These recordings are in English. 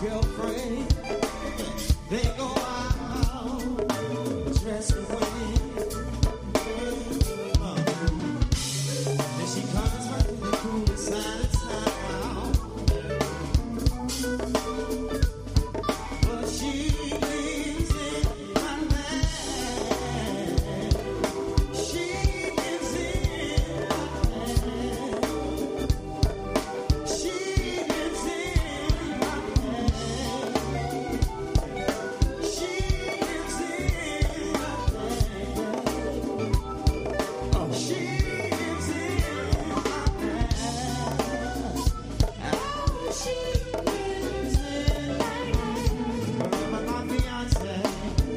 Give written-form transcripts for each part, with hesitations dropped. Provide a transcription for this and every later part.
girlfriend. They go out, dressed away. And she comes back to the cool side of town. But she lives in my land. She lives in my land. She lives in my land. She lives in my land. She lives in my land. She lives in my land. Remember my fiance?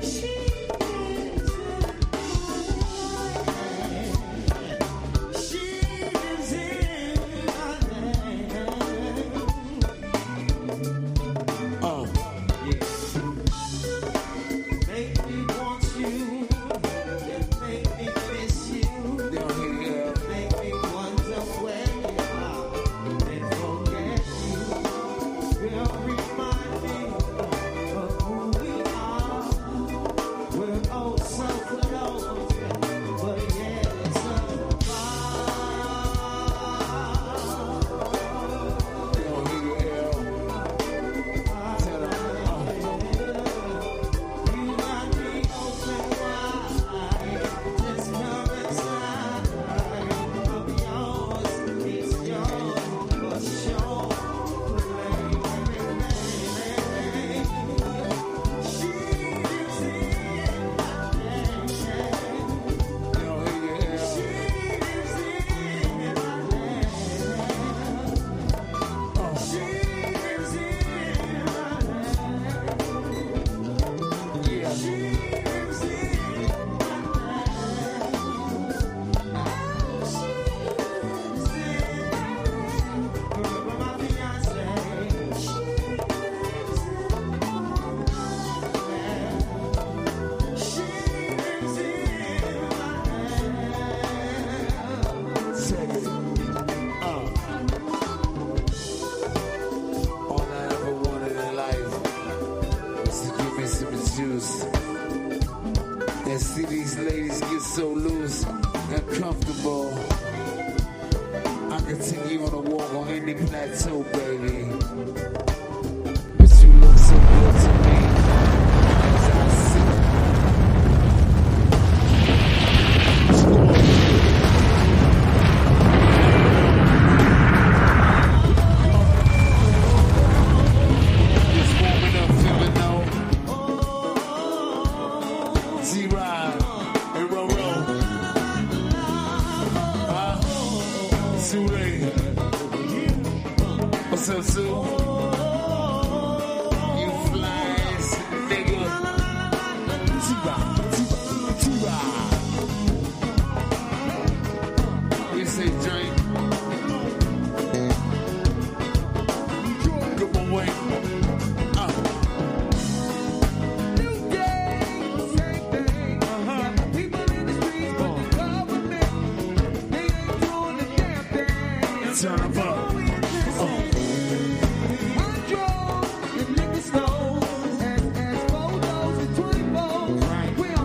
She lives in my land. She lives in my land. Make me want you, and make me miss you. Make me wonder where you are and forget you. Girl, remind me of who we are. We're oh so close, but yet it's so far. You got me open wide. Just come inside. I'm yours, it's yours for sure. She lives in my land. She lives in my land. She lives in my land. She lives in my land. She lives in my land. Remember my fiance? She lives in my land. She lives in my All I ever wanted in life was to give me some juice. And see these ladies get so loose and comfortable. I can take you on a walk on any plateau, baby. But you look so good to me as I sit. It's warming up, feeling no. Z-Ride and Roro. Sue. What's up, Sue? You fly ass nigga. T-Ride, T-Ride. You say drink. Good one way. New day, same thing. People in the streets, but the government, they ain't doing a damn thing. Turn up. I drove in liquor stores and photos and 24. We're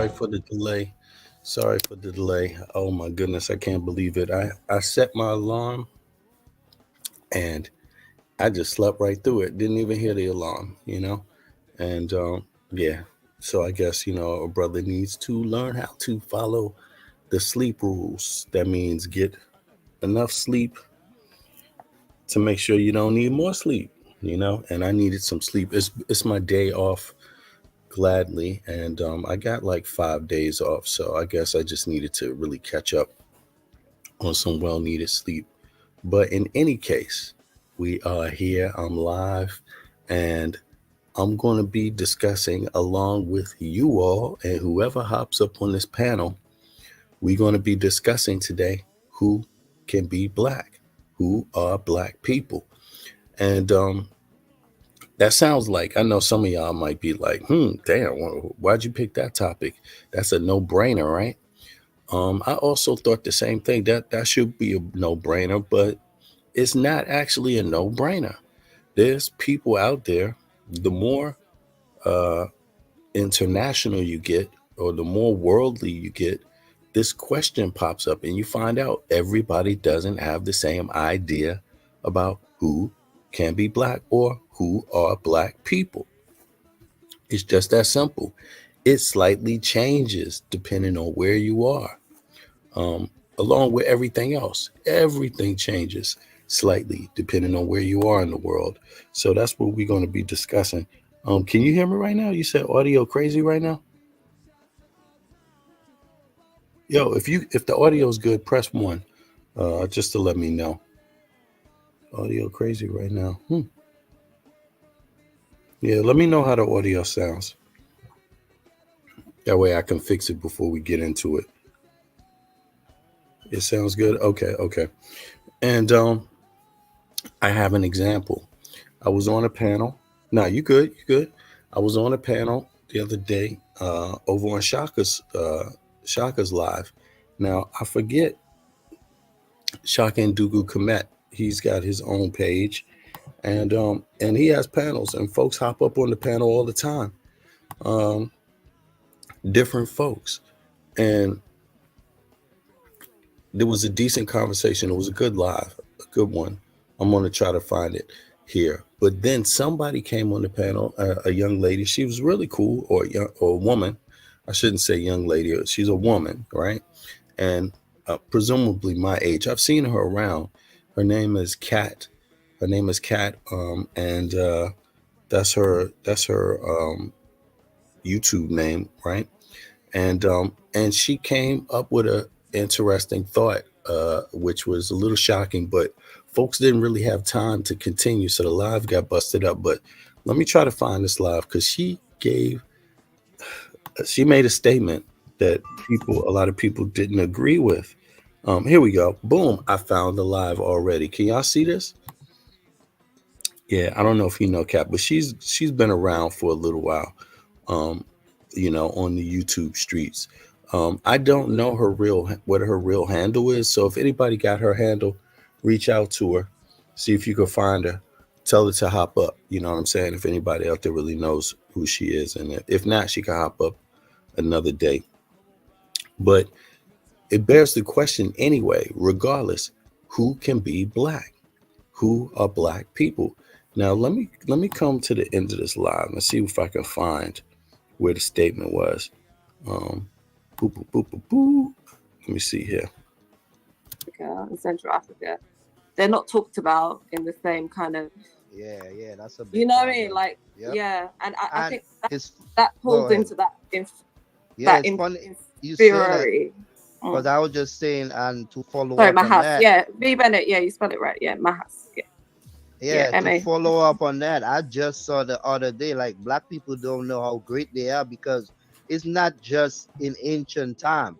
Sorry for the delay. Sorry for the delay. Oh my goodness, I can't believe it. I set my alarm and I just slept right through it. Didn't even hear the alarm. And yeah, so I guess, a brother needs to learn how to follow the sleep rules. That means get enough sleep to make sure you don't need more sleep. And I needed some sleep. It's my day off gladly, and I got like 5 days off, so I guess I just needed to really catch up on some well needed sleep. But in any case, we are here. I'm live, and I'm going to be discussing along with you all and whoever hops up on this panel. We're going to be discussing today who can be black, who are black people. And that sounds like, I know some of y'all might be like, damn, why'd you pick that topic? That's a no brainer, right? I also thought the same thing. That should be a no brainer, but it's not actually a no brainer. There's people out there, the more uh, international you get, or the more worldly you get, this question pops up, and you find out everybody doesn't have the same idea about who can be black or who are black people. It's just that simple. It slightly changes depending on where you are. Um, Along with everything else, everything changes slightly depending on where you are in the world. So that's what we're going to be discussing. Can you hear me right now? You said audio crazy right now. Yo, if the audio is good, press one, just to let me know. Audio crazy right now. Yeah, let me know how the audio sounds. That way I can fix it before we get into it. It sounds good. Okay, okay. And I have an example. I was on a panel. No, you good? You good? I was on a panel the other day over on Shaka's live. Now I forget Shaka and Dugu Komet. He's got his own page, and he has panels, and folks hop up on the panel all the time. Um, Different folks, and there was a decent conversation. It was a good live, a good one. I'm gonna try to find it here. But then somebody came on the panel, a young lady. She was really cool, or a woman. I shouldn't say young lady. She's a woman, right? And presumably my age. I've seen her around. Her name is Kat. Her name is Kat, and that's her YouTube name, right? And she came up with a interesting thought, which was a little shocking, but folks didn't really have time to continue, so the live got busted up. But let me try to find this live because she made a statement that a lot of people didn't agree with. Here we go. Boom! I found the live already. Can y'all see this? Yeah, I don't know if you know Kat, but she's been around for a little while. Um, on the YouTube streets. I don't know what her real handle is. So if anybody got her handle, reach out to her, see if you can find her. Tell her to hop up. You know what I'm saying? If anybody out there really knows who she is, and if not, she can hop up another day. But it bears the question anyway. Regardless, who can be black? Who are black people? Now let me come to the end of this live and see if I can find where the statement was. Um, Boop, boop, boop, boop, boop. Let me see here. In Central Africa, they're not talked about in the same kind of, Yeah, that's a you big know what I mean? problem. Like, Yep. yeah, and I And think that it's that go pulls ahead. into that Yeah, that it's funny you say that inferiority. because Mm. I was just saying, and to follow Sorry, up on Mahas. that, Yeah, V Bennett. Yeah, you spell it right. Yeah, Mahas. Yeah, yeah, yeah, to MA. follow up on that, I just saw the other day, like black people don't know how great they are because it's not just in ancient time.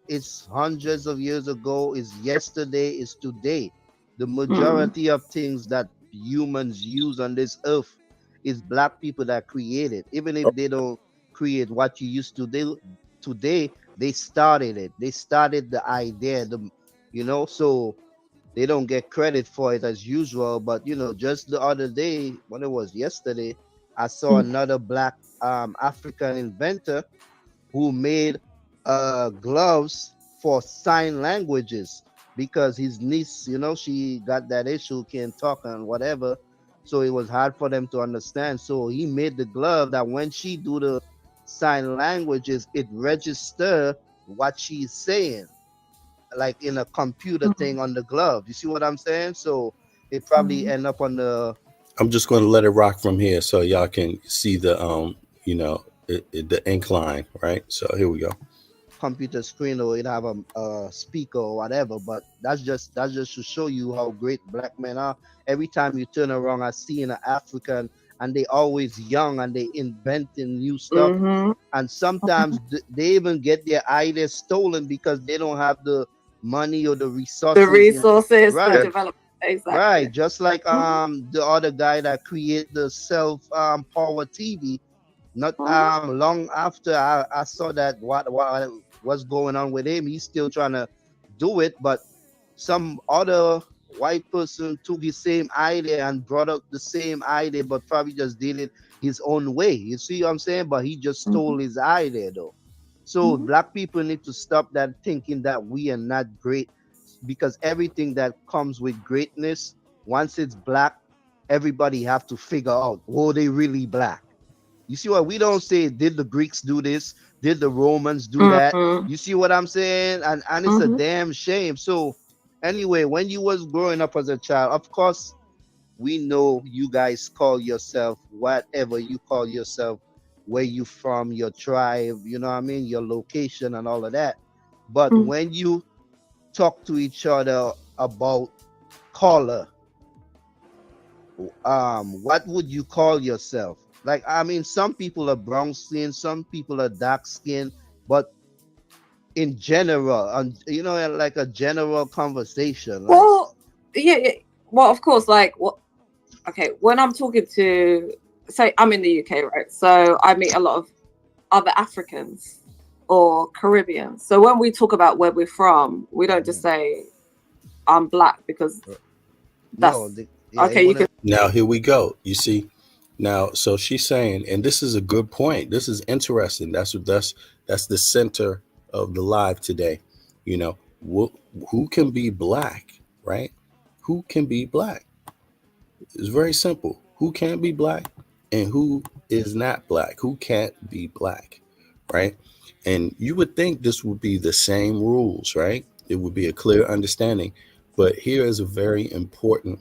It's hundreds of years ago, it's yesterday, it's today. The Mm. majority of things that humans use on this earth is black people that create it. Even if they don't create what you used to do today, they started it. They started the idea, so they don't get credit for it as usual. But just the other day, when it was yesterday, I saw Mm. another black African inventor who made gloves for sign languages because his niece, she got that issue, can't talk and whatever. So it was hard for them to understand. So he made the glove that when she do the sign languages, it register what she's saying, like in a computer Mhm. thing on the glove. You see what I'm saying? So it probably Mhm. end up on the I'm just going to let it rock from here so y'all can see the the incline, right? So here we go. computer screen, or it have a speaker or whatever. But that's just to show you how great black men are. Every time you turn around, I see an African, and they always young and they inventing new stuff. Mhm. And sometimes they even get their ideas stolen because they don't have the money or the The resources in. resources for Right, development. Exactly. right. Just like Mhm. the other guy that create the self power TV. Not Mhm. long after I saw that what what's going on with him, he's still trying to do it, but some other white person took his same idea and brought up the same idea, but probably just did it his own way. You see what I'm saying? But he just stole Mhm. his idea though. So Mhm. black people need to stop that thinking that we are not great, because everything that comes with greatness, once it's black, everybody have to figure out, were they really black? You see what we don't say? Did the Greeks do this? Did the Romans do that? Mhm. You see what I'm saying? And it's a Mhm. damn shame. So anyway, when you was growing up as a child, of course, we know you guys call yourself whatever you call yourself, where you from, your tribe, you know what I mean, your location and all of that. But Mhm. when you talk to each other about color, what would you call yourself? Like, I mean, some people are brown skin, some people are dark skin, but in general, and like a general conversation, like, Well, yeah, yeah. Well, of course, like what? Okay, when I'm talking to, say, I'm in the UK, right? So I meet a lot of other Africans or Caribbeans. So when we talk about where we're from, we don't just mhm. say I'm black because No, that's yeah, it okay. You can. wouldn't. Now here we go. You see, now so she's saying, and this is a good point. This is interesting. That's the center of the live today. You know, who can be black, right? Who can be black? It's very simple. Who can be black and who is not black? Who can't be black, right? And you would think this would be the same rules, right? It would be a clear understanding. But here is a very important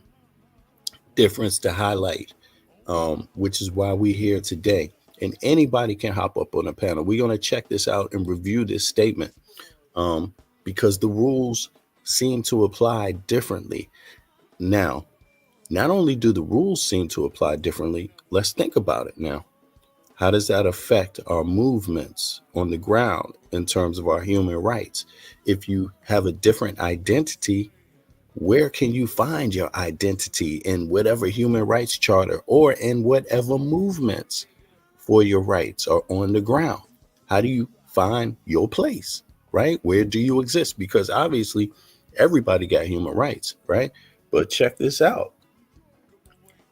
difference to highlight, which is why we're here today. And anybody can hop up on a panel. We're going to check this out and review this statement, um, because the rules seem to apply differently. Now, not only do the rules seem to apply differently, let's think about it now. How does that affect our movements on the ground in terms of our human rights? If you have a different identity, where can you find your identity in whatever human rights charter or in whatever movements for your rights are on the ground? How do you find your place, right? Where do you exist? Because obviously everybody got human rights, right? But check this out.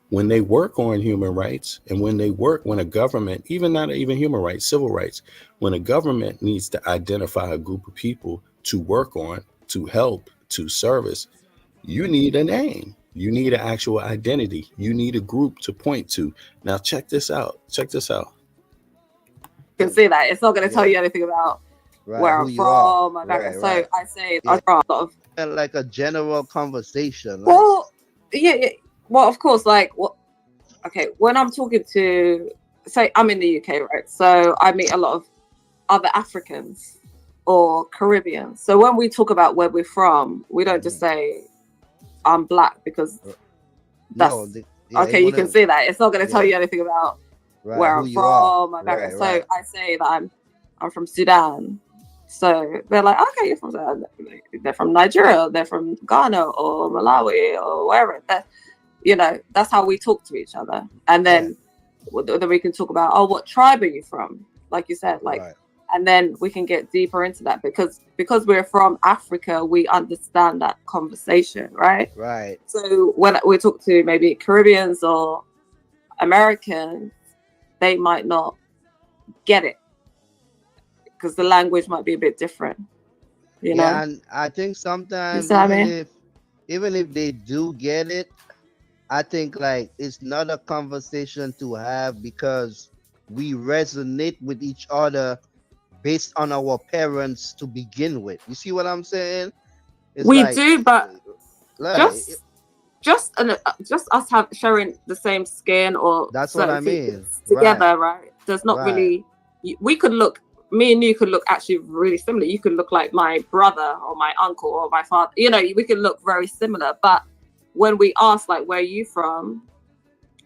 When they work on human rights and when a government, even not even human rights, civil rights, when a government needs to identify a group of people to work on, to help, to service, you need a name. You need an actual identity. You need a group to point to. Now, check this out. Check this out. Can see that it's not going to tell Yeah, you anything about right, where who I'm you are, from, my background. right, So right, I say I'm yeah, from a lot of. and like a general conversation, like, Well, yeah, yeah. Well, of course, like what? Okay, when I'm talking to, say, I'm in the UK, right? So I meet a lot of other Africans or Caribbeans. So when we talk about where we're from, we don't just mhm. say I'm black because No, that's yeah, it okay. You can wouldn't. see that it's not going to tell Yeah, you anything about right, where who I'm you are, from, my right, background. So right, I say that I'm from Sudan. So they're like, okay, you're from Sudan. They're from Nigeria. They're from Ghana or Malawi or wherever. That's how we talk to each other. And yeah, then we can talk about, oh, what tribe are you from? Like you said, like, right, and then we can get deeper into that because we're from Africa, we understand that conversation, right? right, So when we talk to maybe Caribbeans or Americans, they might not get it. because the language might be a bit different, you Yeah, know. and I think You sometimes see what I mean? even if they do get it, I think like it's not a conversation to have because we resonate with each other based on our parents to begin with. You see what I'm saying? It's We like, do, but like just just us have sharing the same skin or that's what certain I mean. features Right, together, right? Does not right, really. We could look. Me and you could look actually really similar. You could look like my brother or my uncle or my father. You know, we could look very similar. But when we ask, like, where are you from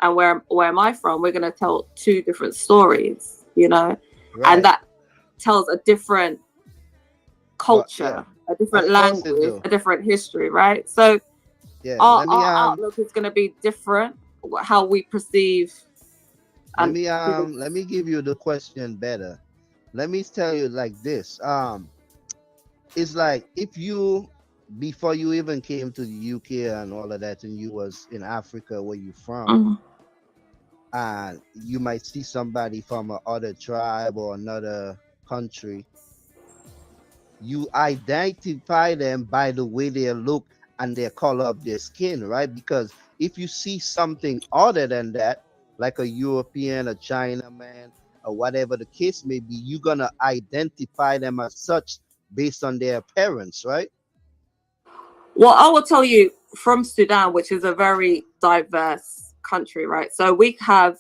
and where am I from, we're gonna tell two different stories. You know, and right. that tells a different Yeah, culture, a different of course it language, do. a different history, right? So Yeah, our outlook is going to be different, how we perceive and people. let me give you the question better. Let me tell you like this. It's like if you before you even came to the UK and all of that, and you was in Africa where you from, Mhm. and you might see somebody from a other tribe or another country, you identify them by the way they look and their color of their skin, right? Because if you see something other than that, like a European, a Chinaman, or whatever the case may be, you're gonna identify them as such based on their appearance, right? Well, I will tell you from Sudan, which is a very diverse country, right? So we have,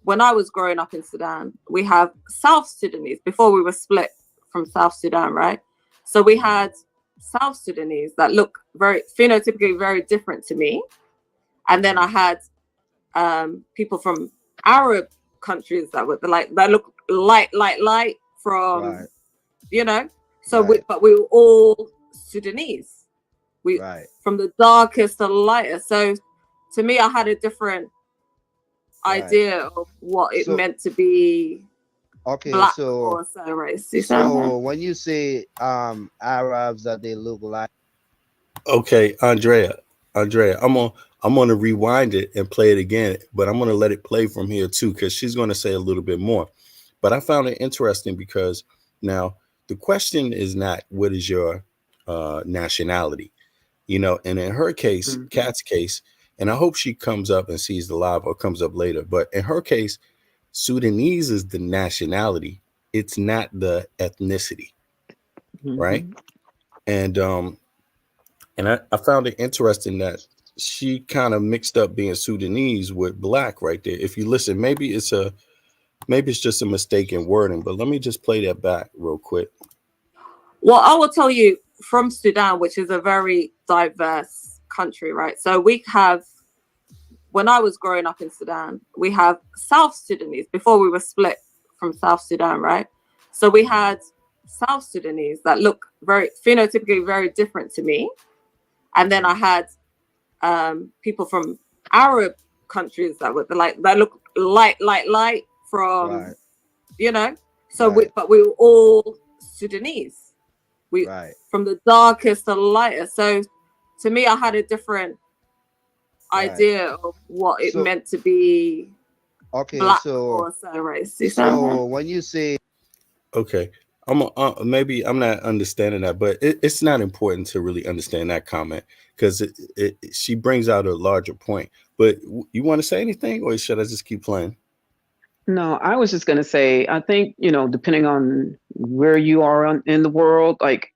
when I was growing up in Sudan, we have South Sudanese before we were split from South Sudan, right? So we had South Sudanese that look very phenotypically very different to me. And then I had people from Arab countries that were like that look light from, Right, you know. So right, but we were all Sudanese. We right, from the darkest to the lightest. So to me, I had a different right. idea of what it So meant to be okay, black or so race. You see what I'm saying? so when you say Arabs that they look like, Okay, Andrea, I'm gonna rewind it and play it again, but I'm gonna let it play from here too, because she's gonna say a little bit more. But I found it interesting because now the question is not what is your nationality, and in her case, Mhm. Kat's case, and I hope she comes up and sees the live or comes up later. But in her case, Sudanese is the nationality; it's not the ethnicity, right? Mhm. And I found it interesting that she kind of mixed up being Sudanese with black right there. If you listen, maybe it's just a mistake in wording, but let me just play that back real quick. Well, I will tell you from Sudan, which is a very diverse country, right? So we have, when I was growing up in Sudan, we have South Sudanese before we were split from South Sudan, right? So we had South Sudanese that look very phenotypically very different to me. And then I had people from Arab countries that were like that look light from, right, you know. So right, but we were all Sudanese. We right, from the darkest to the lightest. So to me, I had a different right. idea of what it So meant to be okay, black or so race. You see what I'm saying? so when you say Okay. Maybe I'm not understanding that, but it's not important to really understand that comment because she brings out a larger point. But you want to say anything, or should I just keep playing? No, I was just going to say, I think, depending on where you are in the world, like,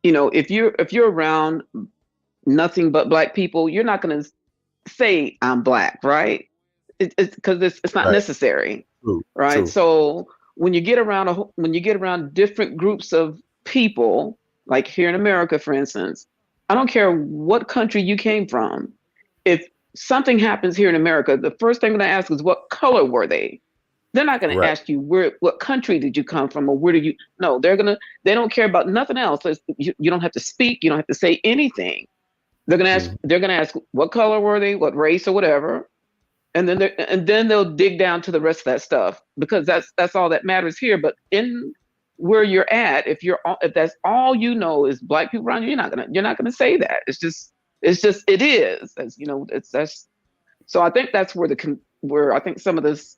if you're around nothing but black people, you're not going to say I'm black, right? It's because it's not Right. necessary, True. right? True. So when you get around different groups of people, like here in America, for instance, I don't care what country you came from. If something happens here in America, the first thing I'm going to ask is what color were they? They're not going to Right. ask you what country did you come from or where did you. No, they don't care about nothing else. You don't have to speak. You don't have to say anything. They're gonna ask. Mhm. They're gonna ask what color were they, what race or whatever, and then they'll dig down to the rest of that stuff because that's all that matters here. But in where you're at, if that's all you know is black people around you, you're not gonna say that. It's just it is as you know. It's that's so I think that's where I think some of this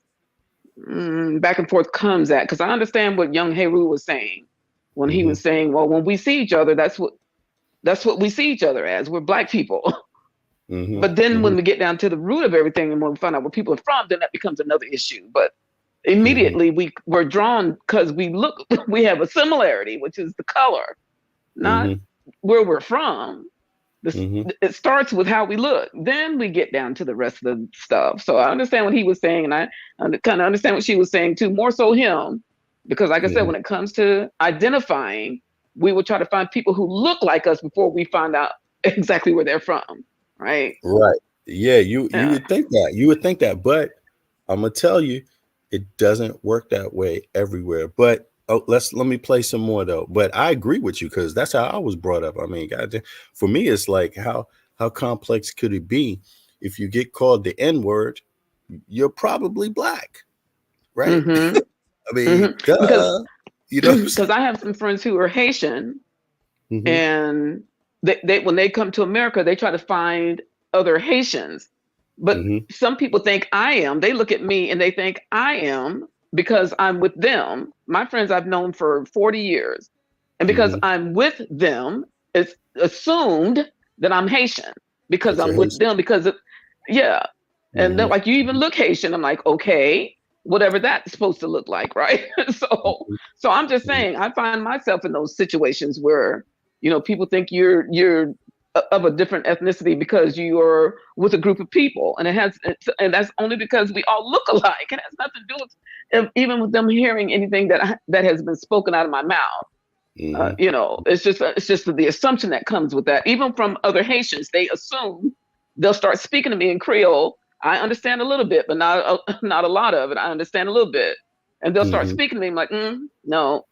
back and forth comes at, because I understand what young Heru was saying when he Mm-hmm. was saying, well, when we see each other, that's what we see each other as. We're black people. Mm-hmm. But then Mm-hmm. when we get down to the root of everything and when we find out where people are from, then that becomes another issue. But Mm-hmm. immediately we're drawn because we have a similarity, which is the color, not Mm-hmm. where we're from. This, Mm-hmm. it starts with how we look. Then we get down to the rest of the stuff. So I understand what he was saying, and I kind of understand what she was saying too. More so him, because like I said, Mm-hmm. when it comes to identifying, we will try to find people who look like us before we find out exactly where they're from. Right? Right. Yeah, you Yeah. would think that. You would think that, but I'm gonna tell you, it doesn't work that way everywhere. But let me play some more though. But I agree with you because that's how I was brought up. I mean, God, for me, it's like how complex could it be? If you get called the N word, you're probably black, right? Mm-hmm. I mean, Mm-hmm. Because duh. You know what I'm because I have some friends who are Haitian, saying? and they when they come to America, they try to find other Haitians. But Hmm. some people think I am. They look at me and they think I am because I'm with them. My friends I've known for 40 years. And because Hmm. I'm with them, it's assumed that I'm Haitian because That you're I'm with Haitian. them yeah. And they're Hmm. like, you even look Haitian. I'm like, okay, whatever that's supposed to look like, right? So I'm just saying, I find myself in those situations where, people think you're of a different ethnicity because you're with a group of people, and that's only because we all look alike. It has nothing to do with even with them hearing anything that has been spoken out of my mouth. Hmm. It's just the assumption that comes with that. Even from other Haitians, they assume they'll start speaking to me in Creole. I understand a little bit, but not a lot of it. I understand a little bit, and they'll start Hmm. speaking to me. I'm like, no.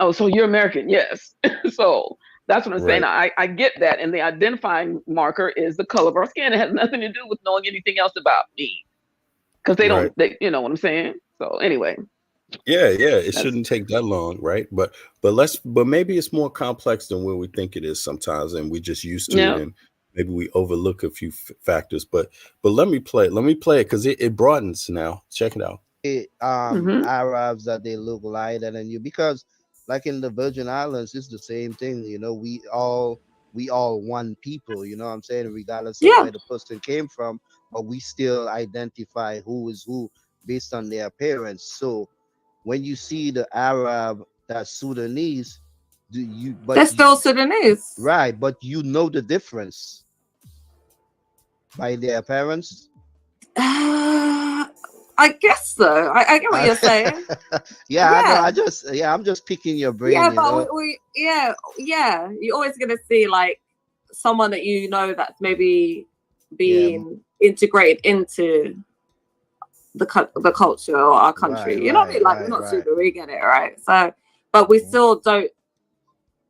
Oh, so you're American? Yes. So that's what I'm saying. Right. I get that, and the identifying marker is the color of our skin. It has nothing to do with knowing anything else about me, because they Right. don't. You know what I'm saying? So anyway, Yeah, yeah, it that's shouldn't take that long, right? But maybe it's more complex than where we think it is sometimes, and we're just used to it, yeah. and maybe we overlook a few factors. But let me play it because it broadens now. Check it out. Mm-hmm. Arabs that they look lighter than you, because like in the Virgin Islands it's the same thing, we all one people, you know what I'm saying, regardless of Yeah, where the person came from, but we still identify who is who based on their appearance. So when you see the Arab that's Sudanese, do you but they're you, still Sudanese. right, but you know the difference by their appearance. I guess so. I get what Uh, you're saying. yeah, I know. Yeah, I'm just picking your brain, yeah, you but know. yeah. You're always gonna see like someone that that's maybe Yeah, being integrated into the culture or our right, country. You know what I right, mean? Like we're right, not right. super, we get it, right? So, but we Mhm. still don't.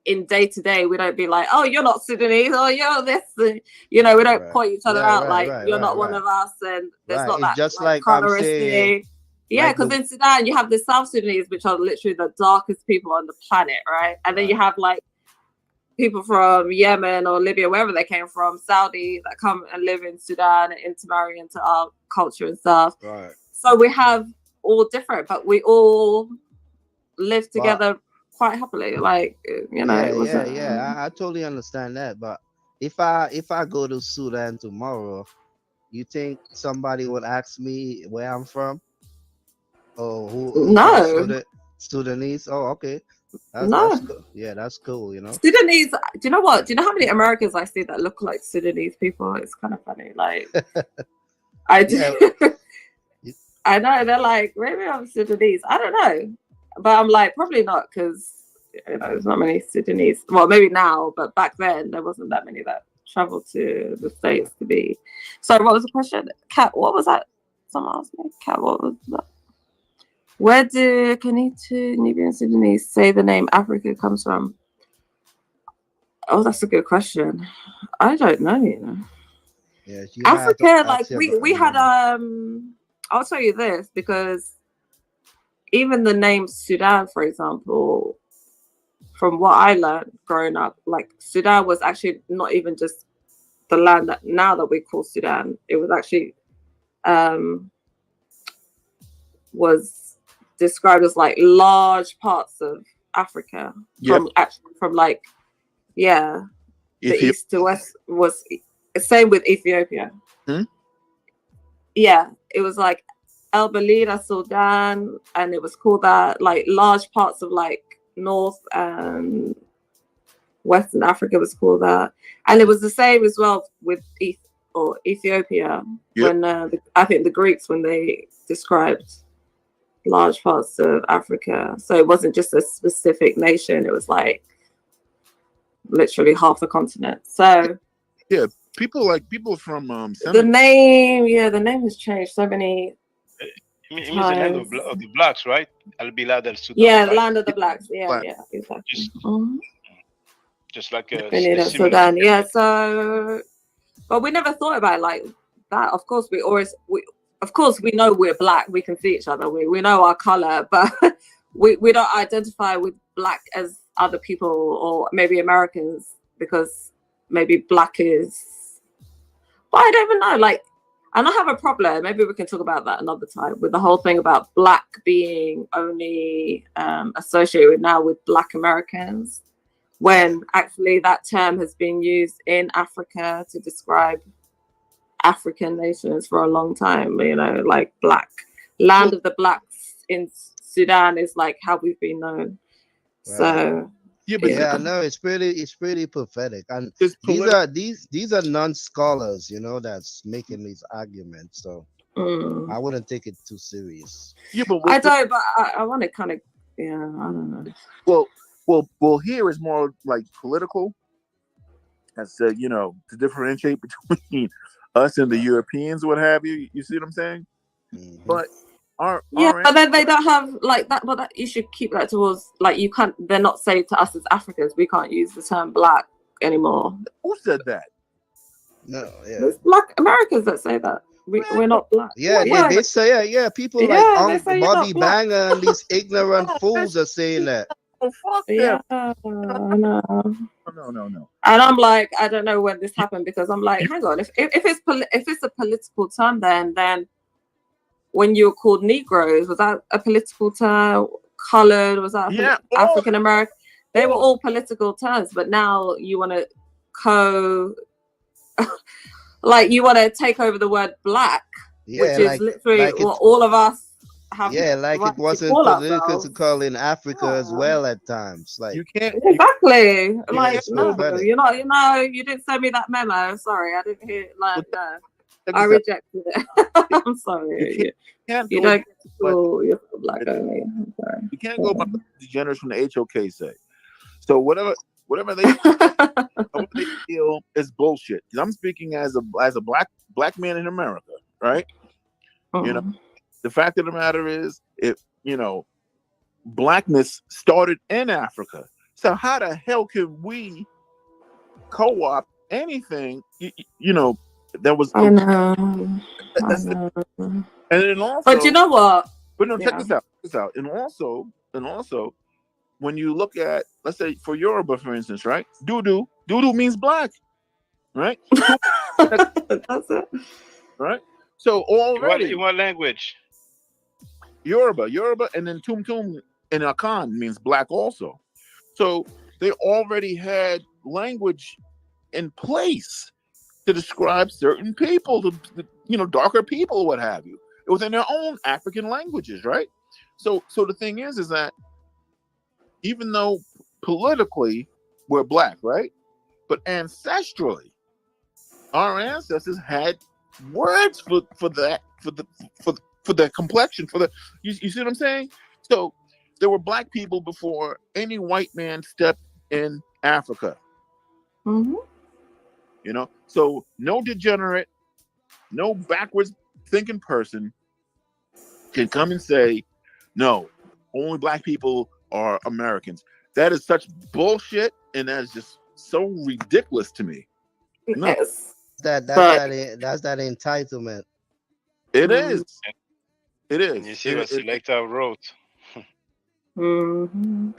In day to day, we don't be like, oh, you're not Sudanese, oh, you're this. We don't Right. point each other Yeah, out right, like right, you're right, not one right. of us, and there's Right. not It's that just like like I'm colorist saying, thing. Yeah, like because the in Sudan you have the South Sudanese, which are literally the darkest people on the planet, right? And then you right, have like people from Yemen or Libya, wherever they came from, Saudi, that come and live in Sudan and intermarry into our culture and stuff. right. So we have all different, but we all live But together quite happily. Like, yeah, it yeah, wasn't. yeah. I totally understand that. But if I go to Sudan tomorrow, you think somebody would ask me where I'm from? Oh, who if I'm No, Sudanese? Oh, okay. That's no. cool. Yeah, that's cool, Sudanese, do you know what? Do you know how many Americans I see that look like Sudanese people? It's kind of funny. Like, I do. Yeah. y- I know they're like, maybe I'm Sudanese. I don't know, but I'm like, probably not because there's not many Sudanese. Well, maybe now, but back then there wasn't that many that traveled to the states to be. So, what was the question, Kat? What was that? Someone asked me, Kat. What was that? Where do Kanita, Nubian Sudanese say the name Africa comes from? Oh, that's a good question. I don't know. Yes, you have to Africa, like ask your we had mama. I'll tell you this because even the name Sudan, for example, from what I learned growing up, like Sudan was actually not even just the land that now that we call Sudan. It was actually um was described as like large parts of Africa Yep. from like, yeah, the Ethiopia. east to west was same with Ethiopia. Hmm? Yeah, it was like El Balida, Sudan, and it was called that. Like large parts of like North and Western Africa was called that, and it was the same as well with Ethiopia Yep. when I think the Greeks when they described large parts of Africa. So it wasn't just a specific nation; it was like literally half the continent. So Yeah, people from the Senegal. name, yeah, the name has changed so many It means the land times. of the blacks, right? Al Bilad al Sudan, Yeah, right? land of the blacks. Yeah, Black. yeah, exactly. Just Mhm. just like a Benin and similar. Sudan. Yeah, so but we never thought about it like that. Of course, of course we know we're black. We can see each other. We know our color, but we don't identify with black as other people or maybe Americans because maybe black is. Well, I don't even know. Like, and I have a problem. Maybe we can talk about that another time with the whole thing about black being only associated now with black Americans, when actually that term has been used in Africa to describe African nations for a long time. You know, like black land So of the blacks in Sudan is like how we've been known. right. So Yeah, but Yeah, yeah. no, it's pretty pathetic. And it's political. these are non-scholars, that's making these arguments. So Mm. I wouldn't take it too serious. Yeah, but I don't, but I want to kind of, yeah, I don't know. well, here is more like political. As to differentiate between us and the Europeans, what have you. You see what I'm saying? Hmm. But our Yeah, our but then they don't have like that. But that, you should keep that towards like you can't. They're not saying to us as Africans we can't use the term black anymore. who said that? No, yeah. There's black Americans that say that we're not black. Yeah, Yeah, they say yeah. People like yeah, they say you're Bobby not black. Banger and these ignorant fools are saying that. Oh, fuck Yeah, them! I know. No. And I'm like, I don't know when this happened because I'm like, hang on, if it's a political term, then when you were called Negroes, was that a political term? Colored, was that Yeah, African American? They were all. all political terms, but now you want to like you want to take over the word black, Yeah, which is literally like what it. all of us have Yeah, like right it to wasn't call political to ourselves. call in Africa as Yeah. well at times. Like, You can't. Exactly. You Like, it's can't go. no, pathetic. you're not, you didn't send me that memo. Sorry, I didn't hear it. Like, But no, check I this out. rejected it. I'm You sorry. can't You go. don't get to But call yourself black only. I'm sorry. you can't go by what the generals from the HOK say. So whatever they feel is bullshit. 'Cause I'm speaking as a black man in America, right? You know, Mm. the fact of the matter is, blackness started in Africa. So how the hell can we co-opt anything? That was. I know. I That's know. and then But you also, know what? but no, check Yeah. this out. And also, when you look at, let's say, for Yoruba, for instance, right? Dudu means black, right? That's it. Right. So already In what language? Yoruba, and then Tum in Akan means black also. So they already had language in place to describe certain people, darker people, what have you, within their own African languages, right? So the thing is that even though politically we're black, right, but ancestrally, our ancestors had words for that for the complexion you see what I'm saying? So there were black people before any white man stepped in Africa. Hmm. So no degenerate, no backwards thinking person can come and say, no, only black people are Americans. That is such bullshit, and that is just so ridiculous to me. No, Yes. that's But that entitlement. it mm, is. It And you is. see what Selecta wrote. mhm.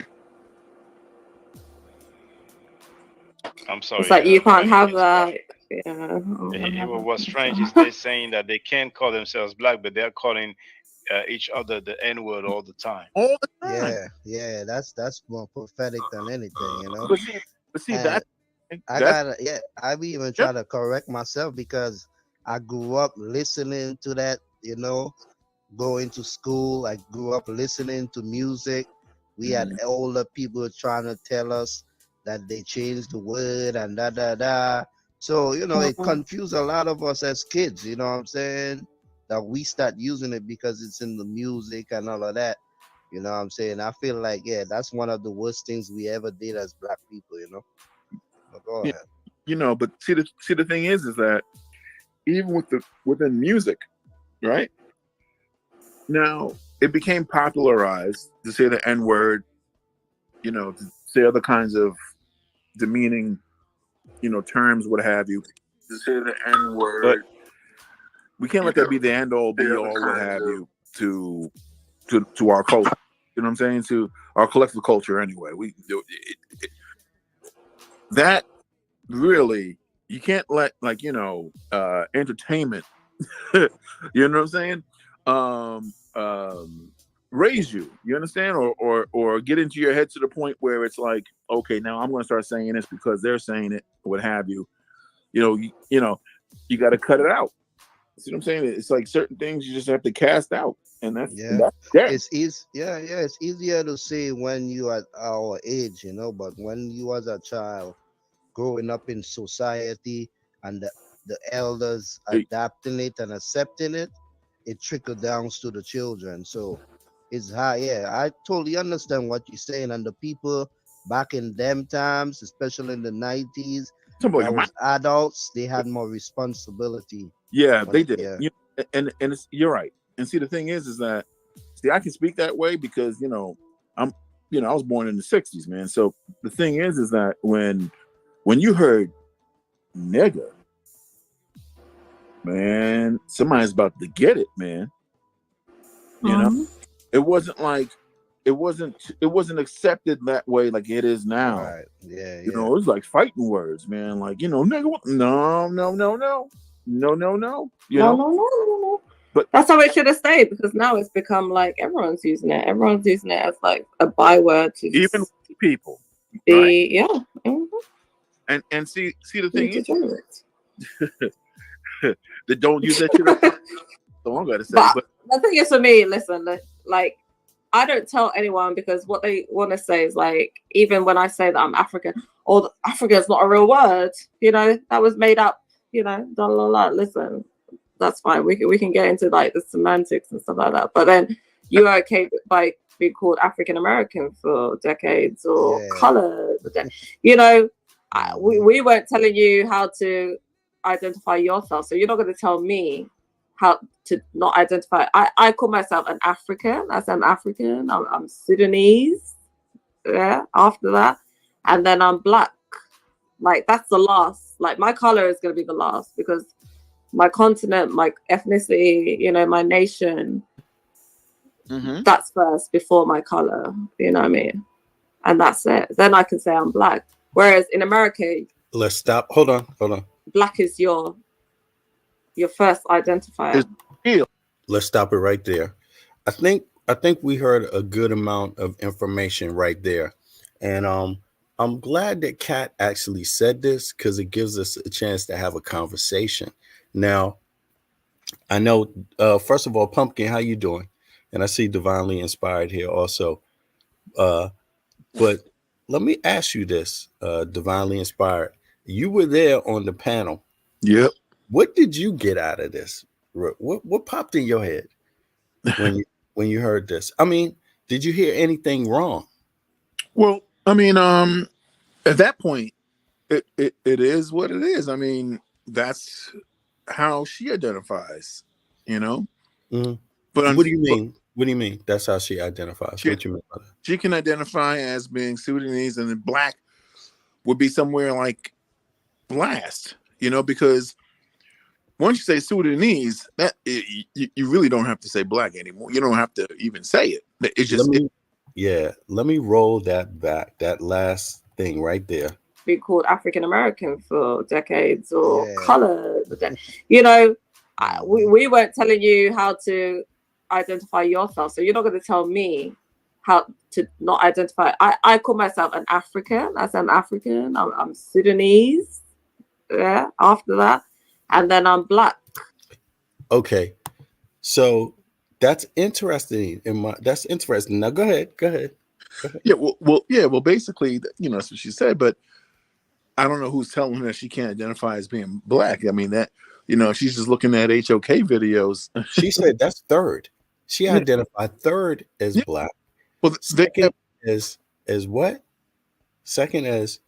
I'm It's sorry, like you can't have it's rough. that. Yeah. What's strange is they're saying that they can't call themselves black, but they're calling each other the N word all the time. all the time. Yeah. That's more prophetic than anything, you know. But see And that I that's gotta, yeah, I be even yep. try to correct myself because I grew up listening to that, you know, going to school. I grew up listening to music. We had Mhm. older people trying to tell us that they changed the word and da da da. So, you know, it Mhm. confused a lot of us as kids, you know what I'm saying? That we start using it because it's in the music and all of that. You know what I'm saying? I feel like, yeah, that's one of the worst things we ever did as black people, you know? But go Yeah, ahead. but see the thing is that even within music, right? Now it became popularized to say the N word, to say other kinds of demeaning, terms, what have you. To say the N But word, we can't let that be the end all be all, what have you, to our culture. You know what I'm saying? To our collective culture, anyway. That really, you can't let, like, entertainment, you know what I'm saying, raise you, you understand, or get into your head to the point where it's like, okay, now I'm going to start saying this because they're saying it, what have you. You got to cut it out. See what I'm saying? It's like certain things you just have to cast out, and Yeah. that's dead. It's easy, yeah, it's easier to say when you are our age, you know, but when you was a child growing up in society and the elders Hey, adapting it and accepting it, it trickled down to the children. So it's high. Yeah, I totally understand what you're saying. And the people back in them times, especially in the 90s, something like that a was adults, they had more responsibility. Yeah, When they it, did. yeah, And you're right. And see, the thing is that, see, I can speak that way because I'm I was born in the '60s, man. So the thing is that when you heard nigga, man, somebody's about to get it, man. You know, Mhm. it wasn't like it wasn't accepted that way like it is now. right. Yeah, It yeah. was like fighting words, man. Like, nigga, no, no, no, no, no, no, no. No, no, no, no, no. But That's how it should have stayed because now it's become like everyone's using it. Everyone's using it as like a byword to even just white people, right? be, yeah, mhm, And see the be thing is degenerate. that don't use that shit. That's all I gotta say. But But the thing is, for me, listen, like I don't tell anyone because what they want to say is like, even when I say that I'm African, or Africa is not a real word, that was made up, la la la. Listen, that's fine. We can get into like the semantics and stuff like that. But then you are okay by being called African American for decades or Yeah. colored, you know. Mhm. We weren't telling you how to identify yourself, so you're not going to tell me how to not identify. I call myself an African. I say I'm African. I'm Sudanese. Yeah. After that, and then I'm black. Like that's the last. Like my color is going to be the last because my continent, my ethnicity, my nation, hmm that's first before my color. You know what I mean? And that's it. Then I can say I'm black. Whereas in America, Let's stop. Hold on. Hold on. black is your first identifier. it's real. Let's stop it right there. I think we heard a good amount of information right there. And I'm glad that Kat actually said this because it gives us a chance to have a conversation. Now, I know first of all, Pumpkin, how you doing? And I see Divinely Inspired here also. Uh but let me ask you this, Divinely Inspired. You were there on the panel. Yep. What did you get out of this? What popped in your head when you heard this? I mean, did you hear anything wrong? Well, I mean, at that point, it is what it is. I mean, that's how she identifies, you know. Mhm. But What do you but mean? What do you mean? That's how she identifies. she What you mean by that? she can identify as being Sudanese, and then black would be somewhere like last, because once you say Sudanese, you really don't have to say black anymore. You don't have to even say it. It's Let just me, yeah, let me roll that back. That last thing right there. Be called African American for decades or Yeah. colored. You know, Mhm. we weren't telling you how to identify yourself. So you're not going to tell me how to not identify. I call myself an African. I say I'm African. I'm Sudanese. Yeah. After that, and then I'm black. Okay. So that's interesting. That's interesting. Now go ahead. Go ahead. Go ahead. Yeah, well, basically, that's what she said. But I don't know who's telling her she can't identify as being black. I mean, that she's just looking at HOK videos. She said that's third. She Yeah, identified third as yeah. black. Well, they Second as what? Second as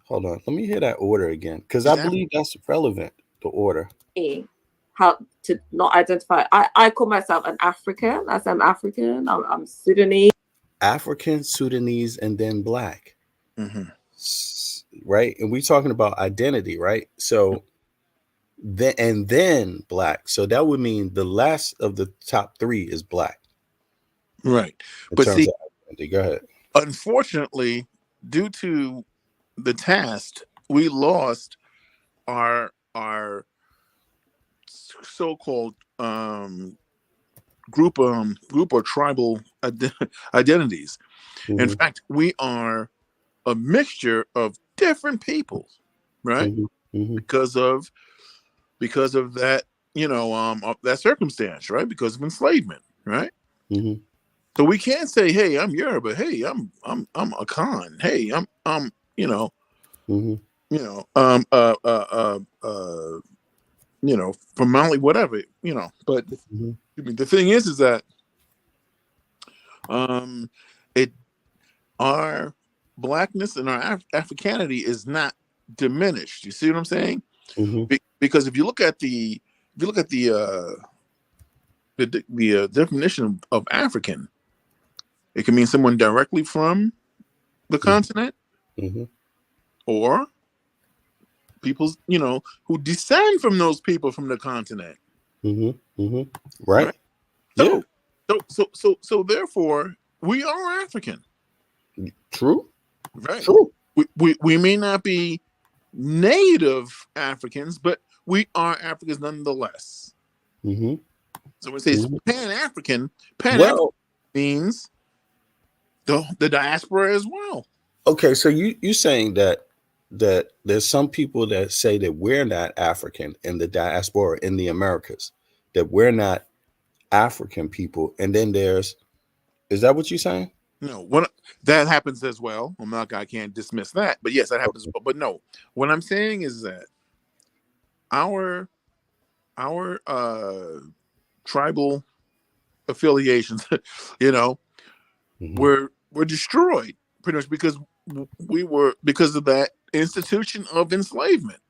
hold on. Let me hear that order again because I believe that's relevant. The order. How to not identify. I call myself an African. I say I'm African. I'm Sudanese. African, Sudanese, and then black. Mhm. Right? And we're talking about identity, right? So then black. So that would mean the last of the top three is black Right. in But terms see, of identity. Go ahead. unfortunately, due to the task, we lost our so-called group or tribal identities. In Mm-hmm. fact, we are a mixture of different peoples, right? Mm-hmm. Mm-hmm. Because of that, of that circumstance, right? Because of enslavement, right? Mm-hmm. So we can't say, "Hey, I'm Yoruba. Hey, I'm a Khan. Hey, I'm Mm-hmm. you know um uh uh uh, uh from Mali, whatever, But Mm-hmm. I mean, the thing is that um it our blackness and our Africanity is not diminished. You see what I'm saying? Mm-hmm. Because if you look at the definition of African, it can mean someone directly from the continent Mm-hmm. or people, who descend from those people from the continent, Mm-hmm. Mm-hmm. Right. right? Yeah. So, so therefore, we are African, True. right? True. We may not be native Africans, but we are Africans nonetheless. Mm-hmm. So when it says Mm-hmm. Pan African Well, means the diaspora as well. okay. So you saying that there's some people that say that we're not African in the diaspora in the Americas, that we're not African people, and then is that what you're saying? No, what that happens as well. I can't dismiss that, but yes, that happens as Okay. well. But no, what I'm saying is that our tribal affiliations, you know, Mm-hmm. were destroyed pretty much because of that institution of enslavement,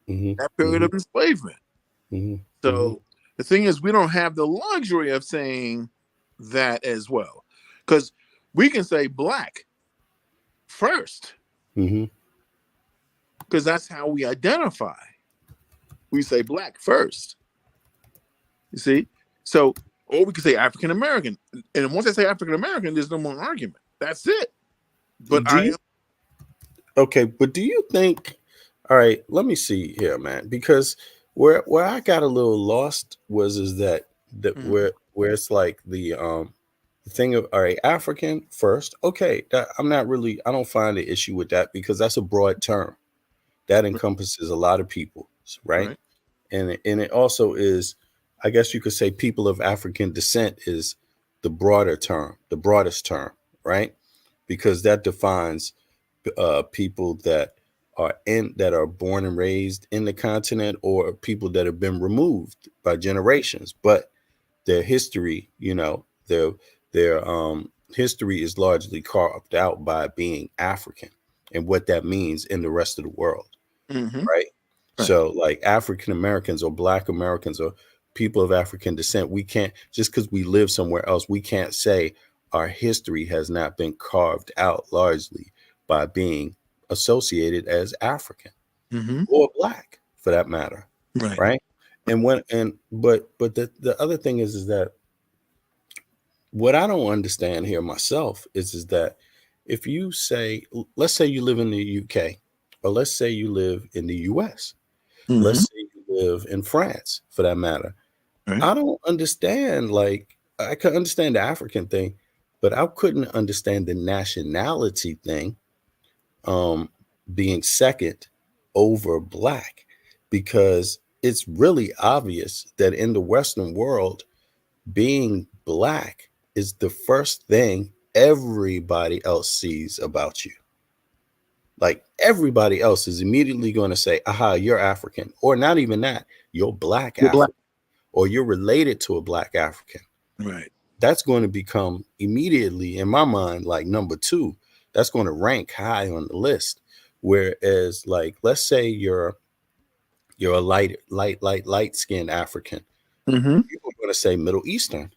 that period Mm-hmm. of enslavement. Mm-hmm. Mm-hmm. So the thing is, we don't have the luxury of saying that as well, because we can say black first, Mm-hmm. because that's how we identify. We say black first. You see, so or we could say African American, and once I say African American, there's no more argument. That's it. But Do I you am okay? But do you think? All right, let me see here, man. Because where I got a little lost is that Mhm. where it's like the thing of all right, African first. Okay, I don't find an issue with that because that's a broad term that encompasses a lot of people, right? Right. And it also is, I guess you could say, people of African descent is the broader term, the broadest term, right? Because that defines people that are born and raised in the continent or people that have been removed by generations, but their history, their history is largely carved out by being African and what that means in the rest of the world, Hmm. right? Right. So, like African Americans or Black Americans or people of African descent, we can't just because we live somewhere else, we can't say our history has not been carved out largely by being associated as African Hmm. or Black, for that matter, Right. right? And but the other thing is that what I don't understand here myself is that if you say, let's say you live in the UK, or let's say you live in the US, Hmm. let's say you live in France for that matter. Right. I don't understand, like, I could understand the African thing, but I couldn't understand the nationality thing um, being second over black, because it's really obvious that in the Western world, being black is the first thing everybody else sees about you. Like everybody else is immediately going to say, aha, you're African. Or not even that, you're black You're black. African, or you're related to a black African. Right. That's going to become immediately, in my mind, like number two. That's going to rank high on the list. Whereas, like, let's say you're a light skinned African. Mm-hmm. People are going to say Middle Eastern.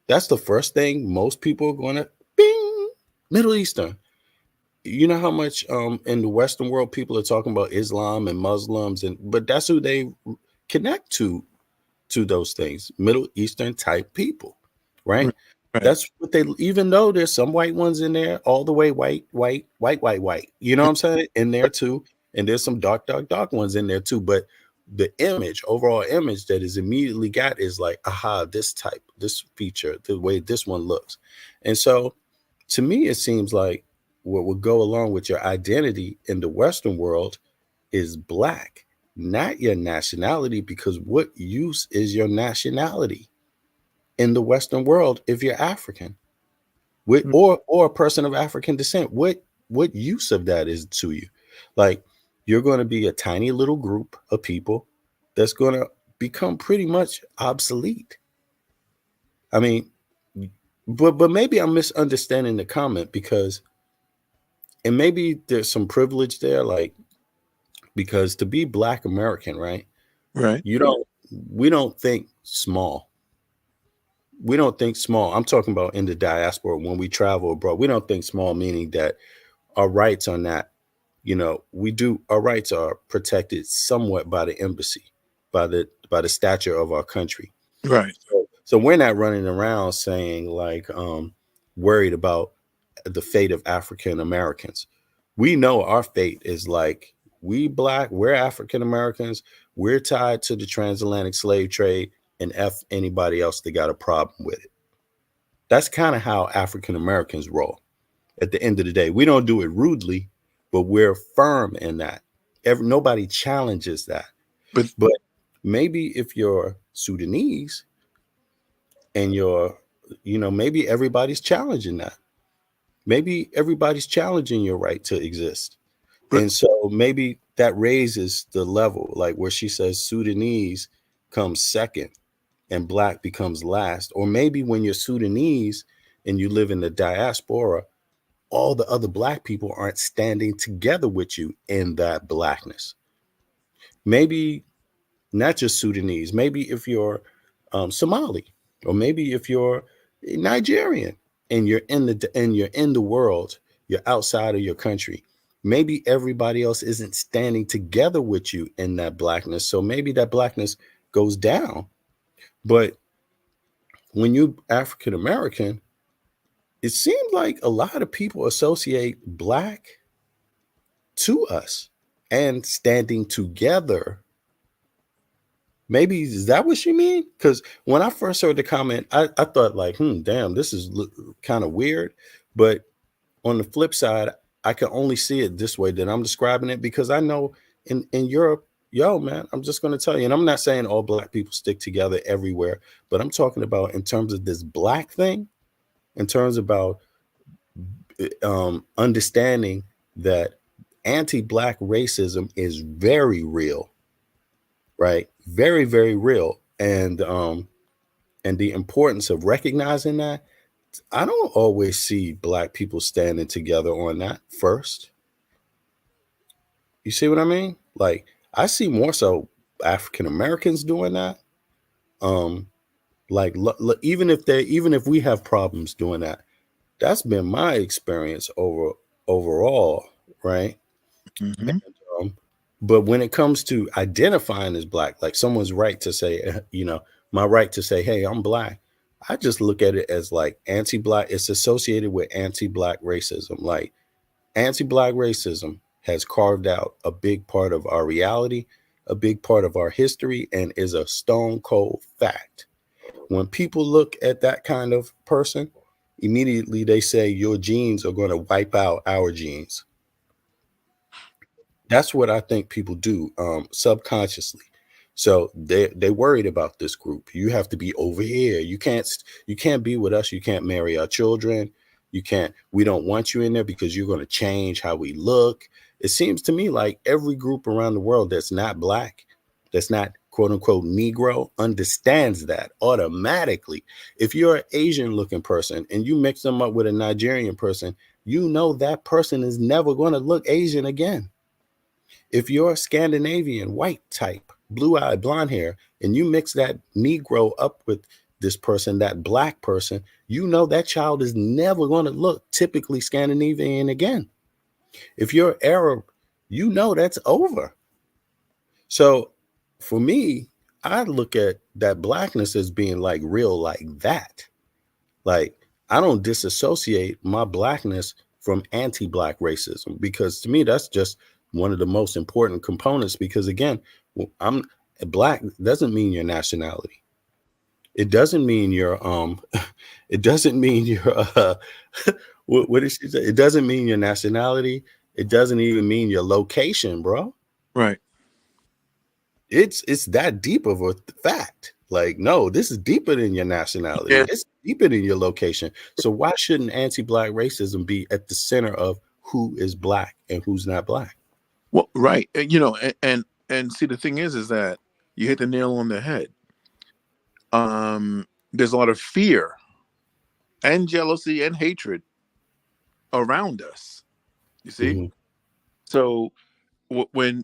That's the first thing most people are going to bing, Middle Eastern. You know how much in the Western world people are talking about Islam and Muslims, and but that's who they connect to those things, Middle Eastern type people, right? Right. Right. That's what they, even though there's some white ones in there, all the way white. You know what I'm saying? In there too. And there's some dark ones in there too. But the image, overall image that is immediately got is like, aha, this type, this feature, the way this one looks. And so to me, it seems like what would go along with your identity in the Western world is black, not your nationality, because what use is your nationality in the Western world if you're African? What, or a person of African descent? What use of that is to you? Like, you're going to be a tiny little group of people that's going to become pretty much obsolete. I mean, but maybe I'm misunderstanding the comment, because, and maybe there's some privilege there, like, because to be Black American, right? Right. You don't, we don't think small. We don't think small. I'm talking about in the diaspora when we travel abroad. We don't think small, meaning that our rights are not, we do, our rights are protected somewhat by the embassy, by the stature of our country. Right. So we're not running around saying like worried about the fate of African Americans. We know our fate is like, we Black, we're African Americans, we're tied to the transatlantic slave trade, and F anybody else that got a problem with it. That's kind of how African Americans roll. At the end of the day, we don't do it rudely, but we're firm in that. Nobody challenges that. But But maybe if you're Sudanese and maybe everybody's challenging that. Maybe everybody's challenging your right to exist. but And so maybe that raises the level, like where she says Sudanese comes second and Black becomes last. Or maybe when you're Sudanese and you live in the diaspora, all the other Black people aren't standing together with you in that Blackness. Maybe not just Sudanese. Maybe if you're Somali, or maybe if you're Nigerian and you're in the world, you're outside of your country. Maybe everybody else isn't standing together with you in that Blackness. So maybe that Blackness goes down. But when you African American, it seems like a lot of people associate Black to us and standing together. Maybe is that what she mean? Because when I first heard the comment, I thought like, damn, this is kind of weird. But on the flip side, I can only see it this way that I'm describing it, because I know in Europe, yo, man, I'm just going to tell you, and I'm not saying all Black people stick together everywhere, but I'm talking about in terms of this Black thing, in terms about understanding that anti-Black racism is very real, right? Very, very real. And the importance of recognizing that, I don't always see Black people standing together on that first. You see what I mean? Like, I see more so African Americans doing that. Um, like even if we have problems doing that, that's been my experience overall, right? mhm. Um, but when it comes to identifying as Black, like someone's right to say, my right to say, hey, I'm Black, I just look at it as like anti-Black. It's associated with anti-Black racism. Like, anti-Black racism has carved out a big part of our reality, a big part of our history, and is a stone cold fact. when people look at that kind of person, immediately they say your genes are going to wipe out our genes. That's what I think people do subconsciously. So they worried about this group. You have to be over here. You can't be with us. You can't marry our children. You can't. We don't want you in there because you're going to change how we look. It seems to me like every group around the world that's not black, that's not quote unquote Negro, understands that automatically. If you're an Asian looking person and you mix them up with a Nigerian person, you know that person is never going to look Asian again. If you're a Scandinavian, white type, blue eyed, blonde hair, and you mix that Negro up with this person, that black person, you know that child is never going to look typically Scandinavian again. If you're Arab, you know that's over. So for me, I look at that blackness as being like real, like that. Like, I don't disassociate my blackness from anti black racism because to me, that's just one of the most important components. Because again, I'm black doesn't mean your nationality. It doesn't mean it doesn't mean your, what did she say? It doesn't mean your nationality. It doesn't even mean your location, bro. Right. It's that deep of a fact. Like, no, this is deeper than your nationality. Yeah. It's deeper than your location. So why shouldn't anti-black racism be at the center of who is black and who's not black? Well, right. And see, the thing is that you hit the nail on the head. There's a lot of fear and jealousy and hatred around us. You see? Mm-hmm. So when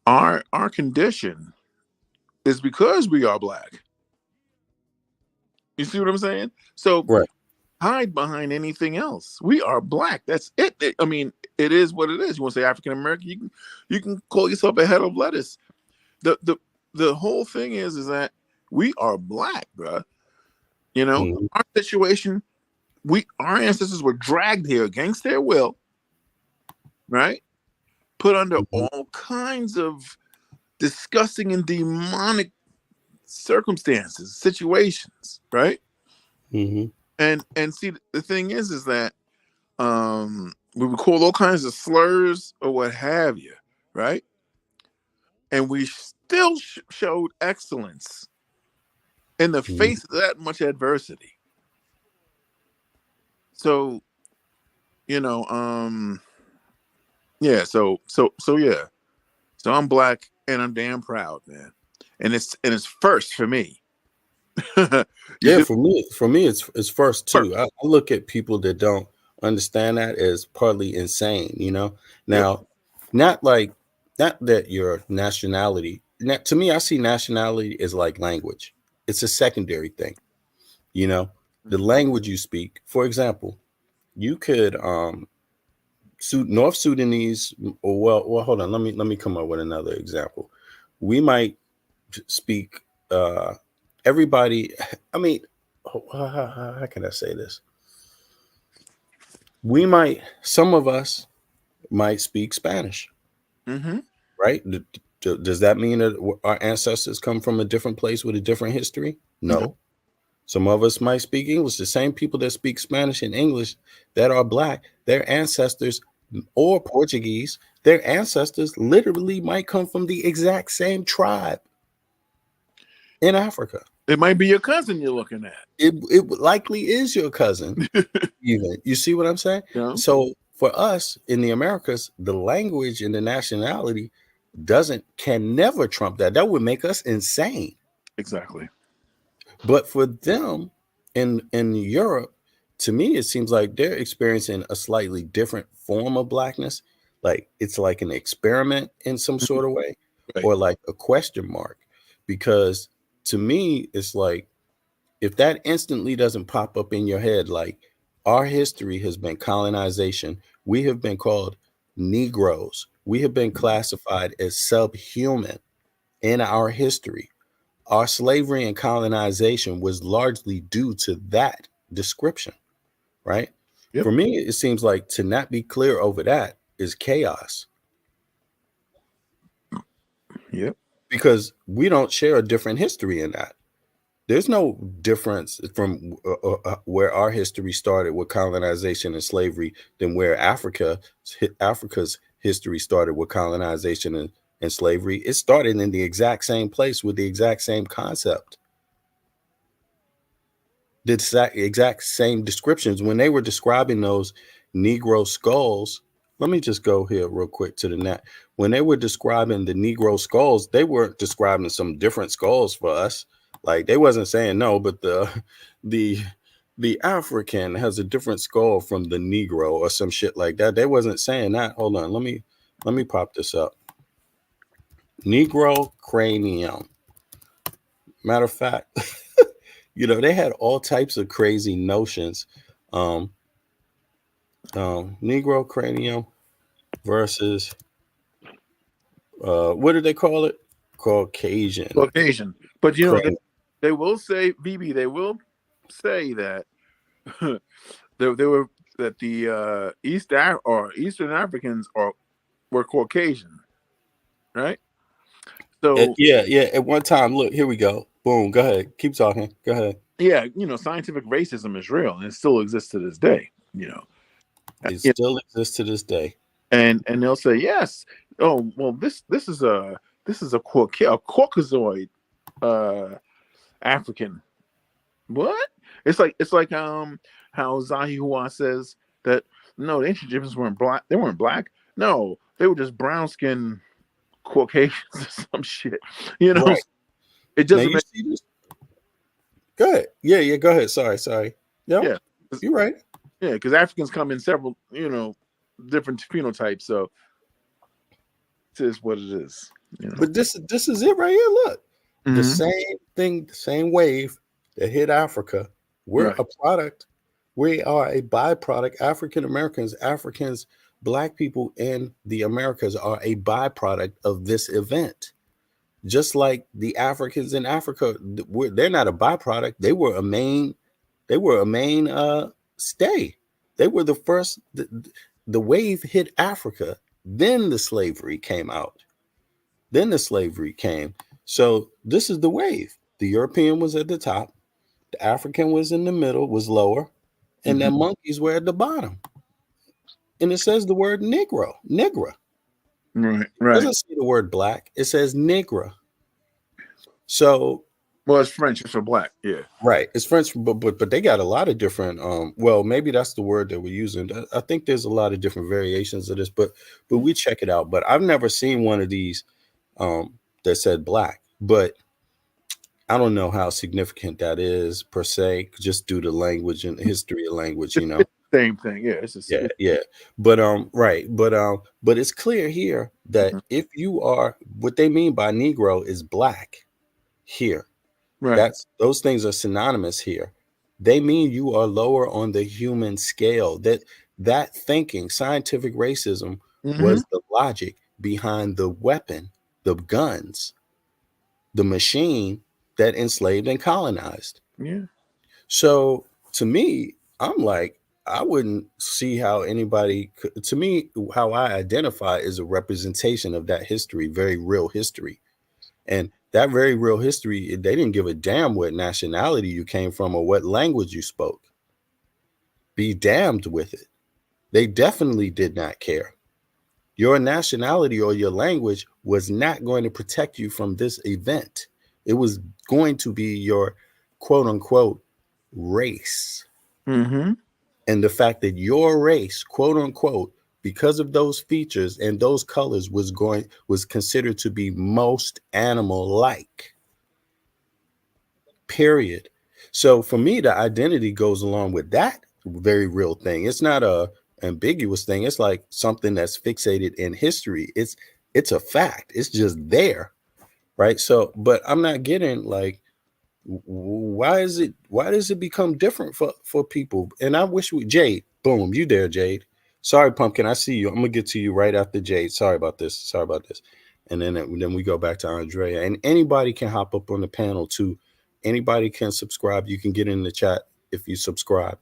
our condition is because we are black. You see what I'm saying? So Right. hide behind anything else. We are black. That's it. I mean, it is what it is. You want to say African American? You can call yourself a head of lettuce. The whole thing is that we are black, bro. You know, Mm-hmm. our situation. Our ancestors were dragged here against their will, right? Put under Mm-hmm. all kinds of disgusting and demonic circumstances, situations, right? Mm-hmm. And see, the thing is that we would call all kinds of slurs or what have you, right? And we still showed excellence in the Mm-hmm. face of that much adversity. So, you know, yeah, so yeah. So I'm black and I'm damn proud, man. And it's first for me. You Yeah, see, for me, it's first first. too. I look at people that don't understand that as partly insane. Yep. Now, not like not that your nationality. Now, to me, I see nationality as like language. It's a secondary thing. You know, the Mhm. language you speak. For example, you could North Sudanese. Or well, hold on. Let me come up with another example. We might speak. Everybody. I mean, how can I say this? Some of us might speak Spanish, Mm-hmm. right? Does that mean that our ancestors come from a different place with a different history? No. No. Some of us might speak English. The same people that speak Spanish and English that are black, their ancestors, or Portuguese, their ancestors literally might come from the exact same tribe in Africa. It might be your cousin you're looking at. It likely is your cousin. Even you see what I'm saying? You know? So for us in the Americas, the language and the nationality can never trump that. That would make us insane. Exactly. But for them in Europe, to me, it seems like they're experiencing a slightly different form of blackness. Like it's like an experiment in some Mhm. sort of way, Right. or like a question mark. Because to me, it's like if that instantly doesn't pop up in your head, like our history has been colonization, we have been called Negroes, we have been classified as subhuman in our history. Our slavery and colonization was largely due to that description, right? Yep. For me, it seems like to not be clear over that is chaos. Yep. because we don't share a different history in that. There's no difference from where our history started with colonization and slavery than where Africa's history started with colonization and slavery. It started in the exact same place with the exact same concept, the exact same descriptions when they were describing those Negro skulls. Let me just go here real quick to the net. When they were describing the Negro skulls, they weren't describing some different skulls for us. Like they wasn't saying no, but the the African has a different skull from the Negro or some shit like that. They wasn't saying that. Hold on, let me pop this up. Negro cranium. Matter of fact, they had all types of crazy notions. Um, Negro cranium versus what do they call it? Caucasian Caucasian. But you know, cranium. they will say, BB, they will say that they were that the Eastern Africans were Caucasian, right? So Yeah. At one time, look, here we go. Boom. Go ahead. Keep talking. Go ahead. yeah, scientific racism is real and it still exists to this day. It Yeah, still exists to this day. and they'll say yes. Oh well, this is a Caucasoid African. What? It's like how Zahi Hua says that no, the ancient Egyptians weren't black. They weren't black. No, they were just brown skinned Caucasians or some shit. You know, Right. it Now doesn't you make see this? Go ahead. Yeah. Go ahead. Sorry. Yeah, yeah, you're right. yeah, because Africans come in several different phenotypes. So it is what it is. But this is it right here. Look, the Mhm. same thing, the same wave that hit Africa. We're Right. a product. We are a byproduct. Africans, black people in the Americas are a byproduct of this event. Just like the Africans in Africa, they're not a byproduct. They were a main. They were a main stay. They were the first. The wave hit Africa. Then the slavery came out. Then the slavery came. So this is the wave. The European was at the top. The African was in the middle, was lower, and the Mhm. monkeys were at the bottom. And it says the word Negro, Negra. Right. It Right. doesn't say the word black. It says Negra. So Well, it's French. It's for black. Yeah. right, it's French, but they got a lot of different. Well, maybe that's the word that we're using. I think there's a lot of different variations of this, but we check it out. But I've never seen one of these that said black. But I don't know how significant that is per se, just due to language and the history of language. It's the same thing. Yeah. It's just Yeah. But right, but it's clear here that if you are, what they mean by Negro is black here. right. That's those things are synonymous here. They mean you are lower on the human scale. That thinking, scientific racism, Hmm. was the logic behind the weapon, the guns, the machine that enslaved and colonized. Yeah. So to me, I'm like, I wouldn't see how anybody could, to me, how I identify is a representation of that history, very real history. And that very real history, they didn't give a damn what nationality you came from or what language you spoke. Be damned with it. They definitely did not care. Your nationality or your language was not going to protect you from this event. It was going to be your quote unquote race. Hmm. And the fact that your race, quote unquote, because of those features and those colors was considered to be most animal like. Period. So for me, the identity goes along with that very real thing. It's not a ambiguous thing. It's like something that's fixated in history. It's a fact. It's just there, right? So, but I'm not getting like why does it become different for people? And I wish we Jade, boom, you there, Jade. Sorry, Pumpkin, I see you. I'm gonna get to you right after Jade. Sorry about this. Sorry about this. And then we go back to Andrea. And anybody can hop up on the panel too. Anybody can subscribe. You can get in the chat if you subscribe.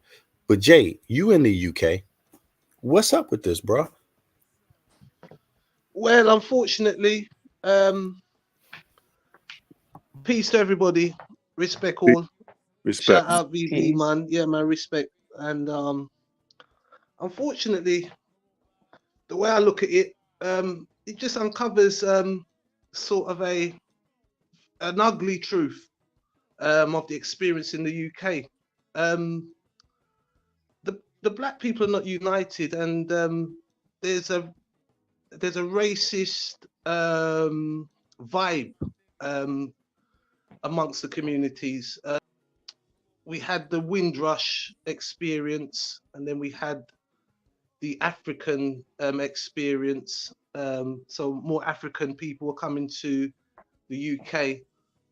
But Jade, you in the UK. What's up with this, bro? Well, unfortunately, um, Peace to everybody. Respect all. Shout Respect. out VV Peace. man. Yeah, man, respect. And unfortunately, the way I look at it just uncovers sort of an ugly truth of the experience in the UK. Um, the black people are not united, and there's a there's a racist vibe um, amongst the communities. We had the Windrush experience, and then we had the African experience. So more African people were coming to the UK,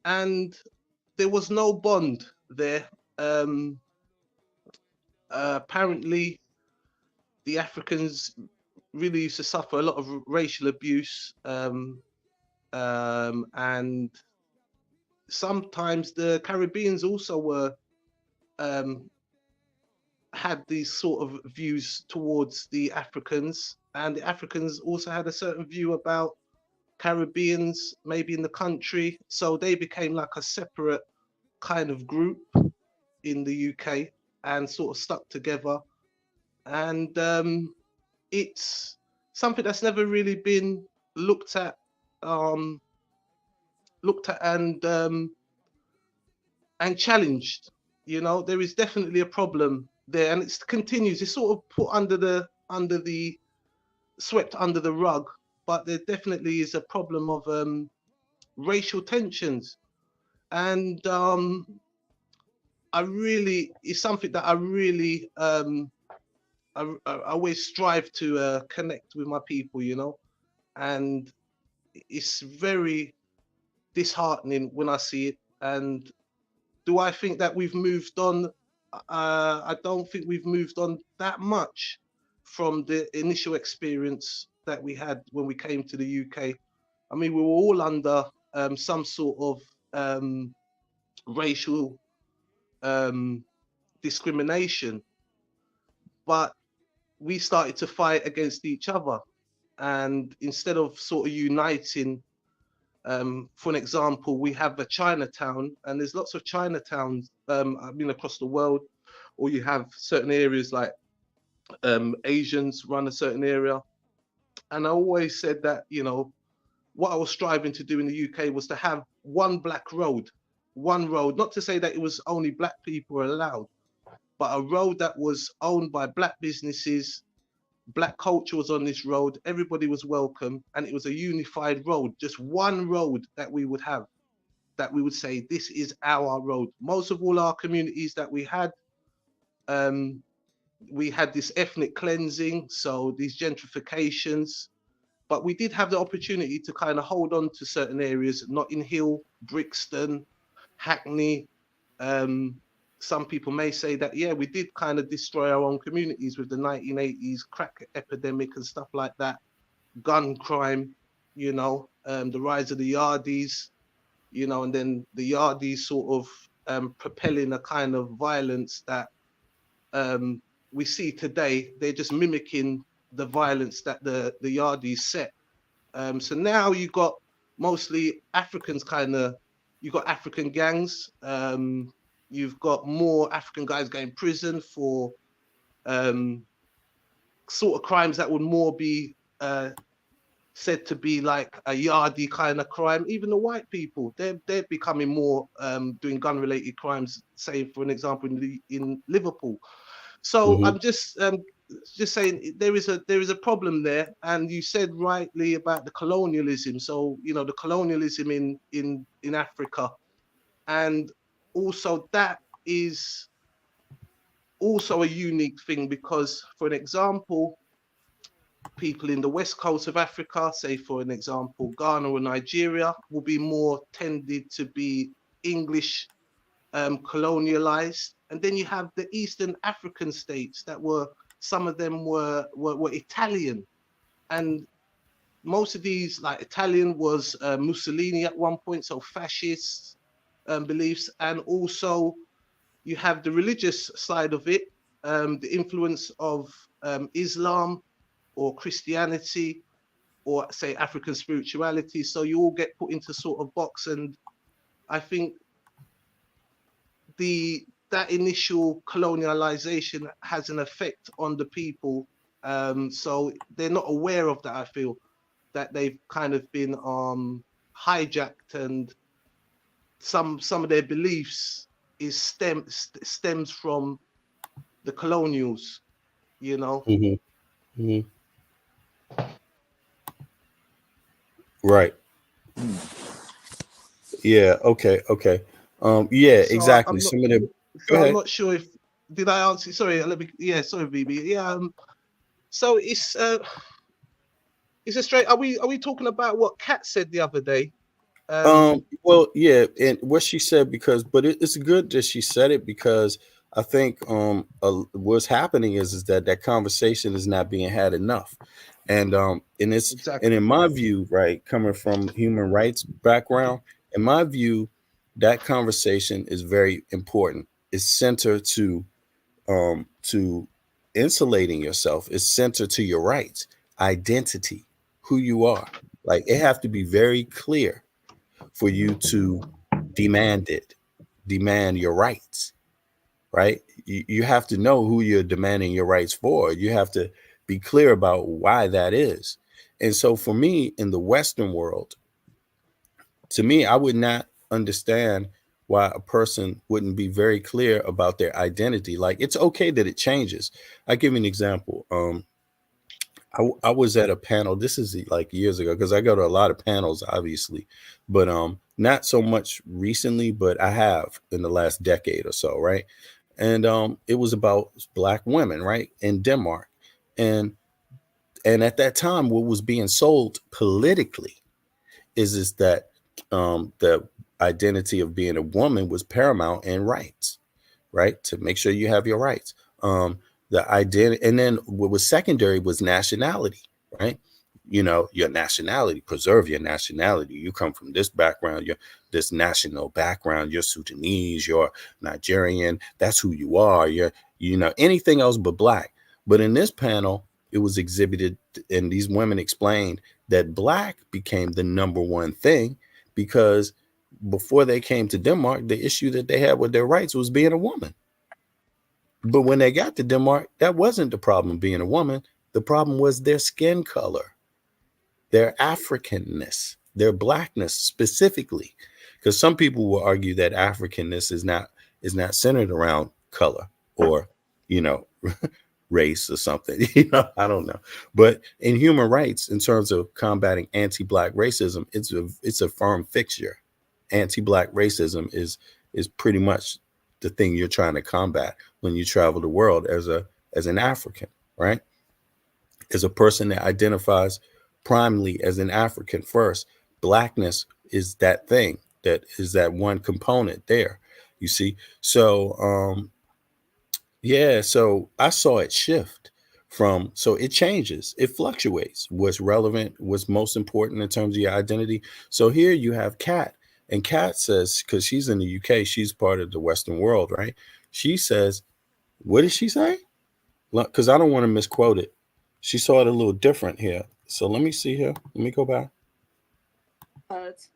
and there was no bond there. Um, Apparently, the Africans really used to suffer a lot of racial abuse, and sometimes the Caribbeans also were um, had these sort of views towards the Africans, and the Africans also had a certain view about Caribbeans, maybe in the country. So they became like a separate kind of group in the UK and sort of stuck together. And it's something that's never really been looked at, um, looked at and challenged. You know, there is definitely a problem there, and it continues. It's sort of put under the swept under the rug, but there definitely is a problem of racial tensions, and I really it's something that I really I always strive to connect with my people, you know, and it's very disheartening when I see it. And do I think that we've moved on? I don't think we've moved on that much from the initial experience that we had when we came to the UK. I mean, we were all under some sort of racial um, discrimination, but we started to fight against each other. And instead of sort of uniting, for an example, we have a Chinatown, and there's lots of Chinatowns, I mean, across the world, or you have certain areas like Asians run a certain area. And I always said that, you know, what I was striving to do in the UK was to have one road, not to say that it was only black people were allowed, but a road that was owned by black businesses. Black culture was on this road, everybody was welcome, and it was a unified road, just one road that we would have, that we would say, this is our road. Most of all our communities that um, we had this ethnic cleansing, so these gentrifications, but we did have the opportunity to kind of hold on to certain areas, Notting Hill, Brixton, Hackney. Um, some people may say that, yeah, we did kind of destroy our own communities with the 1980s crack epidemic and stuff like that, gun crime, you know, the rise of the Yardies, you know, and then the Yardies sort of propelling a kind of violence that um, we see today. They're just mimicking the violence that the Yardies set. So now you got mostly Africans kind of, you got African gangs. You've got more African guys going prison for um, sort of crimes that would more be said to be like a Yardie kind of crime. Even the white people, they're becoming more doing gun related crimes. Say for an example in Liverpool. So Hmm. I'm just saying there is a problem there, and you said rightly about the colonialism. So you know the colonialism in Africa, and also that is also a unique thing because, for an example, people in the west coast of Africa, say for an example, Ghana or Nigeria, will be more tended to be English colonialized. And then you have the Eastern African states that were, some of them were Italian. And most of these, like Italian was Mussolini at one point, so fascist beliefs. And also you have the religious side of it, the influence of Islam or Christianity or say African spirituality. So you all get put into sort of box, and I think that initial colonialization has an effect on the people. So they're not aware of that. I feel that they've kind of been hijacked, and some of their beliefs stems from the colonials. You know. Hmm. Hmm. Right. Hmm. Yeah. Okay. Okay. Yeah. So Exactly. I'm not. Some of them. Go So I'm ahead. not sure if did I answer. Sorry, let me. Yeah, sorry, BB. Yeah. So it's a straight. Are we talking about what Kat said the other day? Well, yeah, and what she said, because, but it's good that she said it, because I think what's happening is that that conversation is not being had enough, and it's, and Exactly. in my view, right, coming from human rights background, in my view, that conversation is very important. It's center to insulating yourself. It's center to your rights, identity, who you are. Like, it have to be very clear for you to demand it, demand your rights, right? You have to know who you're demanding your rights for. You have to be clear about why that is. And so for me, in the Western world, to me, I would not understand why a person wouldn't be very clear about their identity. Like, it's okay that it changes. I give you an example. I was at a panel. This is like years ago, because I go to a lot of panels, obviously, but not so much recently, but I have in the last decade or so, right? And it was about black women, right, in Denmark, and at that time, what was being sold politically is that the identity of being a woman was paramount in rights, right? To make sure you have your rights. The identity, and then what was secondary was nationality, right? You know, your nationality, preserve your nationality. You come from this background, you're this national background, you're Sudanese, you're Nigerian, that's who you are. You're, you know, anything else but black. But in this panel, it was exhibited, and these women explained that black became the number one thing because before they came to Denmark, the issue that they had with their rights was being a woman. But when they got to Denmark, that wasn't the problem being a woman. The problem was their skin color, their Africanness, their blackness specifically. Because some people will argue that Africanness is not centered around color or, you know, race or something. You know, I don't know. But in human rights, in terms of combating anti-black racism, it's a firm fixture. Anti-black racism is pretty much the thing you're trying to combat when you travel the world as an African, right? As a person that identifies primarily as an African first. Blackness is that thing, that is that one component there. You see, so yeah, so I saw it shift from, so it changes, it fluctuates. What's relevant, what's most important in terms of your identity. So here you have Kat, and Kat says, because she's in the UK, she's part of the Western world, right? She says, what did she say? Because I don't want to misquote it. She saw it a little different here. So let me see here. Let me go back.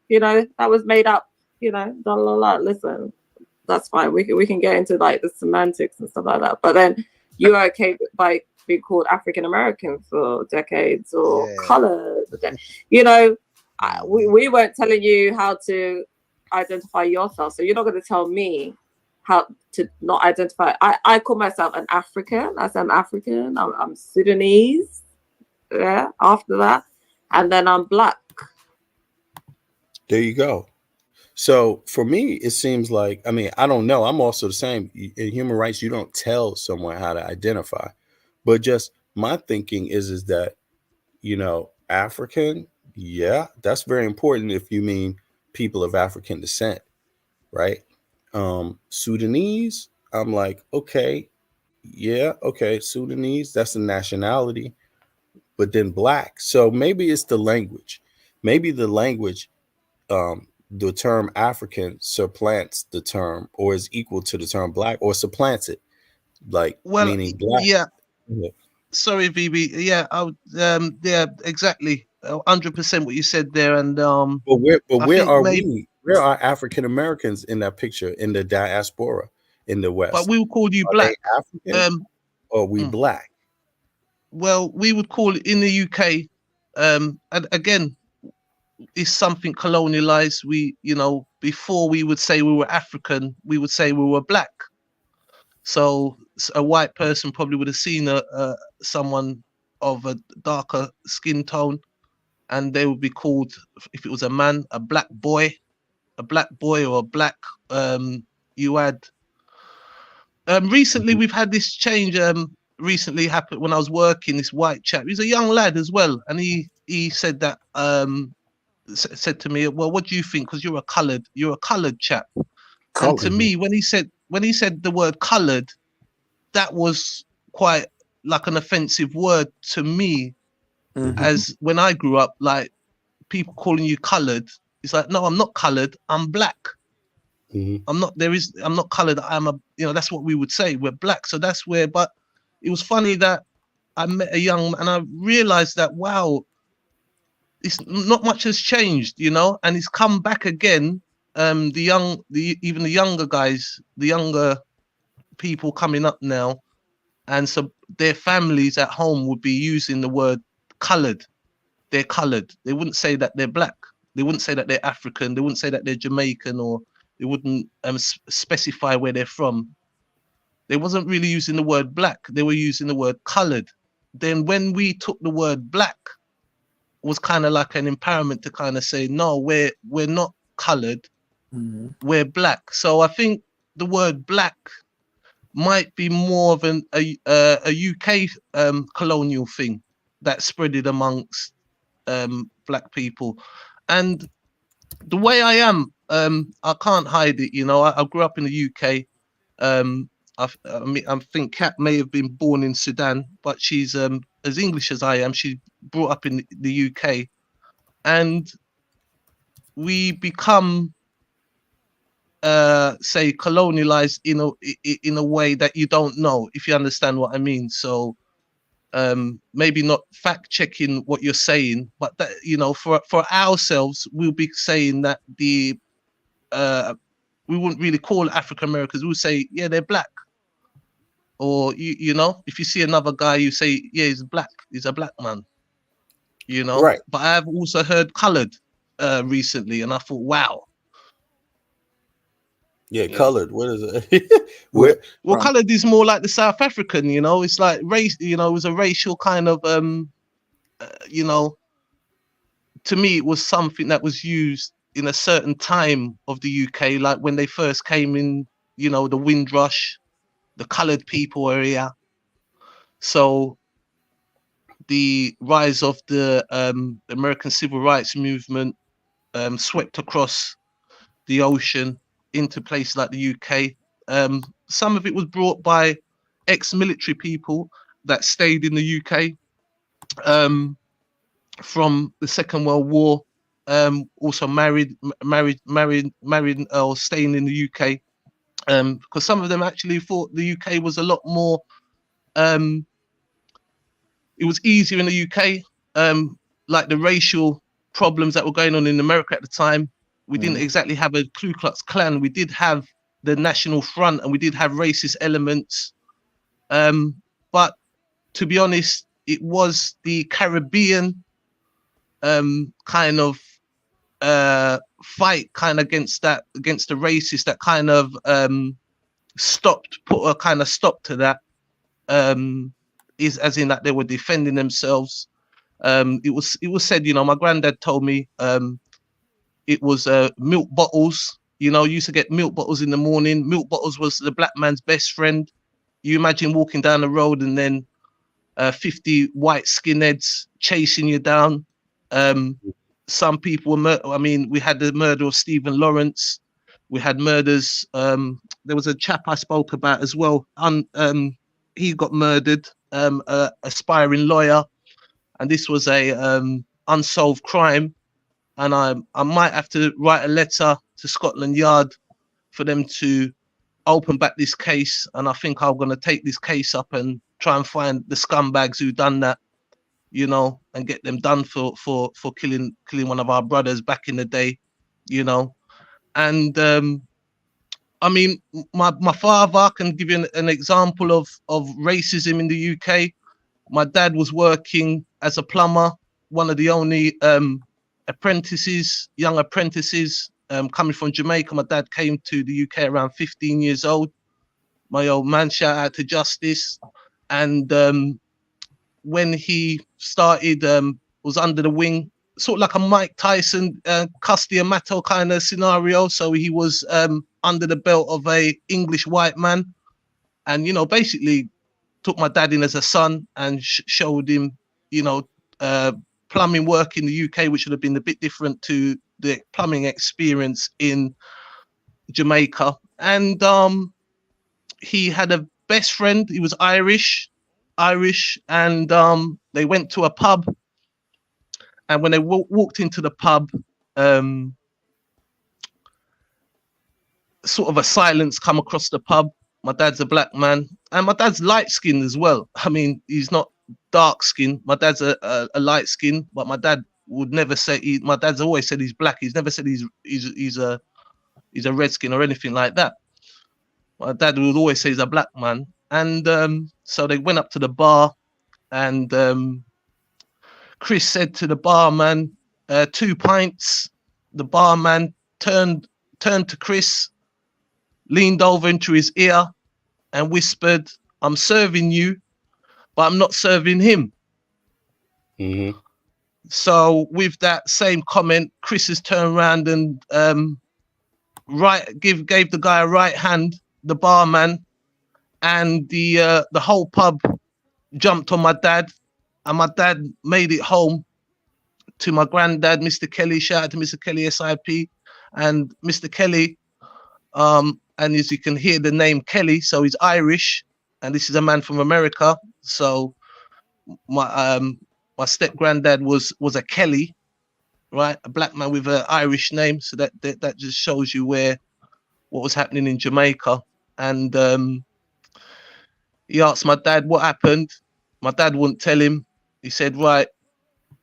You know, that was made up. You know, la la la. Listen, that's fine. We can get into like the semantics and stuff like that. But then you're okay by being called African American for decades or Yeah. colored. You know, we, Mhm. we weren't telling you how to identify yourself. So you're not going to tell me how to not identify. I call myself an African. I say I'm African. I'm Sudanese. Yeah. After that, and then I'm black. There you go. So for me, it seems like, I mean, I don't know. I'm also the same. In human rights, you don't tell someone how to identify. But just my thinking is that, you know, African, yeah, that's very important if you mean people of African descent, right? Sudanese, I'm like, okay, yeah, okay, Sudanese, that's a nationality, but then black. So maybe it's the language. Maybe the language, the term African supplants the term, or is equal to the term black, or supplants it, like Well, meaning black. yeah. Yeah. Sorry, VB. Yeah, yeah, exactly. 100% what you said there, and But I where think are maybe we? Where are African Americans in that picture in the diaspora in the But West? we would call you Are they black. African or are we Mm. black? Well, we would call it in the UK. And again, it's something colonialized. We, before we would say we were African, we would say we were black. So a white person probably would have seen someone of a darker skin tone, and they would be called, if it was a man, a black boy or a black. You had recently Mhm. we've had this change. Recently happened when I was working. This white chap, he's a young lad as well, and he said that said to me, "Well, what do you think? Because you're a coloured chap." And to Color. me, when he said the word coloured, that was quite like an offensive word to me. Mhm. As when I grew up, like people calling you coloured, it's like, no, I'm not coloured. I'm black. Mhm. I'm not coloured. That's what we would say. We're black. So that's where. But it was funny that I met a young and I realized that, wow, it's not much has changed, and it's come back again. Even the younger guys, the younger people coming up now, and so their families at home would be using the word coloured. They're coloured. They wouldn't say that they're black. They wouldn't say that they're African. They wouldn't say that they're Jamaican, or they wouldn't specify where they're from. They wasn't really using the word black. They were using the word coloured. Then when we took the word black, was kind of like an empowerment to kind of say, no, we're not coloured, Mhm. we're black. So I think the word black might be more of a UK colonial thing that spread it amongst black people. And the way I am, I can't hide it. I grew up in the UK. Um, I think Kat may have been born in Sudan, but she's as English as I am. She's brought up in the UK, and we become say colonialized in a way that you don't know, if you understand what I mean. So maybe not fact checking what you're saying, but that, for ourselves, we'll be saying that we wouldn't really call African Americans. We'll say, yeah, they're black. Or if you see another guy, you say, yeah, he's black. He's a black man. Right. But I've also heard colored recently, and I thought, wow. Yeah, Yeah. colored. What is it? Where Where? Well, from? colored is more like the South African. It's like race. It was a racial kind of you know, to me, it was something that was used in a certain time of the UK, like when they first came in, the Windrush, the coloured people area. So the rise of the American Civil Rights Movement swept across the ocean into places like the UK. Some of it was brought by ex-military people that stayed in the UK. Um, from the Second World War, also married, or staying in the UK, because some of them actually thought the UK was a lot more. Um, it was easier in the UK, like the racial problems that were going on in America at the time. We didn't Mhm. exactly have a Ku Klux Klan. We did have the National Front, and we did have racist elements. But to be honest, it was the Caribbean kind of fight kind of against the racists that kind of put a kind of stop to that. Is as in that they were defending themselves. It was said, my granddad told me, it was milk bottles. You used to get milk bottles in the morning. Milk bottles was the black man's best friend. You imagine walking down the road and then 50 white skinheads chasing you down. Um, some people were we had the murder of Stephen Lawrence. We had murders. There was a chap I spoke about as well. He got murdered, aspiring lawyer, and this was a unsolved crime. And I might have to write a letter to Scotland Yard for them to open back this case. And I think I'm going to take this case up and try and find the scumbags who done that, and get them done for killing one of our brothers back in the day, you know. And I mean, my father, I can give you an example of racism in the UK. My dad was working as a plumber, one of the only apprentices, young apprentices coming from Jamaica. My dad came to the UK around 15 years old. My old man, shout out to Justice. And when he started, was under the wing, sort of like a Mike Tyson, Custody Amato kind of scenario. So he was under the belt of a English white man, and basically took my dad in as a son and showed him, you know, plumbing work in the UK, which would have been a bit different to the plumbing experience in Jamaica. And he had a best friend. He was Irish, and they went to a pub. And when they walked into the pub, um, sort of a silence come across the pub. My dad's a black man, and my dad's light skinned as well. I mean, he's not dark skinned. My dad's a light skin, but my dad would never say. My dad's always said he's black. He's never said he's a redskin or anything like that. My dad would always say he's a black man. And so they went up to the bar, and Chris said to the barman, 2 pints. The barman turned to Chris, leaned over into his ear and whispered, "I'm serving you, but I'm not serving him." Mm-hmm. So with that same comment, Chris has turned around and gave the guy a right hand, the barman, and the whole pub jumped on my dad, and my dad made it home to my granddad, Mr. Kelly. Shout out to Mr. Kelly, SIP, and Mr. Kelly. And as you can hear the name Kelly, so he's Irish, and this is a man from America. So my step granddad was a Kelly, right? A black man with an Irish name. So that just shows you what was happening in Jamaica. And he asked my dad what happened. My dad wouldn't tell him. He said, "Right,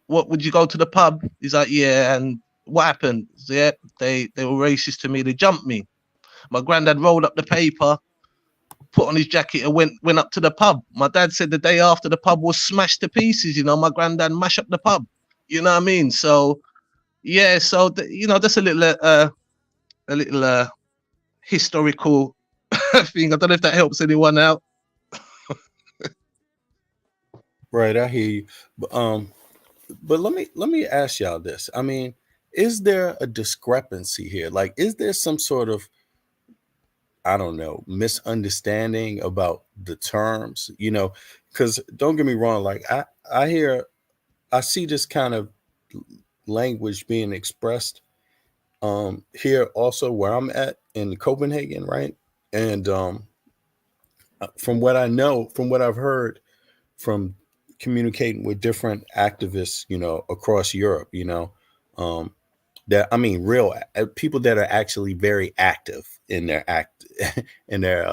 what would you go to the pub?" He's like, "Yeah." And what happened? Yeah, they were racist to me. They jumped me. My granddad rolled up the paper, put on his jacket, and went up to the pub. My dad said the day after the pub was smashed to pieces. My granddad mashed up the pub. You know what I mean? So yeah, so that's a little historical thing. I don't know if that helps anyone out. Right, I hear you. But let me ask y'all this. I mean, is there a discrepancy here? Like, is there some sort of, I don't know, misunderstanding about the terms? Because don't get me wrong, like I see this kind of language being expressed here also where I'm at in Copenhagen, right? And from what I know, from what I've heard from communicating with different activists, across Europe, that I mean, real people that are actually very active in their in their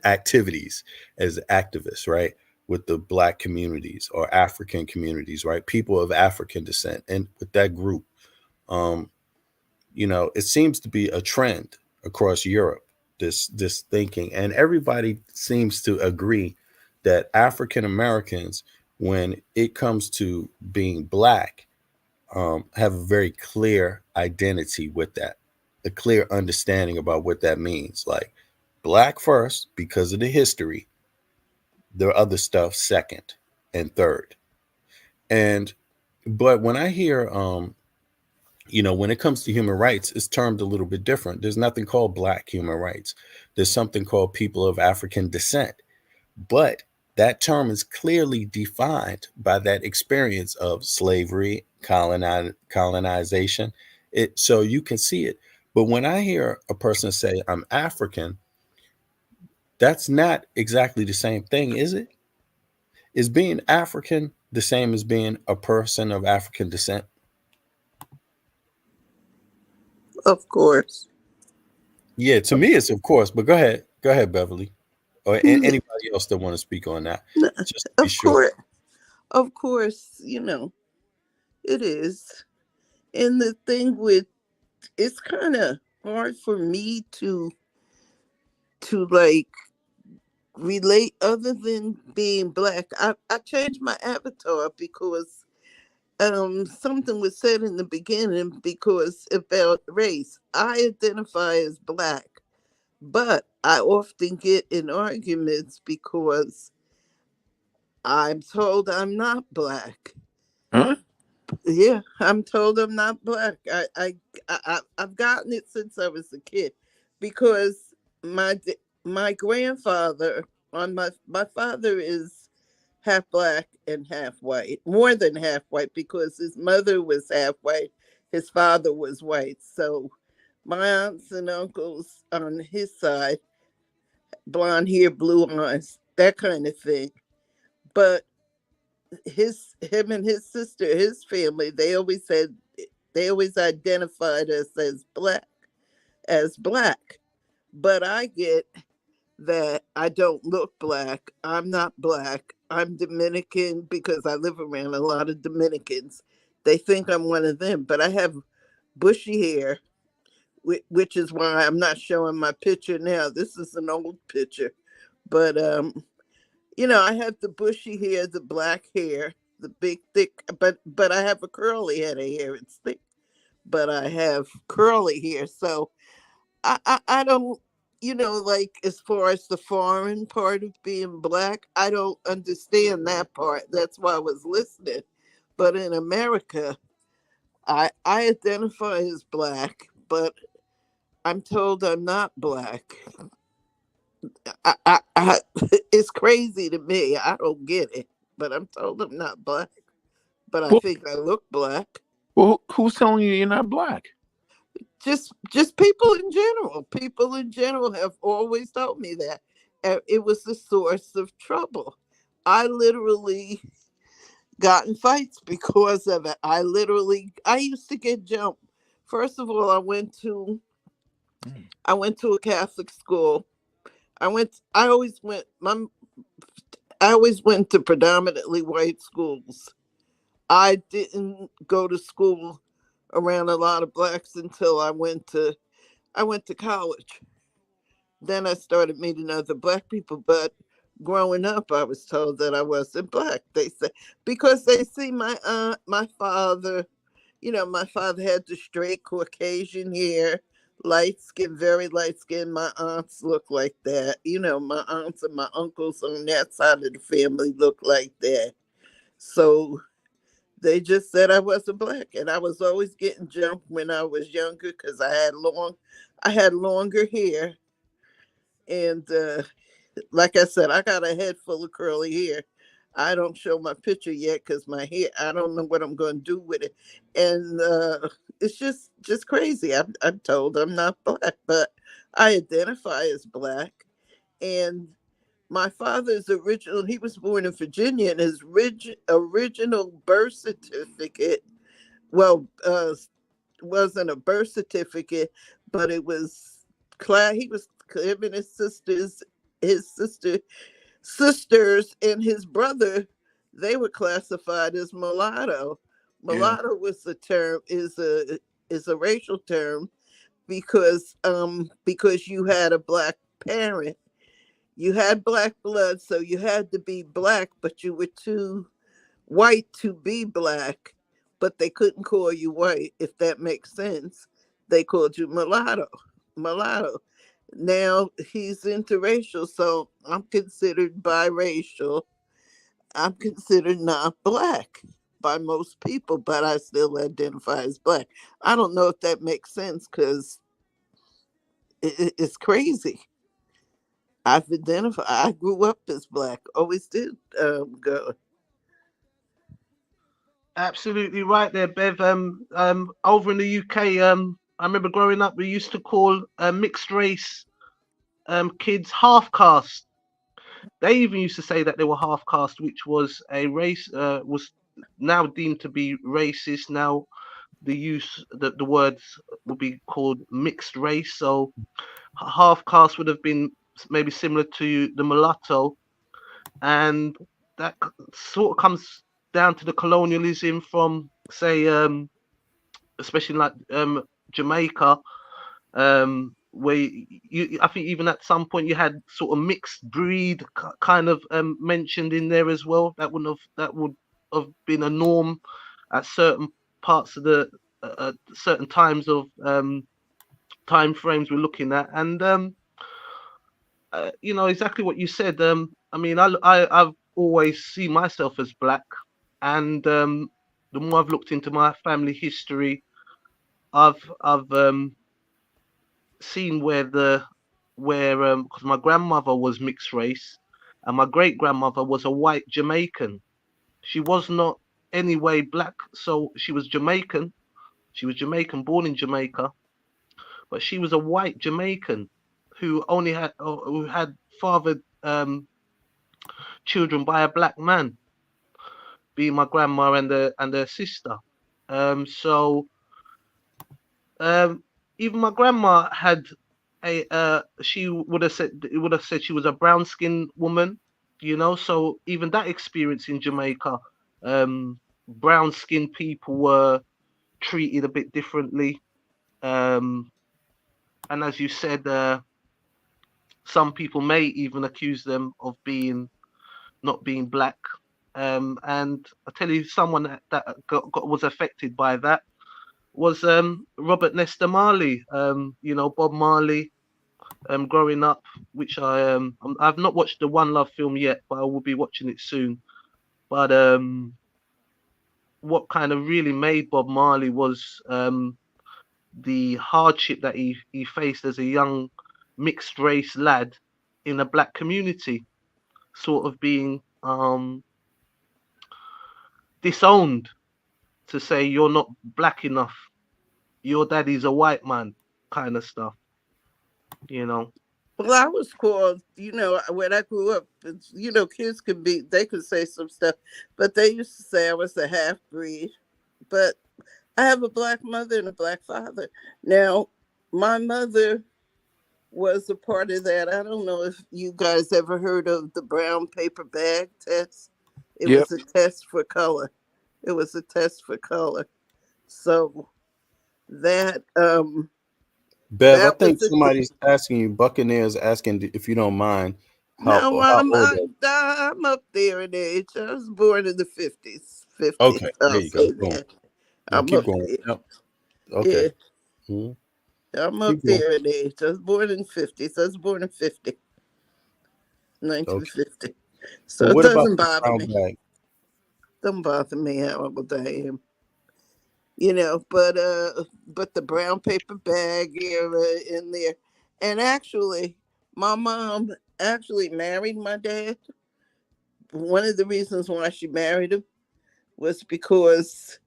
activities as activists, right? With the Black communities or African communities, right? People of African descent, and with that group, it seems to be a trend across Europe. This thinking, and everybody seems to agree that African Americans, when it comes to being Black, have a very clear identity with that, a clear understanding about what that means. Like Black first because of the history, the other stuff second and third. But when I hear, when it comes to human rights, it's termed a little bit different. There's nothing called Black human rights. There's something called people of African descent. But that term is clearly defined by that experience of slavery, colonization. So you can see it. But when I hear a person say, "I'm African," that's not exactly the same thing, is it? Is being African the same as being a person of African descent? Of course. Yeah, to me it's of course, but go ahead, Beverly, or anybody else that want to speak on that. Just to be Of sure. course. Of course, it is. And the thing with it's kind of hard for me to like relate other than being black. I changed my avatar because something was said in the beginning because about race. I identify as black, but I often get in arguments because I'm told I'm not black. Huh? Yeah, I'm told I'm not black. I've gotten it since I was a kid because my grandfather on my father is half black and half white, more than half white because his mother was half white, his father was white. So my aunts and uncles on his side, blonde hair, blue eyes, that kind of thing. But him and his sister, his family, they always identified us as black. But I get that I don't look black. I'm not black. I'm Dominican because I live around a lot of Dominicans. They think I'm one of them, but I have bushy hair, which is why I'm not showing my picture now. This is an old picture, but I have the bushy hair, the black hair, the big thick, but I have a curly head of hair. It's thick, but I have curly hair. So I don't, like as far as the foreign part of being black, I don't understand that part. That's why I was listening. But in America, I identify as black, but I'm told I'm not black. It's crazy to me. I don't get it, but I'm told I'm not black. But I Well, think I look black. well, who's telling you you're not black? Just people in general. People in general have always told me that. It was the source of trouble. I literally got in fights because of it. I used to get jumped. First of all, I went to a Catholic school. I always went to predominantly white schools. I didn't go to school around a lot of blacks until I went to college. Then I started meeting other black people, but growing up I was told that I wasn't black. They say because they see my father, my father had the straight Caucasian hair, light skin, very light skin. My aunts look like that. My aunts and my uncles on that side of the family look like that. So they just said I wasn't black, and I was always getting jumped when I was younger because I had longer hair, and like I said, I got a head full of curly hair. I don't show my picture yet because my hair. I don't know what I'm going to do with it, and it's just crazy. I'm told I'm not black, but I identify as black, and my father's original. He was born in Virginia, and his original birth certificate, well, wasn't a birth certificate, but it was he was him and his sisters and his brother, they were classified as mulatto. Yeah. Mulatto was the term is a racial term because you had a black parent. You had black blood, so you had to be black, but you were too white to be black, but they couldn't call you white, if that makes sense. They called you mulatto. Mulatto. Now he's interracial, so I'm considered biracial. I'm considered not black by most people, but I still identify as black. I don't know if that makes sense because it's crazy. I've identified. I grew up as black. Always did. Go. Absolutely right there, Bev. Over in the UK, I remember growing up, we used to call mixed race kids half caste. They even used to say that they were half caste, which was a race was now deemed to be racist. Now the words would be called mixed race. So half caste would have been maybe similar to the mulatto, and that sort of comes down to the colonialism from say especially like Jamaica, where I think even at some point you had sort of mixed breed kind of mentioned in there as well. That would have been a norm at certain parts of the certain times of time frames we're looking at, and exactly what you said. I mean, I've always seen myself as black, and the more I've looked into my family history, I've seen where because my grandmother was mixed race, and my great grandmother was a white Jamaican. She was not any way black, so she was Jamaican. She was Jamaican, born in Jamaica, but she was a white Jamaican who had fathered children by a black man, being my grandma and her sister. So um, even my grandma had she would have said she was a brown skinned woman, So even that experience in Jamaica, brown skinned people were treated a bit differently. Um, and as you said, some people may even accuse them of being not being black. And I tell you, someone that was affected by that was Robert Nesta Marley. Bob Marley. Growing up, which I've not watched the One Love film yet, but I will be watching it soon. But what kind of really made Bob Marley was the hardship that he faced as a young mixed race lad in a black community, sort of being disowned to say you're not black enough, your daddy's a white man, kind of stuff, you know. Well, I was called, when I grew up, kids they could say some stuff, but they used to say I was a half breed. But I have a black mother and a black father. Now, my mother was a part of that. I don't know if you guys ever heard of the brown paper bag test. It Yep. was a test for color. It was a test for color. So that Bev, I that think was a thing. somebody's asking you, Buccaneers asking if you don't mind No, how old are you? I'm up there in age. I was born in the 50s. 50s, Okay, there I'll you go. say Boom. that. Now I'm keep up going. there. Yep. Okay. Yeah, Mhm. I'm up Keep going. there in age. I was born in 50s. I was born in Okay. 1950. But So it what about doesn't the bother brown me. bag? Doesn't bother me how old I am. But the brown paper bag era in there. And actually, my mom actually married my dad. One of the reasons why she married him was because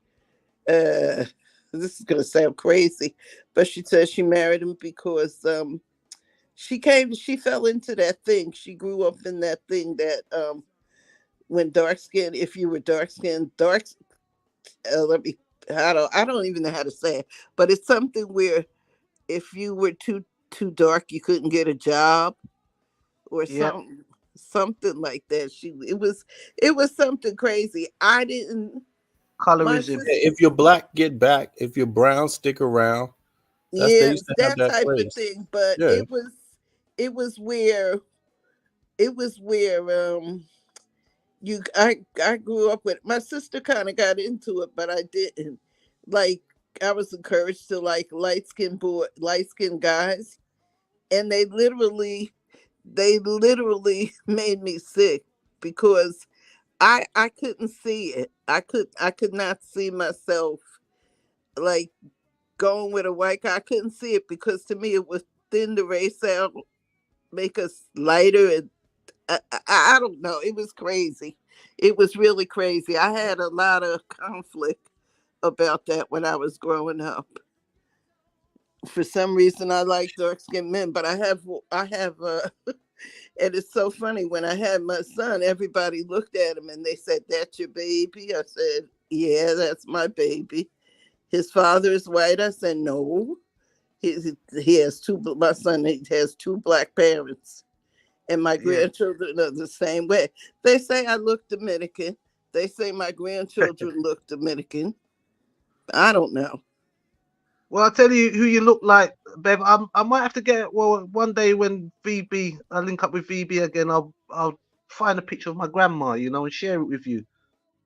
uh this is gonna sound crazy, but she said she married him because she fell into that thing. She grew up in that thing that when dark skin, if you were dark skinned, let me I don't even know how to say it, but it's something where if you were too dark, you couldn't get a job or Yep, something like that. It was something crazy. I didn't. My colorism. sister, If you're black, get back. If you're brown, stick around. They yeah, used to have that that type of phrase. thing. But Yeah. it was where I grew up with. My sister kind of got into it, but I didn't. Like I was encouraged to like light skinned guys, and they literally made me sick because I couldn't see it. I could not see myself like going with a white guy. I couldn't see it because to me it was thin the race out, make us lighter, and I don't know. It was crazy. It was really crazy. I had a lot of conflict about that when I was growing up. For some reason, I like dark skinned men, but I have and it's so funny. When I had my son, everybody looked at him and they said, "That's your baby?" I said, "Yeah, that's my baby." His father is white. I said, "No." He has two. My son, he has two black parents, and my Yeah. grandchildren are the same way. They say I look Dominican. They say my grandchildren look Dominican. I don't know. Well, I'll tell you who you look like, Bev. I might have to get. Well, one day when VB, I link up with VB again. I'll find a picture of my grandma, and share it with you.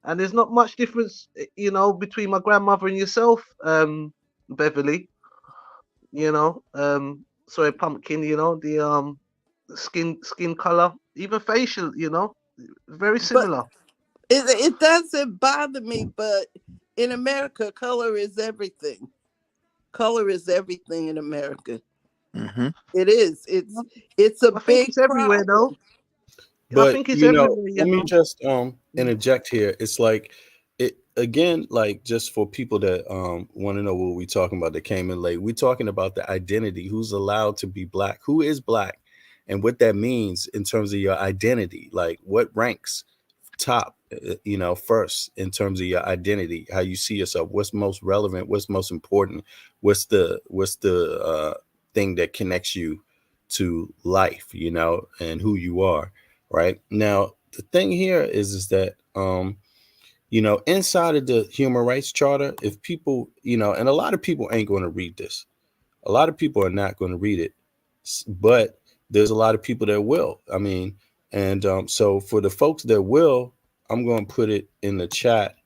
And there's not much difference, between my grandmother and yourself, Beverly. Sorry, Pumpkin. The skin color, even facial. Very But similar. it doesn't bother me. But in America, color is everything. Color is everything in America. Hmm. It is. It's a I think big it's everywhere, though. problem. I But think it's everywhere. let me just Mm. interject here. It's like it again, like just for people that want to know what we're talking about that came in late. We're talking about the identity, who's allowed to be black, who is black, and what that means in terms of your identity, like what ranks top, first in terms of your identity, how you see yourself, what's most relevant, what's most important, what's the thing that connects you to life, and who you are. Right now, the thing here is that inside of the human rights charter, if people, and a lot of people ain't going to read this, a lot of people are not going to read it, but there's a lot of people that will. I mean, and so for the folks that will, I'm going to put it in the chat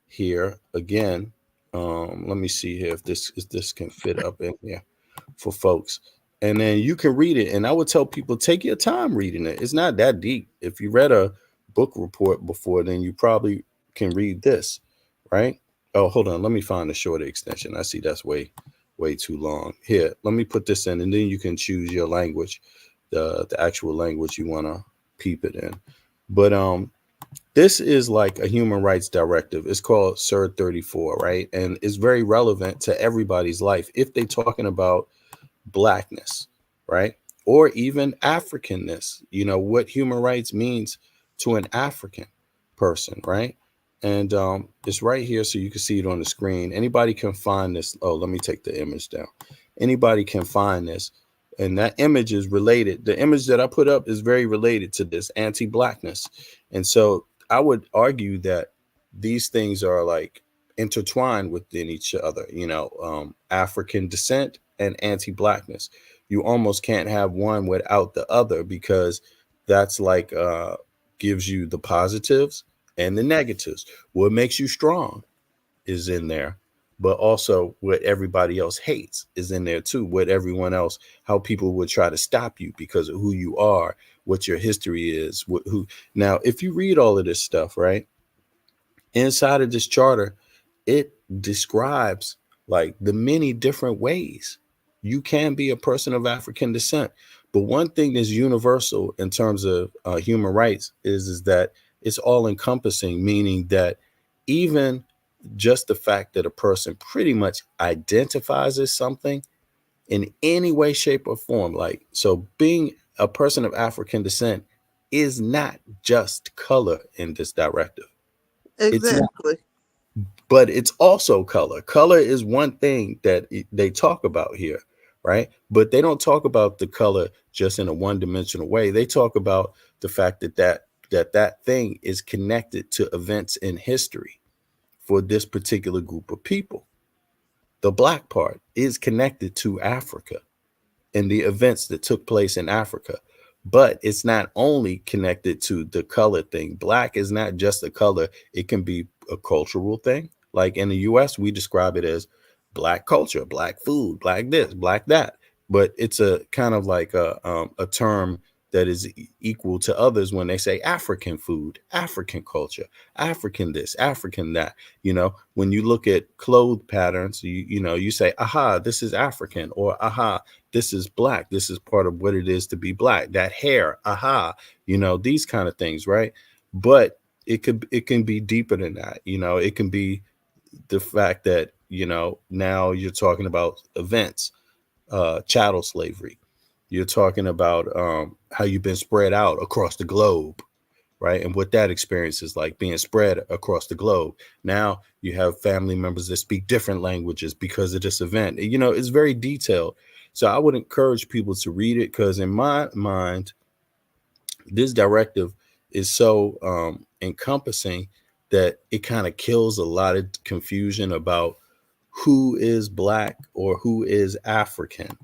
here again. Let me see here if this can fit up in here for folks. And then you can read it. And I would tell people, take your time reading it. It's not that deep. If you read a book report before, then you probably can read this, right? Oh, hold on. Let me find a shorter extension. I see that's way too long. Here, let me put this in, and then you can choose your language, the actual language you want to peep it in. But this is like a human rights directive. It's called CER 34, right? And it's very relevant to everybody's life if they're talking about blackness, right? Or even Africanness, what human rights means to an African person, right? And it's right here so you can see it on the screen. Anybody can find this. Oh, let me take the image down. Anybody can find this. And that image is related. The image that I put up is very related to this anti-blackness. And so I would argue that these things are like intertwined within each other, African descent and anti-blackness. You almost can't have one without the other because that's like gives you the positives and the negatives. What makes you strong is in there, but also what everybody else hates is in there too. What everyone else, how people would try to stop you because of who you are, what your history is, who. Now, if you read all of this stuff, right, inside of this charter, it describes like the many different ways you can be a person of African descent. But one thing that's universal in terms of human rights is that it's all encompassing, meaning that even just the fact that a person pretty much identifies as something in any way, shape, or form, like, so being a person of African descent is not just color in this directive. It's not, Exactly. but it's also color. Color is one thing that they talk about here, right? But they don't talk about the color just in a one-dimensional way. They talk about the fact that thing is connected to events in history for this particular group of people. The black part is connected to Africa and the events that took place in Africa. But it's not only connected to the color thing. Black is not just a color, it can be a cultural thing. Like in the US, we describe it as black culture, black food, black this, black that. But it's a kind of like a term that is equal to others when they say African food, African culture, African this, African that. When you look at clothes patterns, you say, aha, this is African, or aha, this is black. This is part of what it is to be black. That hair, aha, these kind of things, right? But it can be deeper than that. It can be the fact that now you're talking about events, chattel slavery. You're talking about how you've been spread out across the globe, right? And what that experience is like being spread across the globe. Now you have family members that speak different languages because of this event. It's very detailed. So I would encourage people to read it because in my mind, this directive is so encompassing that it kind of kills a lot of confusion about who is black or who is African,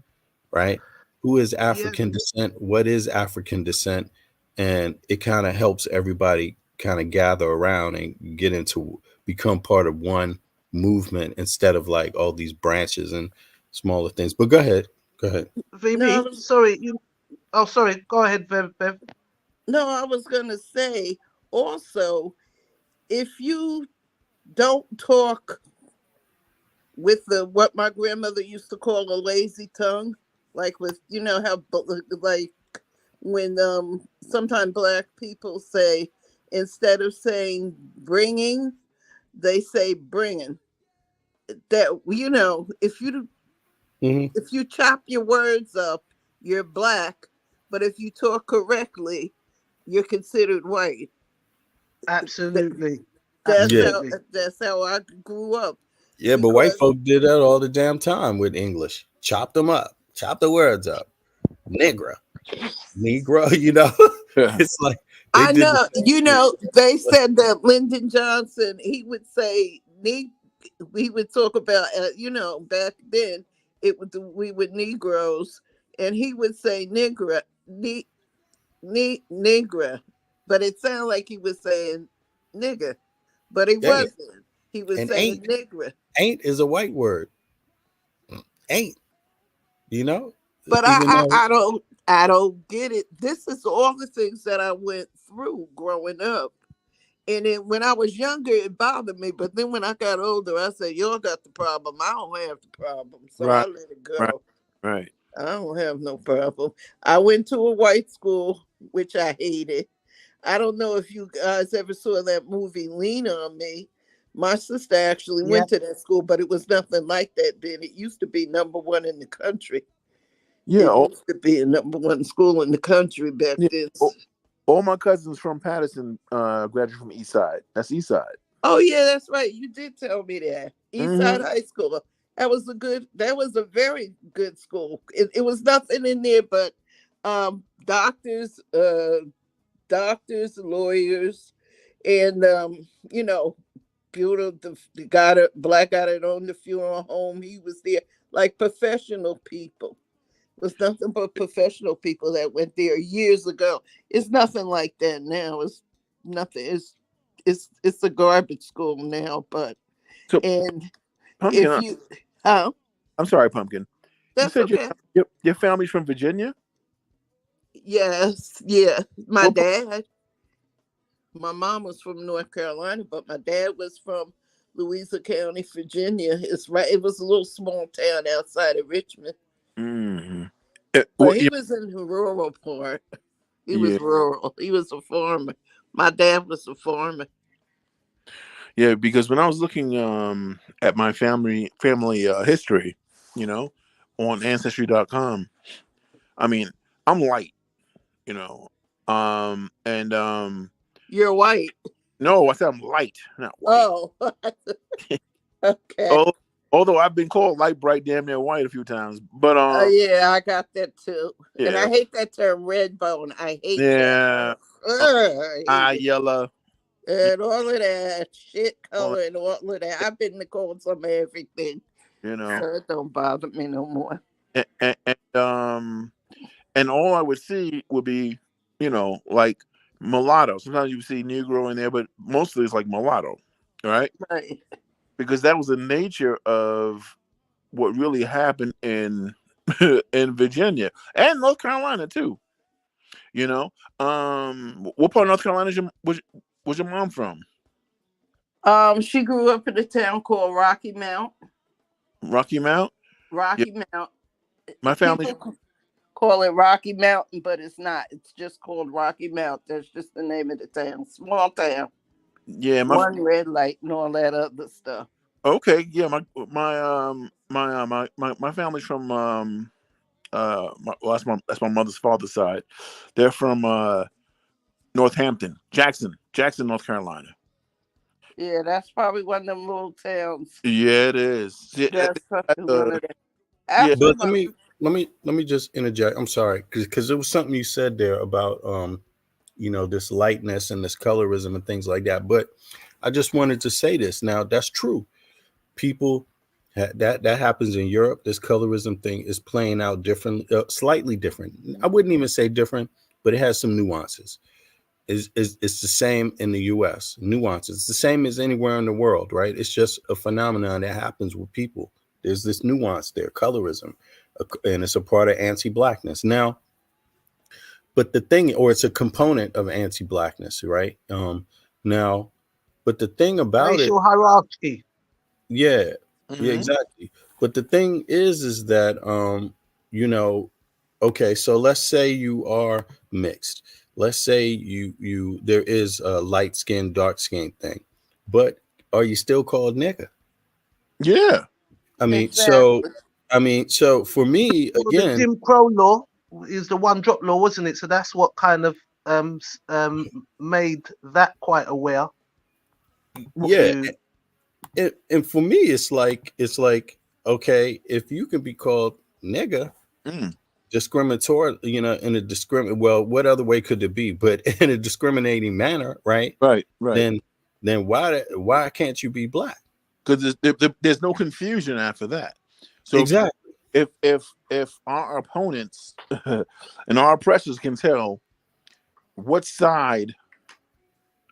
right? Who is African descent? What is African descent? And it kind of helps everybody kind of gather around and get into become part of one movement instead of like all these branches and smaller things. But go ahead. Go ahead. No, VB, sorry, oh sorry, go ahead, Bev. no, I was gonna say also, if you don't talk with the what my grandmother used to call a lazy tongue, like with how like when sometimes black people say, instead of saying bringing, they say bringing. That Hmm. if you chop your words up, you're black, but if you talk correctly, you're considered white. Th- Absolutely. That's Yeah. how Absolutely. that's how I grew up Yeah, but white because folk did that all the damn time with English. Chop them up, chop the words up. Nigger, Negro, Yeah. it's like they I did the know, same shit. they said that Lyndon Johnson, he would say, we would talk about, back then, we were Negroes, and he would say Negra, Negra, but it sounded like he was saying nigger, but he Yeah, wasn't. He was and saying Negra. ain't is a white word. Ain't, you know, But even though I don't get it. This is all the things that I went through growing up. And then when I was younger, it bothered me. But then when I got older, I said, y'all got the problem. I don't have the problem. So I Right. let it Right. go. Right. I don't have no problem. I went to a white school, which I hated. I don't know if you guys ever saw that movie Lean on Me. My sister actually Yeah. went to that school, but it was nothing like that then. It used to be number one in the country. Yeah. It used to be a number one school in the country back Yeah. then. All my cousins from Patterson graduated from East Side. That's East Side. Oh yeah, that's right. You did tell me that. Eastside Mm-hmm. High School. That was a very good school. It was nothing in there but doctors, lawyers, and beautiful the guy that black guy that owned the funeral home, he was there. Like professional people. It was nothing but professional people that went there years ago. It's nothing like that now. It's nothing. It's a garbage school now. But So, and Pumpkin, if you oh, I'm sorry, Pumpkin. You that's said okay. your family's from Virginia? Yes, yeah. My What? dad, my mom was from North Carolina, but my dad was from Louisa County, Virginia. It's right. It was a little small town outside of Richmond, Mm-hmm. but he was in the rural part. He Yeah. was rural. He was a farmer. My dad was a farmer. Yeah, because when I was looking at my family history, you know, on ancestry.com, I mean, I'm light, you know. And You're white. no, I said I'm light, not white. Oh, okay. Oh, although I've been called light, bright, damn near white a few times. But Yeah, I got that too. And yeah. I hate that term red bone. I hate that. Yeah. I hate it. Yellow. And all of that shit All color and all of that. I've been called some of everything. you know. So it don't bother me no more. And all I would see would be, like mulatto. Sometimes you would see Negro in there, but mostly it's like mulatto, right? Right. Because that was the nature of what really happened in in Virginia and North Carolina too. You know, what part of North Carolina was your mom from? She grew up in a town called Rocky Mount. Rocky Mount. Yeah, Rocky Mount. my family's People call it Rocky Mountain, but it's not. It's just called Rocky Mount. That's just the name of the town. Small town. yeah, One red light and all that other stuff. okay, yeah, my family's from that's my mother's father's side. They're from Northampton, Jackson, North Carolina. Yeah, that's probably one of them little towns. Yeah, it is. Yeah, That's probably uh, one of them. yeah, After but my let me just interject. I'm sorry, because there was something you said there about this lightness and this colorism and things like that. But I just wanted to say this. Now that's true. People That happens in Europe. This colorism thing is playing out different, slightly different. I wouldn't even say different, but it has some nuances. It's the same in the U.S. Nuances. It's the same as anywhere in the world, right? It's just a phenomenon that happens with people. There's this nuance there, colorism, and it's a part of anti-blackness. Now, but the thing, or it's a component of anti-blackness, right? Now, but the thing about it, Racial hierarchy. yeah, yeah, Mhm. exactly. But the thing is that you know, okay, so let's say you are mixed. Let's say you there is a light skin, dark skin thing, but are you still called nigga? Yeah. I mean, so Exactly. so for me Well, the again, Jim Crow law is the one drop law, wasn't it? So that's what kind of made that quite aware yeah, to. and for me it's like okay, if you can be called nigga Mm. discriminatory, in a well, what other way could it be but in a discriminating manner, right? Right. Right. then then why can't you be black? Because there's no confusion after that. So Exactly. if our opponents and our oppressors can tell what side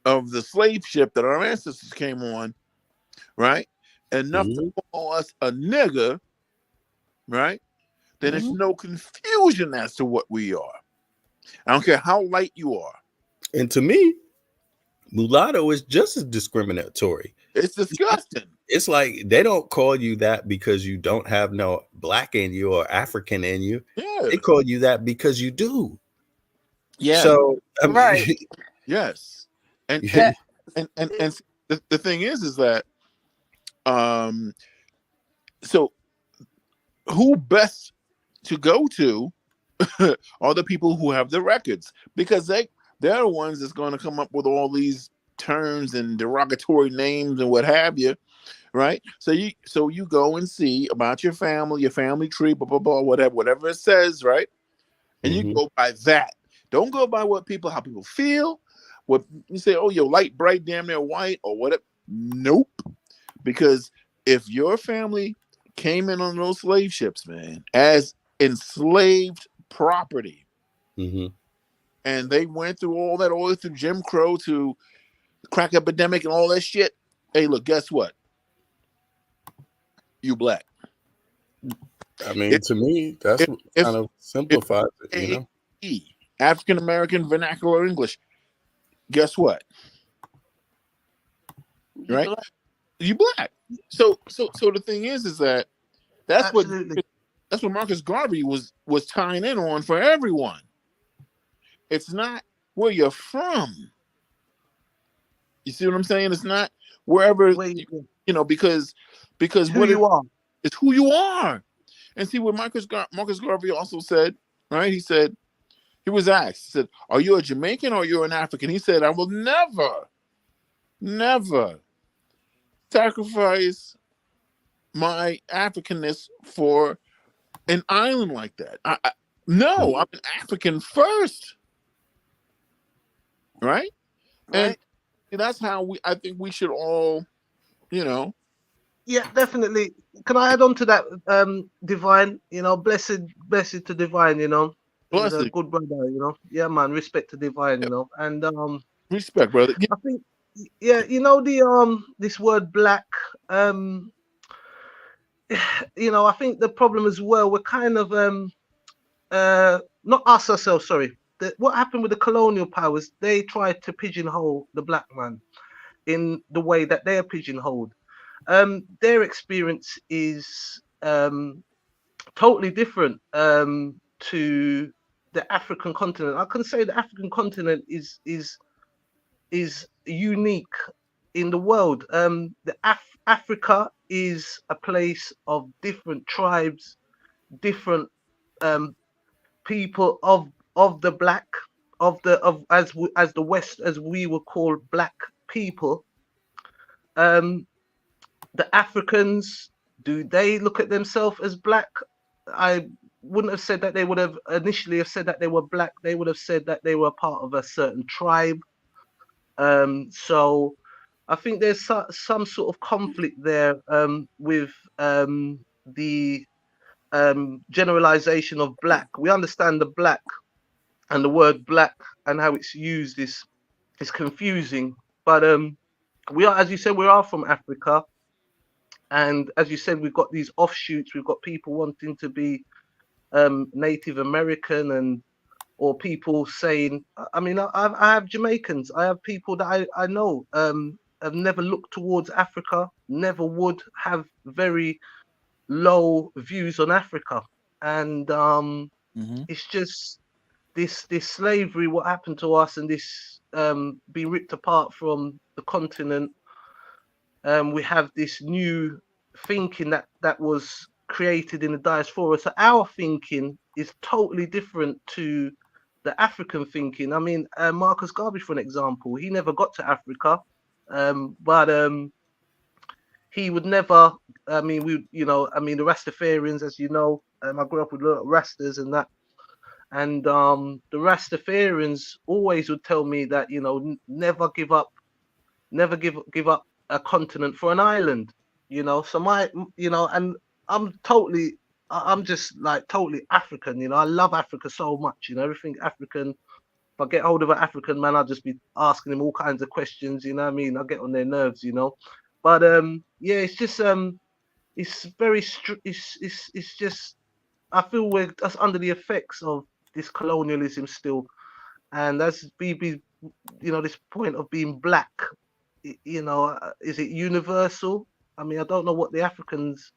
of the slave ship that our ancestors came on, right, enough to Mhm. call us a nigger, right, then it's Mhm. no confusion as to what we are. I don't care how light you are. And to me, mulatto is just as discriminatory. It's disgusting. It's like they don't call you that because you don't have no black in you or African in you. Yeah. They call you that because you do. Yes. So I mean, Right. Yes. And and That, and the thing is that um so who best to go to are the people who have the records, because they're the ones that's going to come up with all these terms and derogatory names and what have you, right? So you go and see about your family tree, blah blah blah, whatever it says, right? And you mhm. go by that. Don't go by how people feel. What you say, oh, you're light, bright, damn near white, or whatever. Nope. Because if your family came in on those slave ships, man, as enslaved property, Mhm. and they went through all that, all through Jim Crow to crack epidemic and all that shit. Hey, look, guess what? You black. I mean, If to me, that's if what kind if, of if simplifies it, AAE, African American Vernacular English, guess what? You Right? black. You black. So the thing is that that's what Absolutely. that's what Marcus Garvey was tying in on for everyone. It's not where you're from. You see what I'm saying? It's not wherever Where you go. because Who what you are. it's who you are. And see what Marcus Garvey also said, right? He said he was asked, he said, "Are you a Jamaican or you're an African?" He said, "I will never sacrifice my Africanness for an island like that. No, I'm an African first, right?" And Right. that's how I think we should all, you know, Yeah, definitely. Can I add on to that? Divine, blessed to Divine, he's a blessing, good brother, Yeah, man, respect to Divine, and respect, brother. I think, yeah, the this word black, um, I think the problem as well, we're kind of not us ourselves, sorry. What happened with the colonial powers? They tried to pigeonhole the black man in the way that they are pigeonholed. Their experience is totally different to the African continent. I can say the African continent is unique in the world. Africa is a place of different tribes, different um, people of the black of as the West as we were called black people. Um, the Africans, do they look at themselves as black? I wouldn't have said that they would have initially have said that they were black. They would have said that they were part of a certain tribe. So I think there's some sort of conflict there with the generalization of black. We understand the black and the word black and how it's used is confusing. But we are, as you said, we are from Africa, and as you said, we've got these offshoots. We've got people wanting to be Native American and or people saying, I mean, I have Jamaicans, I have people that I know have never looked towards Africa, never would, have very low views on Africa, and Hmm. it's just this slavery, what happened to us, and this being ripped apart from the continent. We have this new thinking that was created in the diaspora. So our thinking is totally different to the African thinking. I mean, Marcus Garvey, for an example, he never got to Africa, but he would never. I mean, I mean, the Rastafarians, as you know, I grew up with a lot of Rastas and that, and the Rastafarians always would tell me that never give up, never give up a continent for an island. So and I'm totally, I'm just like totally African. I love Africa so much. Everything African. If I get hold of an African man, I'll just be asking him all kinds of questions. You know what I mean? I get on their nerves. But yeah, it's just it's very it's just I feel we're just under the effects of this colonialism still, and that's BB. This point of being black. Is it universal? I mean, I don't know what the Africans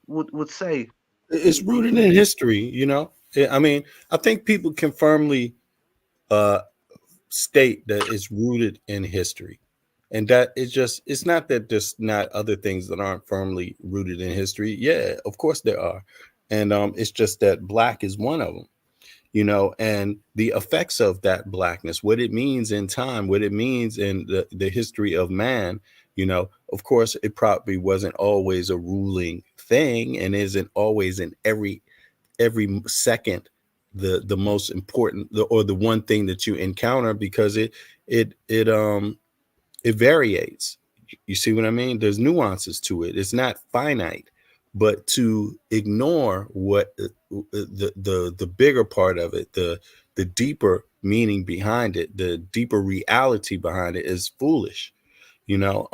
would say. It's rooted in history, you know. I mean, I think people can firmly uh, state that it's rooted in history, and that it's not that there's not other things that aren't firmly rooted in history. Yeah, of course there are, and it's just that black is one of them, you know, and the effects of that blackness, what it means in time, what it means in the history of man. You know, of course, it probably wasn't always a ruling thing, and isn't always in every second the most important, or the one thing that you encounter, because it it variates. You see what I mean? There's nuances to it. It's not finite. But to ignore what the bigger part of it, the deeper meaning behind it, the deeper reality behind it, is foolish, you know.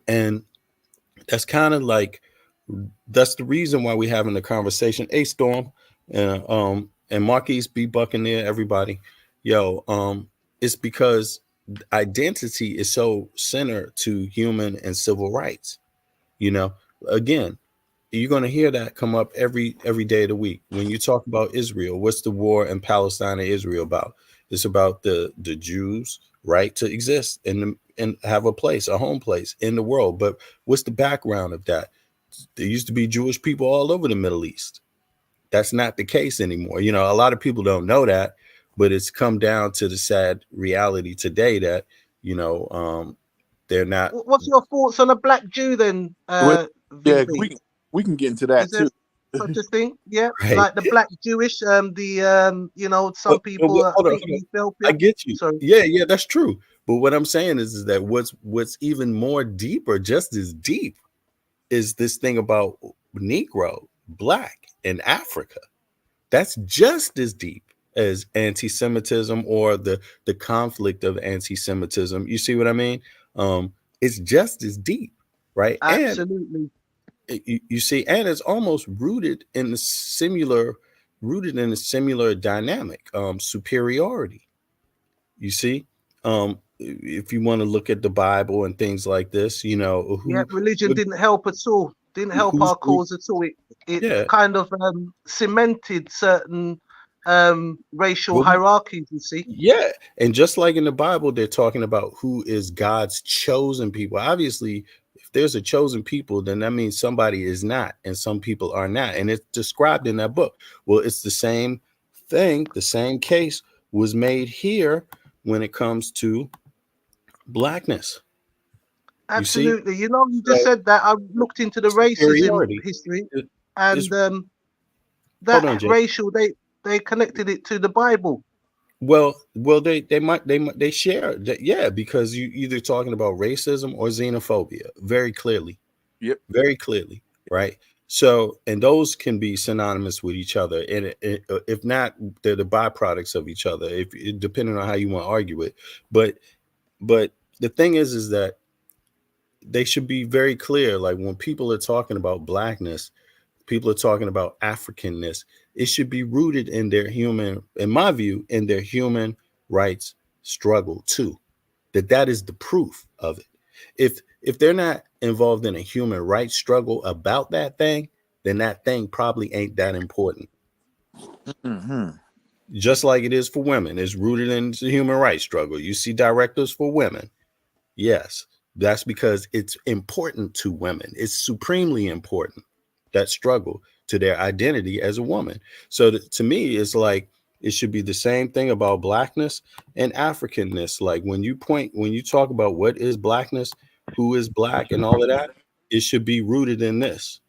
And that's kind of like, that's the reason why we're having the conversation. Hey, Storm, and Marquise B. Buccaneer, everybody, yo, it's because identity is so center to human and civil rights. You know, again, you're going to hear that come up every day of the week. When you talk about Israel, what's the war in Palestine and Israel about? It's about the Jews' right to exist and have a place, a home place in the world. But what's the background of that? There used to be Jewish people all over the Middle East. That's not the case anymore. You know, a lot of people don't know that, but it's come down to the sad reality today that, you know, they're not. What's your thoughts on a black Jew then, Well, yeah, VB? we can get into Is that there too. such a thing? Yeah, Right. like the black Jewish, some people, I Hold on, think hold in on. I Ethiopia. get you. Sorry. Yeah, yeah, that's true. But what I'm saying is that what's even more deeper, just as deep, is this thing about Negro, Black, and Africa. That's just as deep as anti-Semitism, or the conflict of anti-Semitism. You see what I mean? It's just as deep, right? And Absolutely. you see, and it's almost rooted in a similar dynamic, superiority. You see, if you want to look at the Bible and things like this, you know, Yeah, religion didn't help at all. Didn't help who's our cause at all. It yeah. kind of cemented certain racial Well, hierarchies. You see. yeah, and just like in the Bible, they're talking about who is God's chosen people. Obviously, if there's a chosen people, then that means somebody is not, and some people are not, and it's described in that book. Well, it's the same thing. The same case was made here when it comes to blackness. You see, Absolutely. You just so said that. I looked into the racism superiority history, is. and Hold that on, Jay. racial they connected it to the Bible. they share that, yeah, because you either talking about racism or xenophobia very clearly, Yep. very clearly, right? So, and those can be synonymous with each other, and if not, they're the byproducts of each other. If depending on how you want to argue it, but but the thing is that they should be very clear. Like when people are talking about blackness, people are talking about Africanness. It should be rooted in their human, in my view, in their human rights struggle too. That is the proof of it. If they're not involved in a human rights struggle about that thing, then that thing probably ain't that important. Hmm. Just like it is for women, it's rooted in the human rights struggle. You see directors for women. Yes, that's because it's important to women. It's supremely important, that struggle to their identity as a woman. So to me, it's like it should be the same thing about blackness and Africanness. Like when you talk about what is blackness, who is black, and all of that, it should be rooted in this,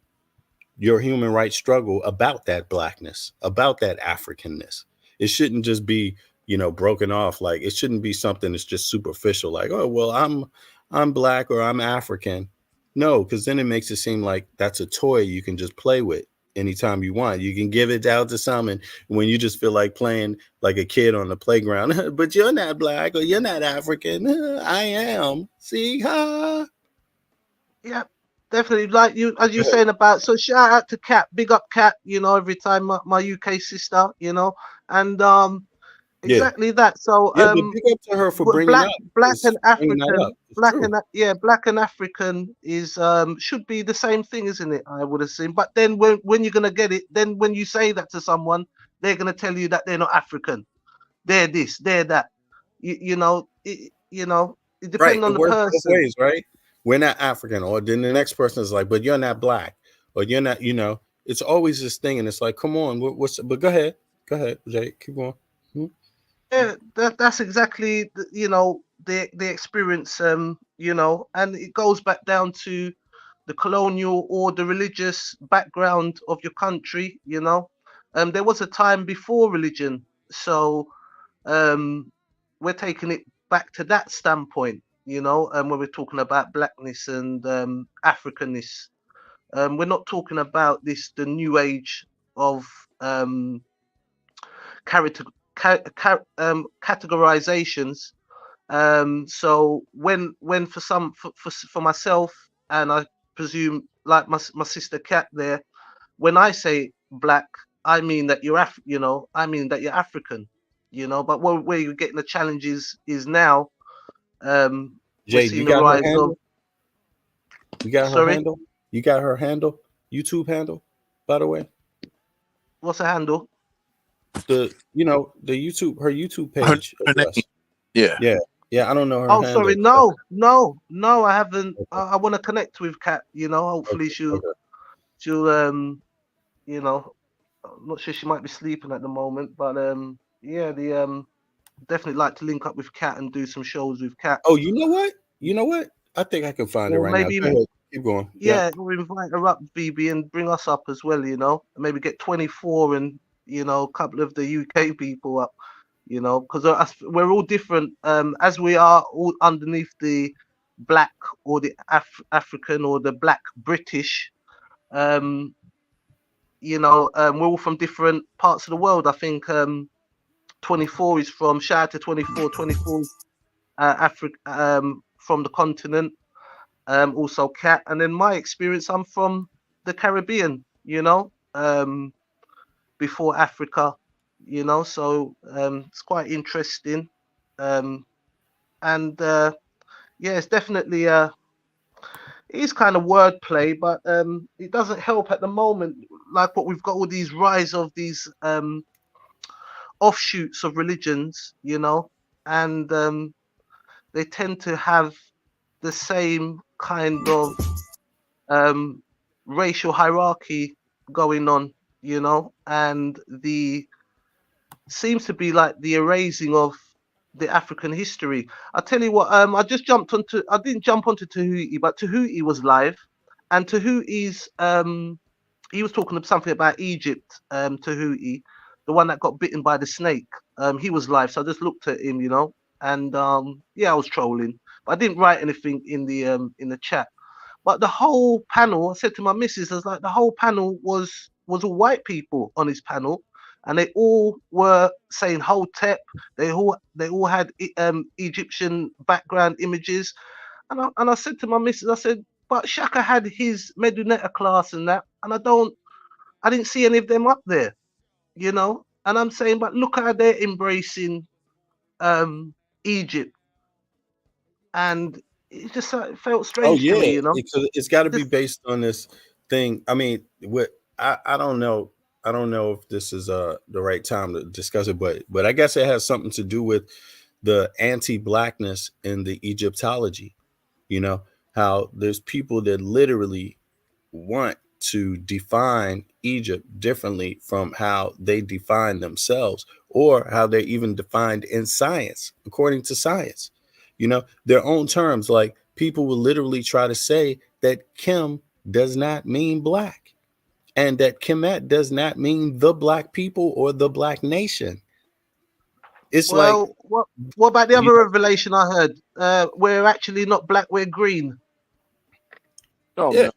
your human rights struggle about that blackness, about that Africanness. It shouldn't just be, broken off. Like it shouldn't be something that's just superficial, like, oh well, I'm black or I'm African. No, because then it makes it seem like that's a toy you can just play with anytime you want. You can give it out to someone when you just feel like playing like a kid on the playground. But you're not black or you're not African. I am. See, ha. Yeah, definitely. Like you, as you Go ahead. saying about. So shout out to Kat, big up Kat. Every time my UK sister. And Yeah. exactly that. So Yeah, but big up to her for bringing up black this, and for bringing that up. African, It's true. black and African is should be the same thing, isn't it? I would assume. But then when you're gonna get it, then when you say that to someone, they're gonna tell you that they're not African. They're this, they're that. It Right. depends on It the works both person. ways, right? We're not African. Or then the next person is like, but you're not black. Or you're not, it's always this thing. And it's like, come on, but go ahead. Go ahead, Jay. Keep going. Hmm? Yeah, that's exactly the experience. And it goes back down to the colonial or the religious background of your country. There was a time before religion, so um, we're taking it back to that standpoint. When we're talking about blackness and Africanness, we're not talking about the new age of um, character categorizations. So when for myself, and I presume like my sister Cat there, when I say black, I mean that I mean that you're African. But where you're getting the challenges is now, we're Jay, seeing you the got her rise of. handle? You got her Sorry, handle? You got her handle? YouTube handle, by the way? what's the handle? The her YouTube page Her name. address. Yeah. Yeah. Yeah, I don't know her Oh, sorry, handle. no, I haven't. Okay. I want to connect with Kat. Hopefully Okay. Okay. she'll you know I'm not sure, she might be sleeping at the moment, but yeah, the definitely like to link up with Kat and do some shows with Kat. Oh, you know what? You know what? I think I can find it Or right now. Go maybe, ahead. Keep going. Yeah. yeah, we'll invite her up, BB, and bring us up as well. And maybe get 24 and a couple of the UK people up. Because we're all different. As we are all underneath the black or the African or the black British. Um, we're all from different parts of the world. I think 24 is from, shout out to 24, 24 Africa, from the continent. Also Cat, and then my experience, I'm from the Caribbean. Before Africa. So it's quite interesting. Um, and yeah, it's definitely it is kind of wordplay, but it doesn't help at the moment. Like what we've got, all these rise of these offshoots of religions, and they tend to have the same kind of um, racial hierarchy going on, and the seems to be like the erasing of the African history. I tell you what, I didn't jump onto Tahuti, but Tahuti was live, and Tahuti's he was talking something about Egypt, Tahuti, the one that got bitten by the snake. He was live, so I just looked at him, and yeah, I was trolling, but I didn't write anything in the chat. But the whole panel, I said to my missus, I was like, the whole panel was all white people on his panel, and they all were saying Hotep. They all had Egyptian background images, and I said to my missus, I said, but Shaka had his Medunetta class and that, and I didn't see any of them up there, And I'm saying, but look how they're embracing um Egypt, and it just it felt Oh strange to yeah, me. it's got to be Just based on this thing. I mean, what I don't know. I don't know if this is the right time to discuss it, but I guess it has something to do with the anti-blackness in the Egyptology. You know how there's people that literally want to define Egypt differently from how they define themselves or how they're even defined in science, according to science. Their own terms, like people will literally try to say that Kim does not mean black and that Kemet does not mean the black people or the black nation. It's like, well, what about the you other know, revelation I heard? We're actually not black, we're green. Oh yeah,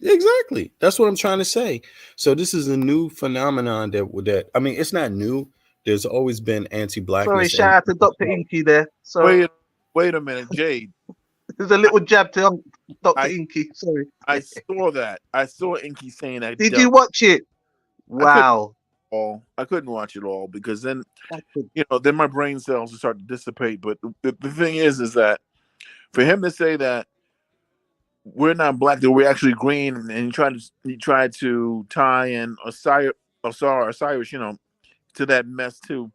no. exactly. That's what I'm trying to say. So this is a new phenomenon that I mean, it's not new. There's always been Sorry, anti-blackness shout and out to Dr. Inky there. Sorry, Wait a minute, Jade. there's a I little jab to Dr. I, Inky. Sorry. I saw that. I saw Inky saying that Did dumb. you watch it? I couldn't Wow. I couldn't watch it all because then That's good. then my brain cells would start to dissipate. But the thing is that for him to say that we're not black, that we're actually green, and he tried to tie in Osiris, to that mess too.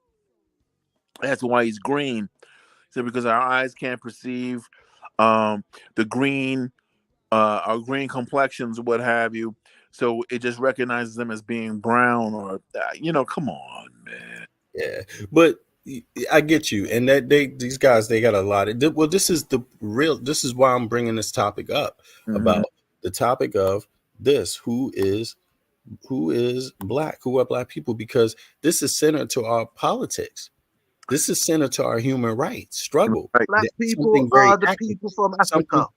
That's why he's green. So because our eyes can't perceive the green, our green complexions, what have you. So it just recognizes them as being brown, or come on, man. yeah, but I get you, and that these guys they got a lot of. Well, this is the real. This is why I'm bringing this topic up Mhm. about the topic of this. Who is black? Who are black people? Because this is centered to our politics. This is centered to our human rights struggle. Right. Black people Something very are the active. people from Something Africa.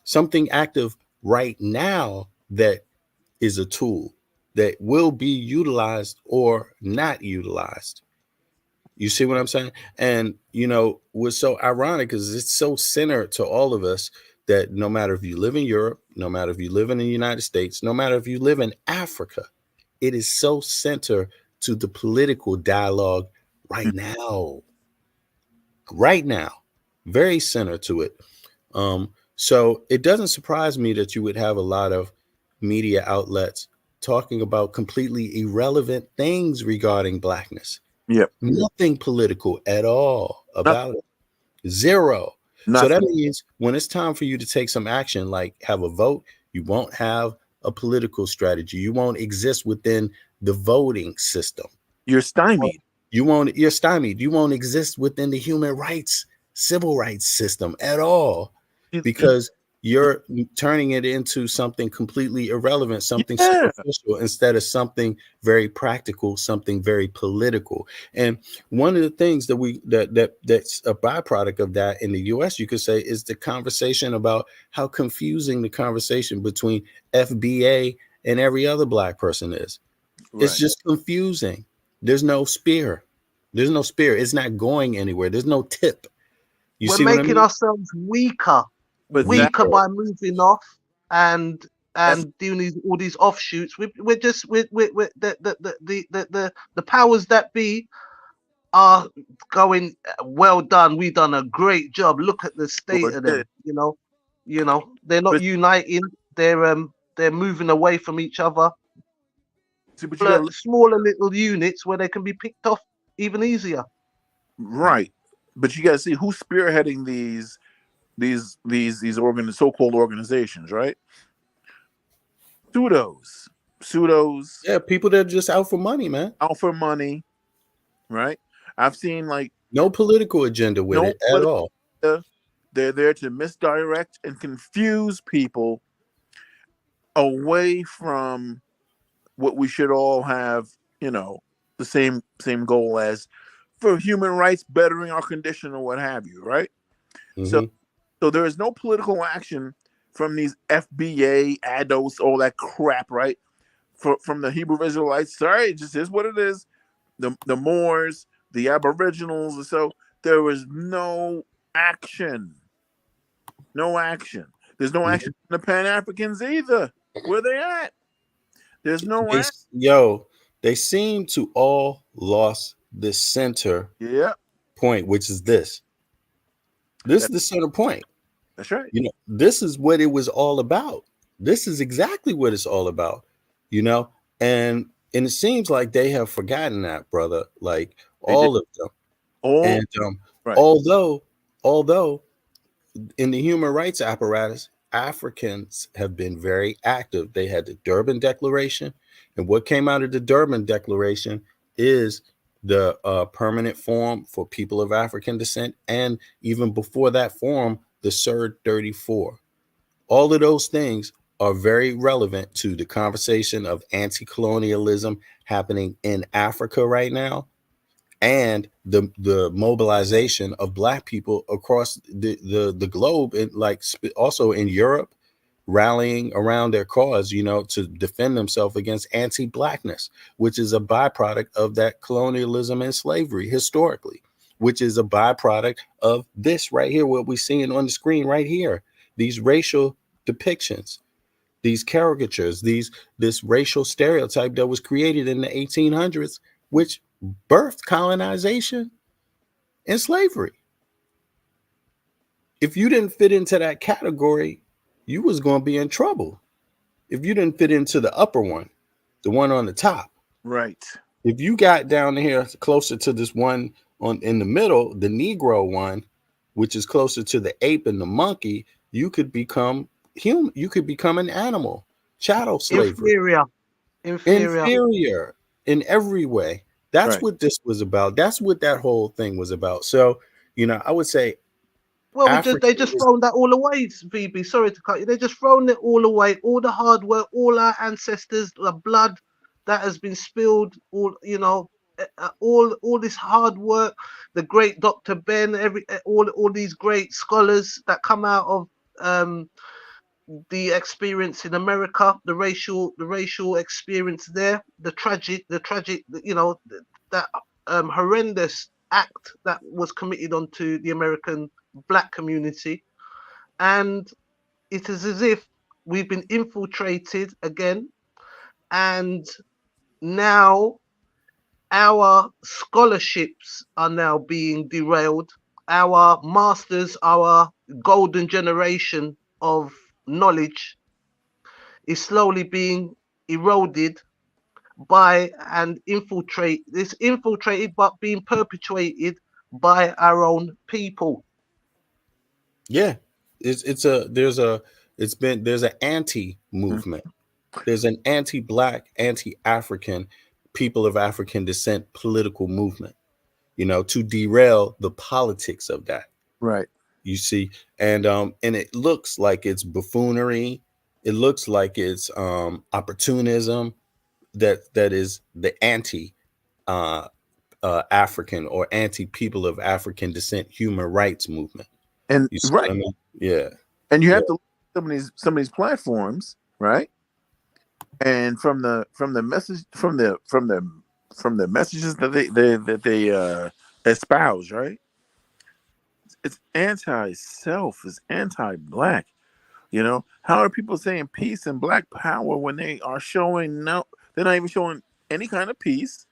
something active right now that is a tool that will be utilized or not utilized. You see what I'm saying? And what's so ironic is it's so centered to all of us that no matter if you live in Europe, no matter if you live in the United States, no matter if you live in Africa, it is so centered to the political dialogue right now. Right now. Very centered to it. So it doesn't surprise me that you would have a lot of media outlets talking about completely irrelevant things regarding blackness. Yep. Nothing political at all Nothing. about it. Zero. So that Nothing. means when it's time for you to take some action, like have a vote, you won't have a political strategy. You won't exist within the voting system. You're stymied. You're stymied. You won't exist within the human rights, civil rights system at all because you're turning it into something completely irrelevant, something Yeah. superficial instead of something very practical, something very political. And one of the things that's a byproduct of that in the US, you could say, is the conversation about how confusing the conversation between FBA and every other black person is. It's Right. just confusing. There's no spear. There's no spear. It's not going anywhere. There's no tip. You We're see what I making mean? ourselves weaker, But weaker by moving off and that's doing all these offshoots. We're just we're the powers that be are going. Well done. We've done a great job. Look at the state sure of did. them. They're not But uniting. They're moving away from each other. see, but you got Smaller little units where they can be picked off even easier. right. But you got to see who's spearheading these so-called organizations, right? Pseudos Yeah, people that are just out for money, man. out for money, right? I've seen like No political agenda with no it at political. all. They're there to misdirect and confuse people away from what we should all have, the same goal as for human rights, bettering our condition, or what have you, right? So, Mm-hmm. so there is no political action from these FBA, ADOS, all that crap, right? From the Hebrew Israelites. Sorry, it just is what it is. The Moors, the Aboriginals, and so there was no action. No action. There's no action from the Pan Africans either. Where they at? There's no action. They seem to all lost this center Yeah, point, which is this. This is that, the center point. that's right. This is what it was all about. This is exactly what it's all about. You know, and it seems like they have forgotten that, brother. Like They did all of them. all And right. although in the human rights apparatus, Africans have been very active. They had the Durban Declaration, and what came out of the Durban Declaration is the permanent forum for people of African descent, and even before that forum, the CERD 34. All of those things are very relevant to the conversation of anti-colonialism happening in Africa right now, and the mobilization of Black people across the globe, and like also in Europe, rallying around their cause, to defend themselves against anti-Blackness, which is a byproduct of that colonialism and slavery historically, which is a byproduct of this right here, what we're seeing on the screen right here, these racial depictions, these caricatures, this racial stereotype that was created in the 1800s, which birthed colonization and slavery. If you didn't fit into that category, you was going to be in trouble. If you didn't fit into the upper one, the one on the top, Right. if you got down here closer to this one in the middle, the Negro one, which is closer to the ape and the monkey, you could become human. You could become an animal. Chattel slavery. Inferior. Inferior in every way. That's Right. what this was about. That's what that whole thing was about. So, I would say Well, Africa they just is, thrown that all away, VB. Sorry to cut you. They just thrown it all away. All the hard work, all our ancestors, the blood that has been spilled, all this hard work. The great Dr. Ben, all these great scholars that come out of the experience in America, the racial experience there, the tragic, that horrendous act that was committed onto the American Black community, and it is as if we've been infiltrated again, and now our scholarships are now being derailed. Our masters, our golden generation of knowledge is slowly being eroded by infiltrated but being perpetuated by our own people. yeah, there's an anti Mhm. movement. There's an anti-Black, anti-African, people of African descent political movement, to derail the politics of that. Right. You see, and it looks like it's buffoonery. It looks like it's opportunism that is the anti uh, African or anti people of African descent human rights movement. And You see what right. I mean? Yeah, And you yeah. have to look at some of these platforms, right? And from the message from the messages that they espouse, right? It's anti-self, it's anti-Black. How are people saying peace and Black power when they are showing no? They're not even showing any kind of peace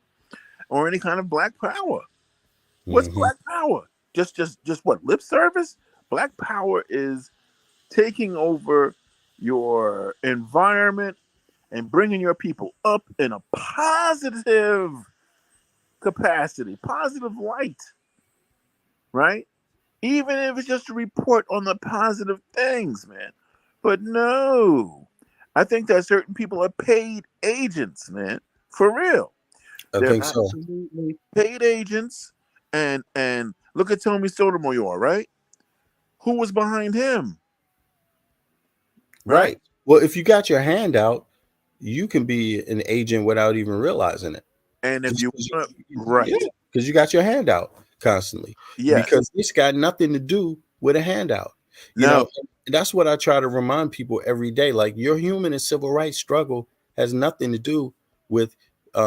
or any kind of Black power. What's Hmm. Black power? Just what, lip service? Black power is taking over your environment and bringing your people up in a positive capacity, positive light, right? Even if it's just a report on the positive things, man. But no, I think that certain people are paid agents, man, for real. I They're think so. Absolutely. paid agents, and look at Tommy Sotomayor, right? Who was behind him, right? Right. Well, if you got your hand out, you can be an agent without even realizing it. And if Just you 'cause right, yeah. because you got your hand out constantly. Yes. Because this got nothing to do with a handout. You No. know, that's what I try to remind people every day. Like your human and civil rights struggle has nothing to do with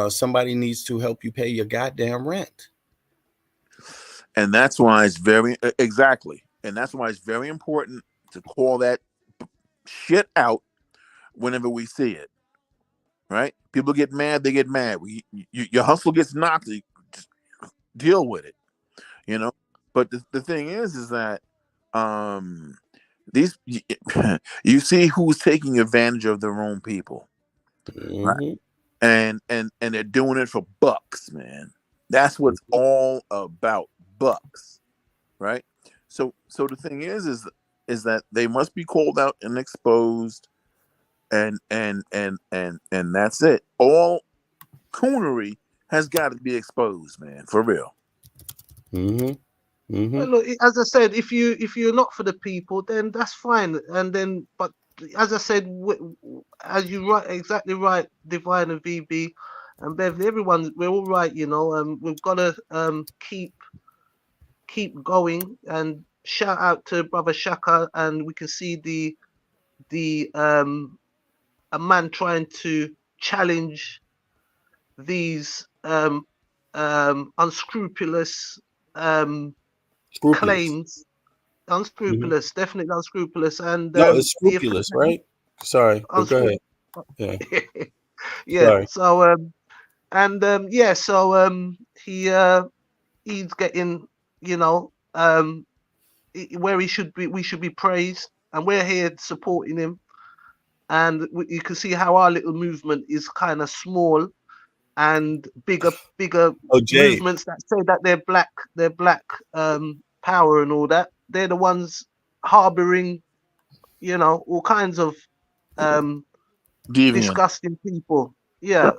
somebody needs to help you pay your goddamn rent. And that's why it's very exactly. And that's why it's very important to call that shit out whenever we see it. Right? People get mad, they get mad. Your hustle gets knocked, you just deal with it. You know? But the thing is that um these you see who's taking advantage of their own people. Right? Mm-hmm. And they're doing it for bucks, man. That's what's all about, bucks, right? So the thing is that they must be called out and exposed, and that's it. All coonery has got to be exposed, man, for real. Mm-hmm. Mm-hmm. Well, look, as I said, if you're not for the people, then that's fine. And then, but as I said, as you right, exactly right, Divine and VB and Beverly, everyone, we're all right. You know, we've got to keep going. And shout out to Brother Shaka, and we can see the a man trying to challenge these unscrupulous Scrupulous. claims. Mm-hmm. Unscrupulous, definitely unscrupulous, and No, it's the effect scrupulous, that right? Sorry, but go ahead. unscrupulous. Yeah, Yeah. sorry. So yeah. So he's getting, you know, where he should be. We should be praised, and we're here supporting him. And you can see how our little movement is kind of small, and bigger Oh, Jade. movements that say that they're black power and all that. They're the ones harboring, you know, all kinds of um Deviant. disgusting people. Yeah,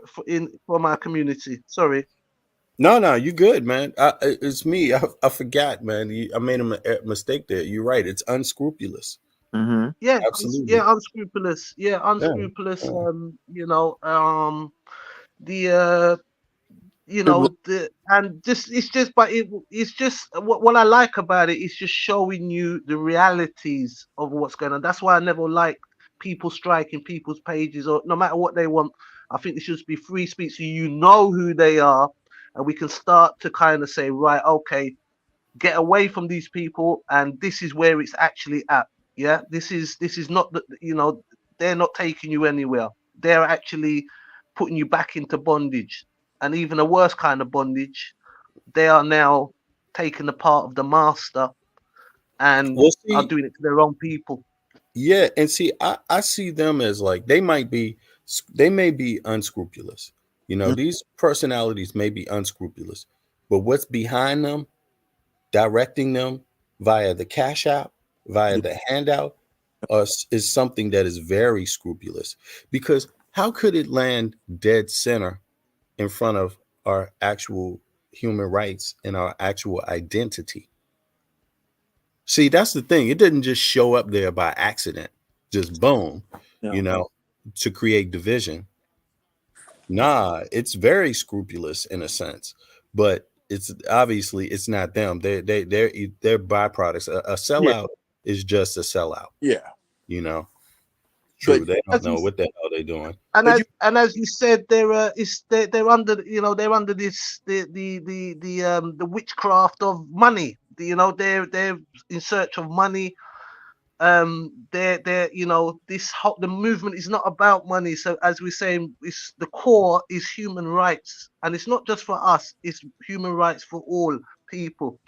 from our community. Sorry. No, no, you good, man. It's me. I forgot, man. I made a mistake there. You're right. It's unscrupulous. Mm-hmm. Yeah, Absolutely. yeah, unscrupulous. Yeah, Yeah. unscrupulous. Yeah. You know, the you People, know, the and just it's just but it's just what I like about it is just showing you the realities of what's going on. That's why I never like people striking people's pages, or no matter what they want. I think there should be free speech so you know who they are, and we can start to kind of say, right, okay, get away from these people, and this is where it's actually at. Yeah, this is not that, you know, they're not taking you anywhere. They're actually putting you back into bondage, and even a worse kind of bondage. They are now taking the part of the master and Well, are see, doing it to their own people. yeah, and see, I see them as like they may be unscrupulous. You know, these personalities may be unscrupulous, but what's behind them, directing them via the cash app, via the handout, is something that is very scrupulous. Because how could it land dead center in front of our actual human rights and our actual identity? See, that's the thing. It didn't just show up there by accident, just boom, yeah. you know, to create division. Nah, it's very scrupulous in a sense, but it's obviously it's not them. They're byproducts. A Yeah. sellout is just a sellout. Yeah. You know, But true. They don't As you know what the hell they're doing. and but you as you said, they're under, you know, they're under this the witchcraft of money. You know, they're in search of money. They're you know, this whole the movement is not about money. So as we're saying, it's the core is human rights, and it's not just for us. It's human rights for all people.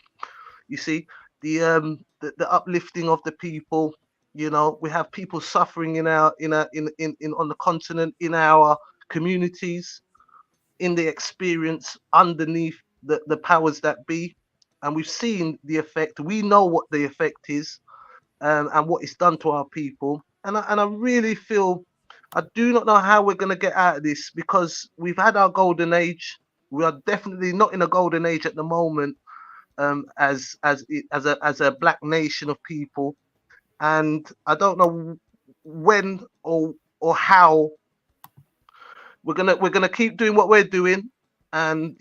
You see, the uplifting of the people. You know, we have people suffering in on the continent, in our communities, in the experience underneath the powers that be, and we've seen the effect. We know what the effect is, and what it's done to our people. And I really feel, I do not know how we're going to get out of this, because we've had our golden age. We are definitely not in a golden age at the moment, as a black nation of people, and I don't know when or how we're gonna keep doing what we're doing, and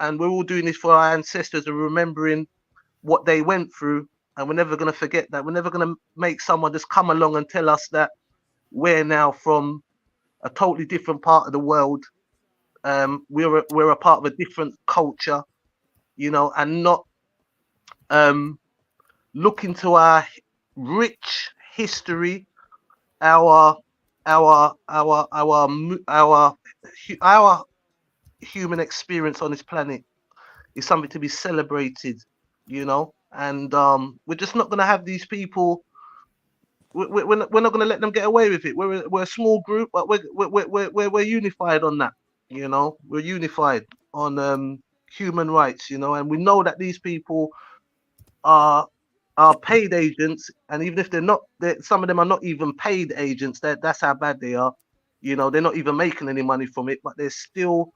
and we're all doing this for our ancestors and remembering what they went through, and we're never going to forget that. We're never going to make someone just come along and tell us that we're now from a totally different part of the world. We're a part of a different culture, and not um, look into our rich history, our our human experience on this planet is something to be celebrated, and we're just not going to have these people. We're not going to let them get away with it. We're a small group, but we're unified on that. We're unified on human rights. And we know that these people are paid agents, and even if they're not, some of them are not even paid agents. That's how bad they are. They're not even making any money from it, but they're still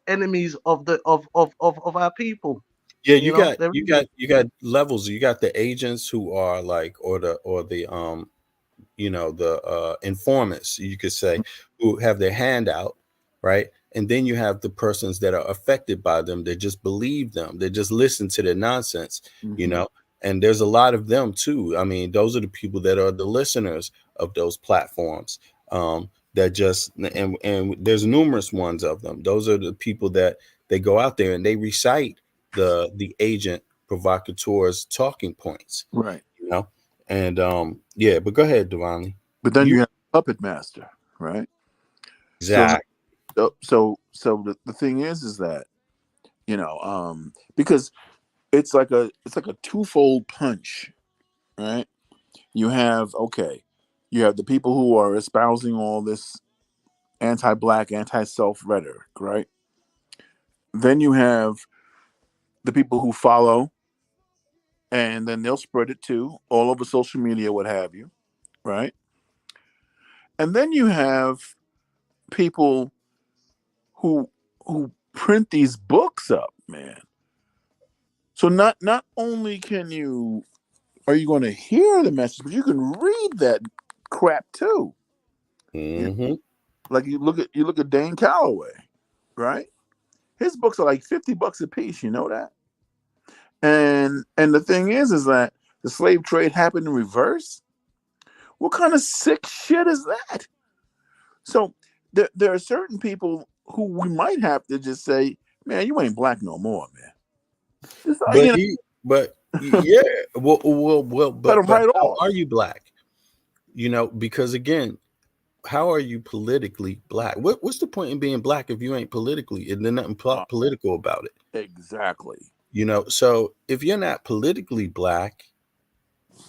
enemies of of our people. Yeah, you got They're you really. got you got levels. You got the agents who are like, or the the informants, you could say, who have their hand out, right? And then you have the persons that are affected by them, that just believe them, they just listen to their nonsense, you Mhm. know. And there's a lot of them too. I mean, those are the people that are the listeners of those platforms, that just, and there's numerous ones of them. Those are the people that they go out there and they recite the agent provocateur's talking points, Right. you know. And yeah, but go ahead, Divinely. But then You you have puppet master, right? So exact. the thing is that, because it's like a twofold punch, right? You have, okay, you have the people who are espousing all this anti-black, anti-self rhetoric, right? Then you have the people who follow, and then they'll spread it too, all over social media, what have you, right? And then you have people who who print these books up, man. So not only are you going to hear the message, but you can read that crap too. You know, Hmm. like you look at Dane Calloway, right? His books are like $50 a piece. You know that? And the thing is that the slave trade happened in reverse. What kind of sick shit is that? So there are certain people who we might have to just say, man, you ain't black no more, man. Just But yeah, well, cut but them right how off. are you black? Because again, how are you politically black? What's the point in being black if you ain't politically, and there's nothing Uh, political about it? exactly. So if you're not politically black,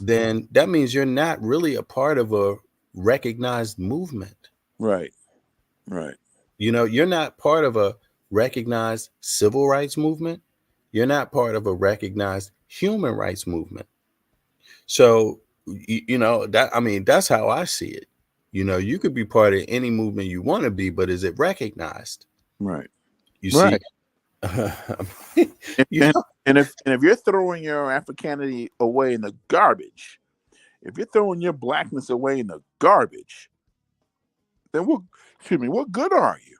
then that means you're not really a part of a recognized movement. Right. Right. You're not part of a recognized civil rights movement. You're not part of a recognized human rights movement. So, that, I mean, that's how I see it. You could be part of any movement you want to be, but is it recognized? Right. You see, Right. And, you and, know, and if you're throwing your Africanity away in the garbage, if you're throwing your blackness away in the garbage, then what good are you?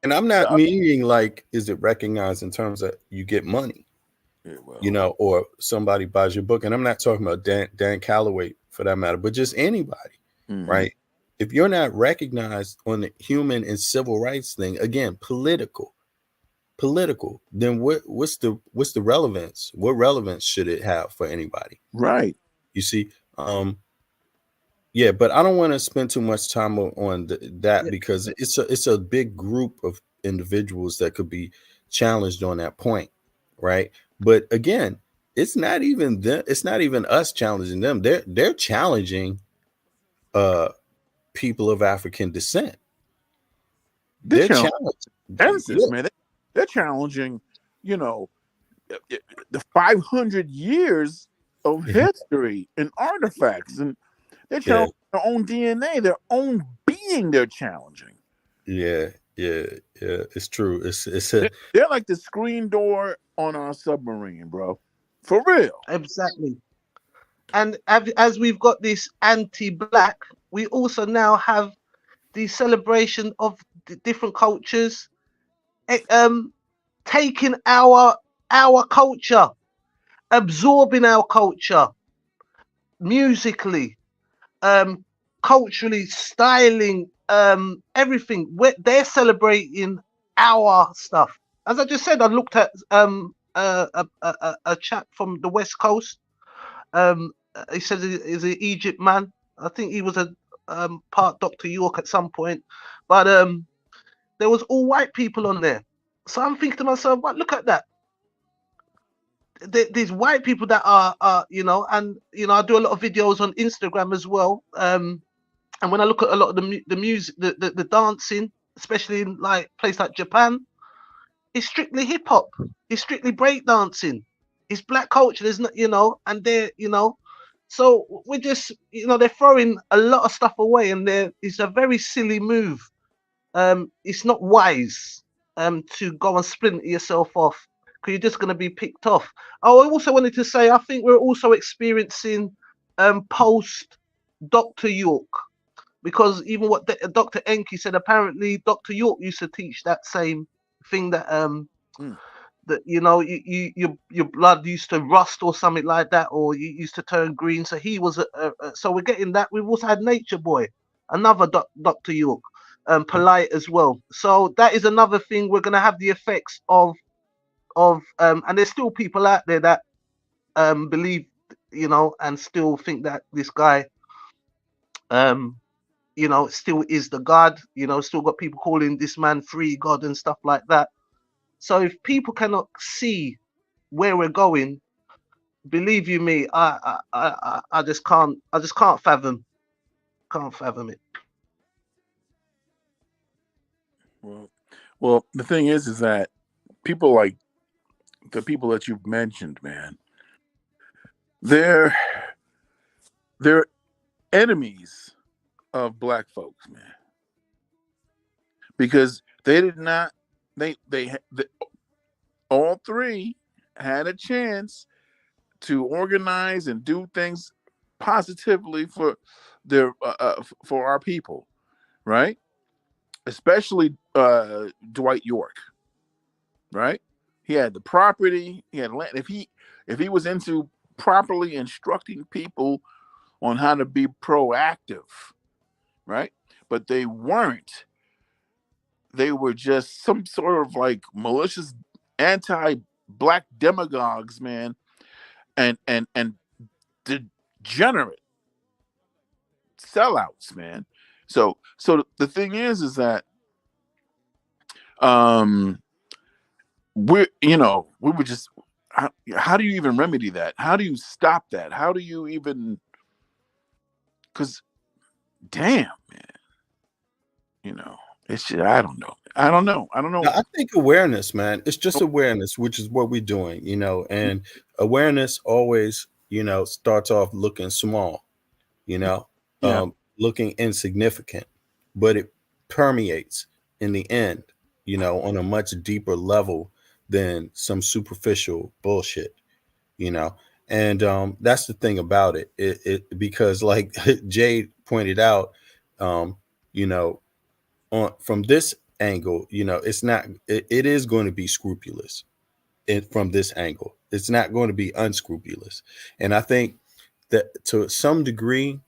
and I'm not Uh, meaning like, is it recognized in terms of you get money, yeah, well, or somebody buys your book. And I'm not talking about Dan Calloway for that matter, but just anybody, hmm right? If you're not recognized on the human and civil rights thing, again, political, then what's the relevance? What relevance should it have for anybody? right. You see, yeah, but I don't want to spend too much time on that, Yeah, because it's a big group of individuals that could be challenged on that point, right? But again, it's not even them, it's not even us challenging them. They're challenging uh people of African descent. They're They're challenging challenging. census, Yeah, man. They're challenging, you know, the 500 years of history and artifacts, and they're yeah, challenging their own DNA, their own being. They're challenging. yeah, yeah, yeah. It's true. It's a They're like the screen door on our submarine, bro. For real. exactly. And as we've got this anti-black, we also now have the celebration of different cultures, eh, taking our culture, absorbing our culture musically, um, culturally, styling, everything. They're celebrating our stuff. As I just said, I looked at a chap from the West Coast. He says he's an Egypt man. I think he was a part Dr. York at some point, but there was all white people on there. So I'm thinking to myself, "What? Look at that! These white people that are, and I do a lot of videos on Instagram as well. And when I look at a lot of the music, the dancing, especially in like place like Japan, it's strictly hip hop. It's strictly break dancing. It's black culture. There's not, and they're. So we're just, they're throwing a lot of stuff away, and it's a very silly move. It's not wise to go and splinter yourself off because you're just going to be picked off. Oh, I also wanted to say I think we're also experiencing post Dr. York, because even what Dr. Enki said, apparently Dr. York used to teach that same thing that Mm. that your blood used to rust or something like that, or you used to turn green. So he was so we're getting that. We've also had Nature Boy, another Dr. York, polite as well. So that is another thing we're gonna have the effects of and there's still people out there that believe, and still think that this guy um still is the God, still got people calling this man free God and stuff like that. So if people cannot see where we're going, believe you me, I just can't fathom it. Well, the thing is that people like the people that you've mentioned, man, they're they're enemies of black folks, man, because they did not they all three had a chance to organize and do things positively for for our people, right? Especially Dwight York, right? He had the property, he had land. If he was into properly instructing people on how to be proactive, right? But they weren't. They were just some sort of like malicious anti-black demagogues, man, and degenerate sellouts, man. So the thing is that um we were just how do you even remedy that? How do you stop that? How do you even, because damn, man, it's just, I don't know. I think awareness, man. It's just awareness, which is what we're doing, and awareness always, starts off looking small, you know, Yeah. looking insignificant, but it permeates in the end, on a much deeper level than some superficial bullshit, you know. And that's the thing about it. It because like Jade pointed out, um, you know, from this angle, it's not. It is going to be scrupulous. From this angle, it's not going to be unscrupulous. And I think that to some degree,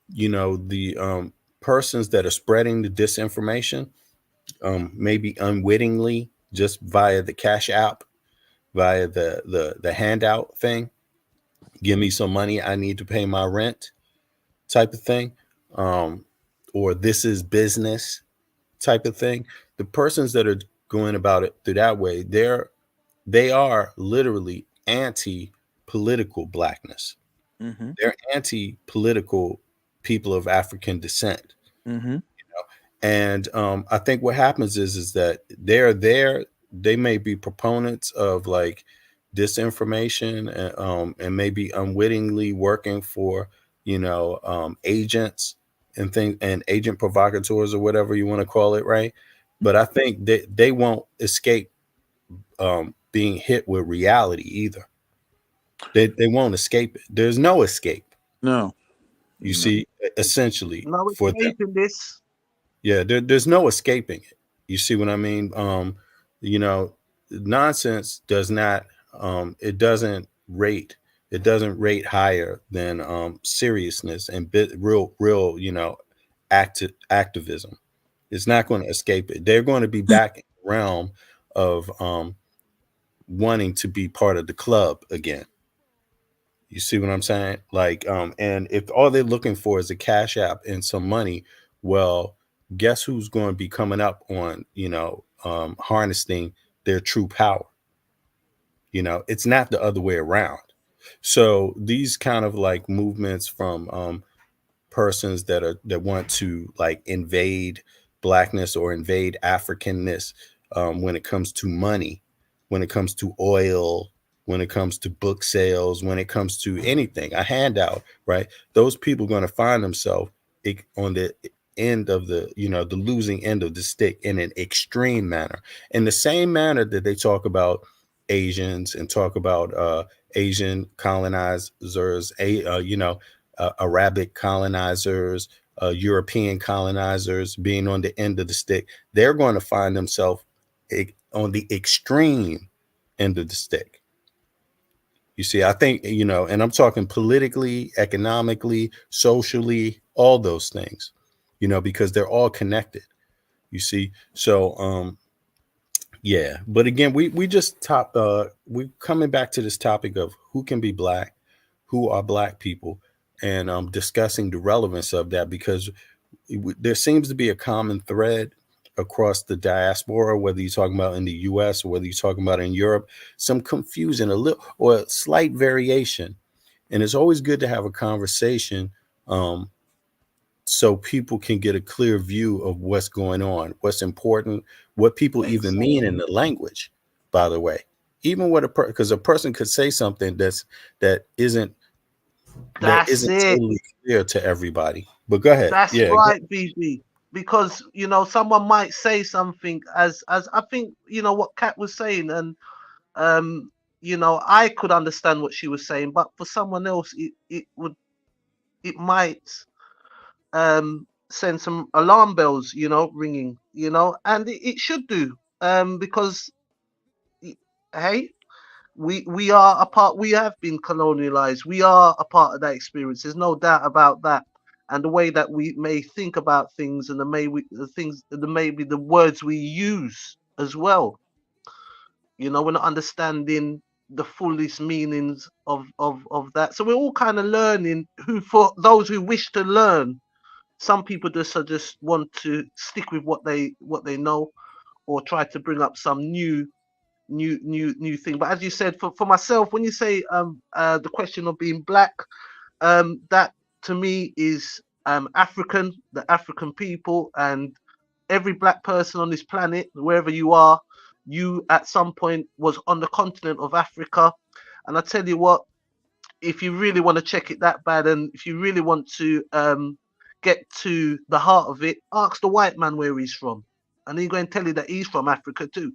the persons that are spreading the disinformation, maybe unwittingly, just via the cash app, via the handout thing, give me some money, I need to pay my rent type of thing, um, or this is business type of thing. The persons that are going about it through that way, they are literally anti-political blackness. Mm-hmm. They're anti-political people of African descent. Mm-hmm. And I think what happens is that they're there. They may be proponents of like disinformation, and maybe unwittingly working for agents and things, and agent provocateurs or whatever you want to call it, right? But I think they won't escape being hit with reality either. They won't escape it. There's no escape. No. You No. see, essentially No for them. escaping this. Yeah, there's no escaping it. You see what I mean? You know, nonsense does not it doesn't rate higher than seriousness and real, you know, activism. It's not going to escape it. They're going to be back in the realm of wanting to be part of the club again. You see what I'm saying? Like, and if all they're looking for is a cash app and some money, well, guess who's going to be coming up on, you know, harnessing their true power? You know, it's not the other way around. So these kind of like movements from persons that want to like invade blackness or invade Africanness, when it comes to money, when it comes to oil, when it comes to book sales, when it comes to anything, a handout, right? Those people are going to find themselves on the end of the, you know, the losing end of the stick in an extreme manner, in the same manner that they talk about Asians and talk about Asian colonizers, you know, Arabic colonizers, European colonizers being on the end of the stick. They're going to find themselves on the extreme end of the stick. You see, I think, you know, and I'm talking politically, economically, socially, all those things, you know, because they're all connected. You see, so yeah. But again, we just we coming back to this topic of who can be black, who are black people, and discussing the relevance of that, because there seems to be a common thread across the diaspora, whether you're talking about in the US or whether you're talking about in Europe, some confusion, a little or a slight variation. And it's always good to have a conversation, um, so people can get a clear view of what's going on, what's important, what people even mean in the language, by the way. Even what because a person could say something that isn't That's it. totally clear to everybody. But go ahead. That's Yeah. right, BB. Because you know, someone might say something as I think you know what Kat was saying, and um, you know, I could understand what she was saying, but for someone else, it might send some alarm bells, you know, ringing, you know, and it should do, because y- hey, we are a part. We have been colonialized. We are a part of that experience. There's no doubt about that. And the way that we may think about things, and the things, the maybe the words we use as well. You know, we're not understanding the fullest meanings of that. So we're all kind of learning. Who, for those who wish to learn, some people just want to stick with what they know, or try to bring up some new thing. But as you said, for myself, when you say the question of being black, that to me is African, the African people, and every black person on this planet, wherever you are, you at some point was on the continent of Africa. And I tell you what, if you really want to check it that bad, and if you really want to get to the heart of it, ask the white man where he's from, and he's going to tell you that he's from Africa too,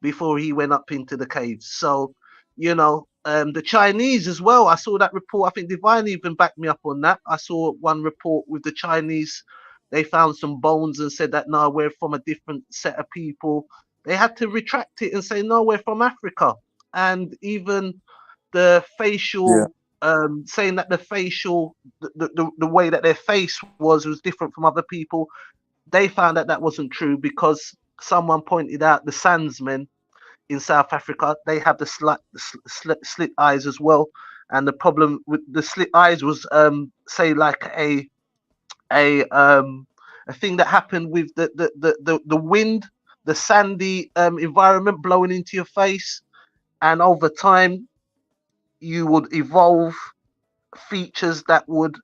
before he went up into the caves. So, you know, the Chinese as well. I saw that report. I think Divine even backed me up on that. I saw one report with the Chinese. They found some bones and said that no, we're from a different set of people. They had to retract it and say no, we're from Africa. And even the Yeah. facial, saying that the facial, the way that their face was different from other people. They found that that wasn't true, because someone pointed out the Sandsmen in South Africa, they have the slit eyes as well. And the problem with the slit eyes was, say, like a um, a thing that happened with the wind, the sandy environment blowing into your face, and over time you would evolve features that would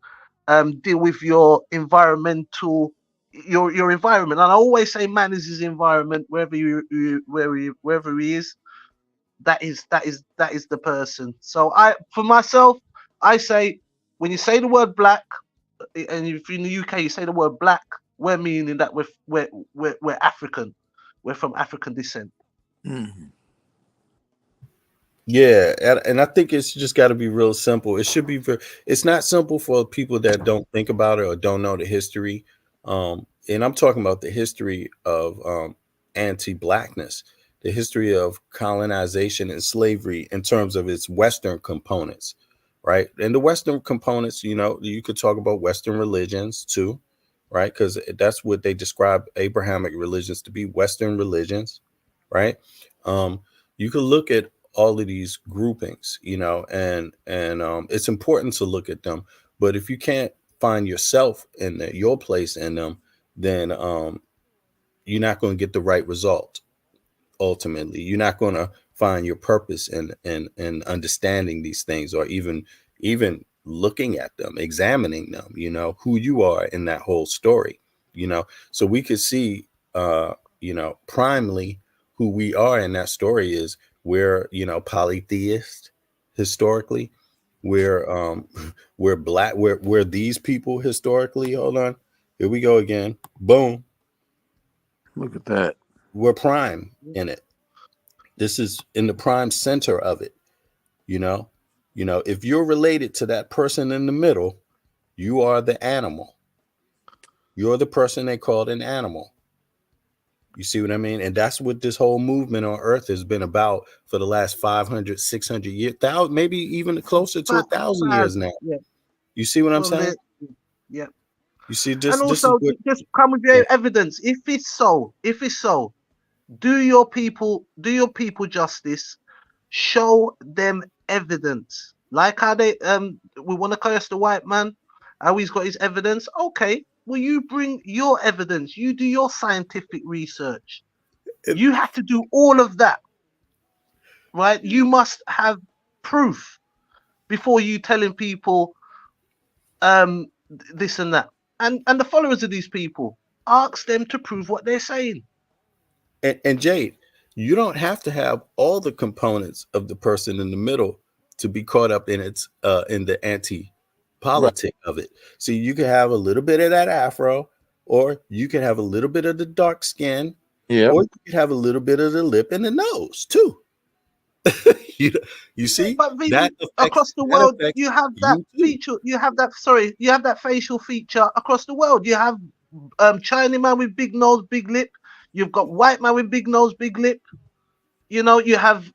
deal with your environmental your environment. And I always say man is his environment. Wherever he is, that is the person. So I, for myself, I say, when you say the word black, and if you're in the UK you say the word black, we're meaning that we're African, we're from African descent. Mhm. Yeah, and I think it's just got to be real simple. It should be. It's not simple for people that don't think about it or don't know the history. and I'm talking about the history of anti-blackness, the history of colonization and slavery in terms of its Western components, right? And the Western components, you know, you could talk about Western religions too, right? Because that's what they describe Abrahamic religions to be, Western religions, right? Um, you could look at all of these groupings, you know, and it's important to look at them. But if you can't find yourself in your place in them, then you're not going to get the right result. Ultimately, you're not going to find your purpose in understanding these things, or even looking at them, examining them, you know, who you are in that whole story, you know. So we could see, you know, primarily who we are in that story is we're, you know, polytheist historically. We're we're black, we're these people historically. Hold on, here we go again, boom. Look at that. We're prime in it. This is in the prime center of it, you know. You know, if you're related to that person in the middle, you are the animal. You're the person they called an animal. You see what I mean? And that's what this whole movement on earth has been about for the last 500, 600 years, maybe even closer to a But, thousand years now. yeah, You see what I'm from saying? the yeah, You see, and this is also what. just come with Yeah. your evidence. If it's so, do your people justice. Show them evidence. Like how they we want to curse the white man, how he's got his evidence. Okay, well you bring your evidence. You do your scientific research. it, You have to do all of that, right? You must have proof before you telling people this and that. And the followers of these people, ask them to prove what they're saying. and Jade, you don't have to have all the components of the person in the middle to be caught up in its in the anti Right. politic of it. See, you can have a little bit of that afro, or you can have a little bit of the dark skin, Yep. or you can have a little bit of the lip and the nose too. you, you Yeah, see, but across the that world, affects you have that you too. feature. You have that. Sorry, you have that facial feature across the world. You have Chinese man with big nose, big lip. You've got white man with big nose, big lip. You know, you have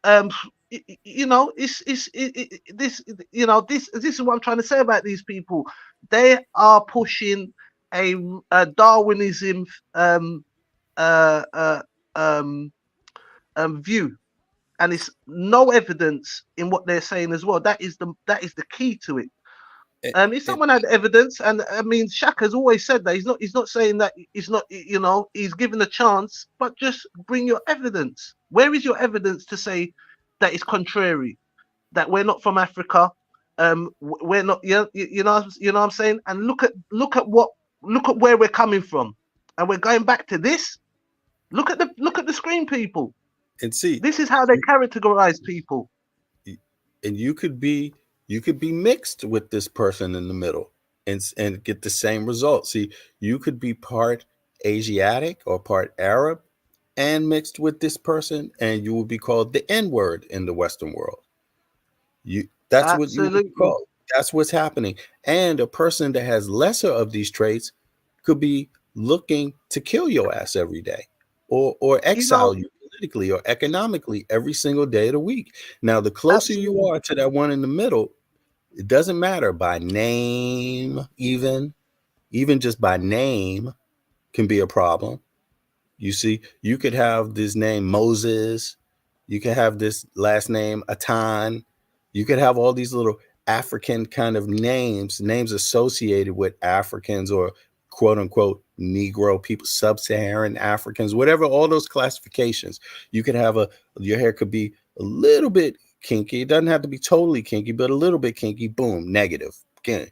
you know, this. You know, this is what I'm trying to say about these people. They are pushing a Darwinism uh, uh, um, view, and it's no evidence in what they're saying as well. That is the key to it. And, If and, someone had evidence, and I mean, Shaka's always said that he's not saying that he's not, you know, he's given a chance, but just bring your evidence. Where is your evidence to say that it's contrary, that we're not from Africa, we're not, you know what I'm saying? And look at where we're coming from, and we're going back to this. Look at the screen, people. and see, This is how they categorize people. and you could be mixed with this person in the middle and get the same result. See, you could be part Asiatic or part Arab and mixed with this person, and you will be called the N word in the Western world. That's what you would be Absolutely. called. That's what's happening. And a person that has lesser of these traits could be looking to kill your ass every day, or You know, exile you politically or economically every single day of the week. Now, the closer you absolutely. are to that one in the middle, it doesn't matter by name, even just by name can be a problem. You see, you could have this name Moses. You could have this last name Atan. You could have all these little African kind of names associated with Africans or quote unquote Negro people, sub-Saharan Africans, whatever, all those classifications. You could have your hair could be a little bit kinky. It doesn't have to be totally kinky, but a little bit kinky. Boom, negative. Again,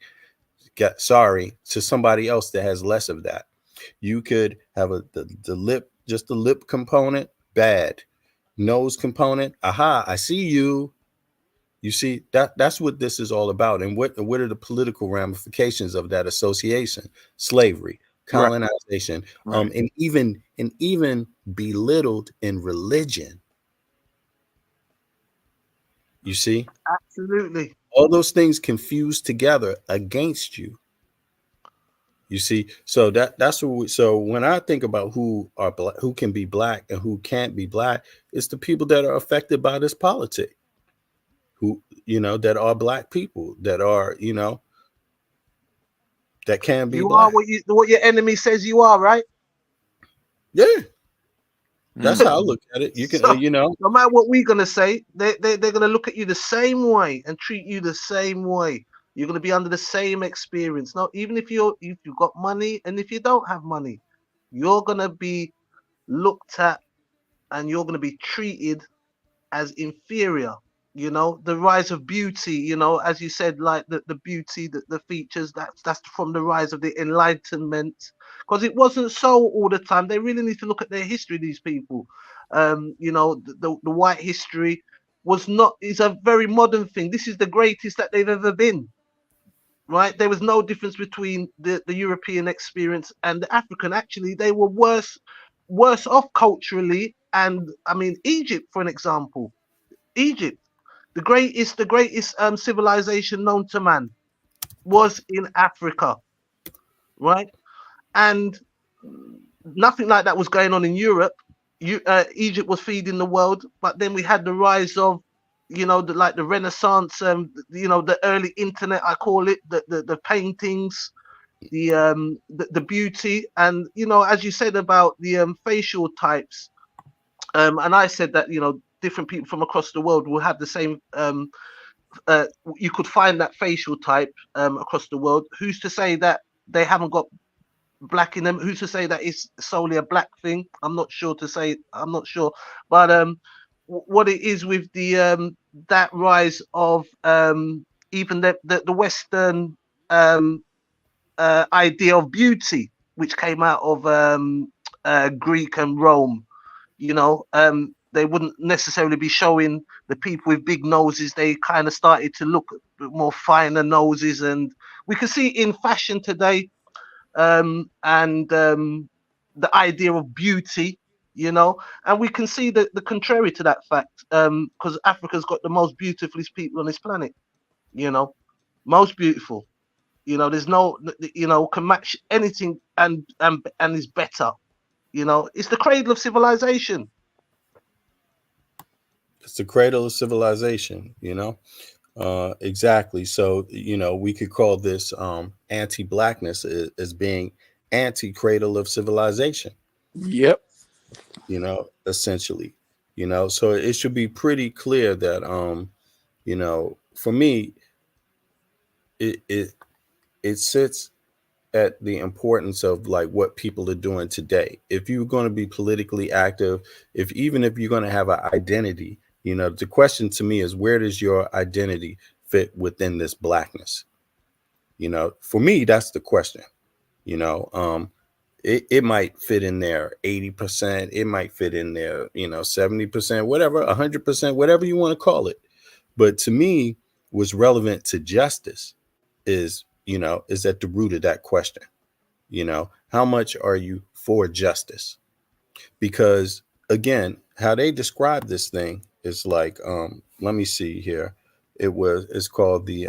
sorry to somebody else that has less of that. You could have the lip, just the lip component, bad. Nose component, aha, I see you. You see, that's what this is all about. And what are the political ramifications of that association? Slavery, Right. colonization, Right. and even belittled in religion. You see, Absolutely. all those things confused together against you. You see, so that's what so when I think about who are black, who can be black and who can't be black, it's the people that are affected by this politic, who that are black people that are that can be You are black. what your enemy says you are, right? Yeah, that's how I Mhm. look at it. You can, So no matter what we're gonna say, they're gonna look at you the same way and treat you the same way. You're gonna be under the same experience. Now, even if you've got money and if you don't have money, you're gonna be looked at and you're gonna be treated as inferior. The rise of beauty, as you said, like the beauty, the features, that's from the rise of the Enlightenment. Because it wasn't so all the time. They really need to look at their history, these people. The white history was not is a very modern thing. This is the greatest that they've ever been. Right? There was no difference between the European experience and the African. Actually, they were worse off culturally. And I mean, Egypt, for an example. Egypt, the greatest civilization known to man was in Africa, right? And nothing like that was going on in Europe. Egypt was feeding the world, but then we had the rise of, the Renaissance, the early internet, I call it, the paintings, the beauty, and as you said about the facial types, and I said that different people from across the world will have the same uh, you could find that facial type across the world. Who's to say that they haven't got black in them? Who's to say that it's solely a black thing? I'm not sure to say. I'm not sure, but what it is with the that rise of even the Western um, idea of beauty, which came out of Greek and Rome. They wouldn't necessarily be showing the people with big noses. They kind of started to look at more finer noses, and we can see in fashion today, and the idea of beauty, and we can see the contrary to that fact, because Africa's got the most beautiful people on this planet, you know, most beautiful. There's no, can match anything, and is better. It's the cradle of civilization. It's the cradle of civilization. Exactly. So we could call this anti-blackness as being anti-cradle of civilization. Yep. Essentially. So it should be pretty clear that for me, it sits at the importance of like what people are doing today. If you're going to be politically active, if you're going to have an identity, the question to me is, where does your identity fit within this blackness? For me, that's the question. you know um it might fit in there 80%, it might fit in there 70%, whatever, 100%, whatever you want to call it. But to me, what's relevant to justice is at the root of that question. How much are you for justice? Because again, how they describe this thing is like, let me see here. It's called the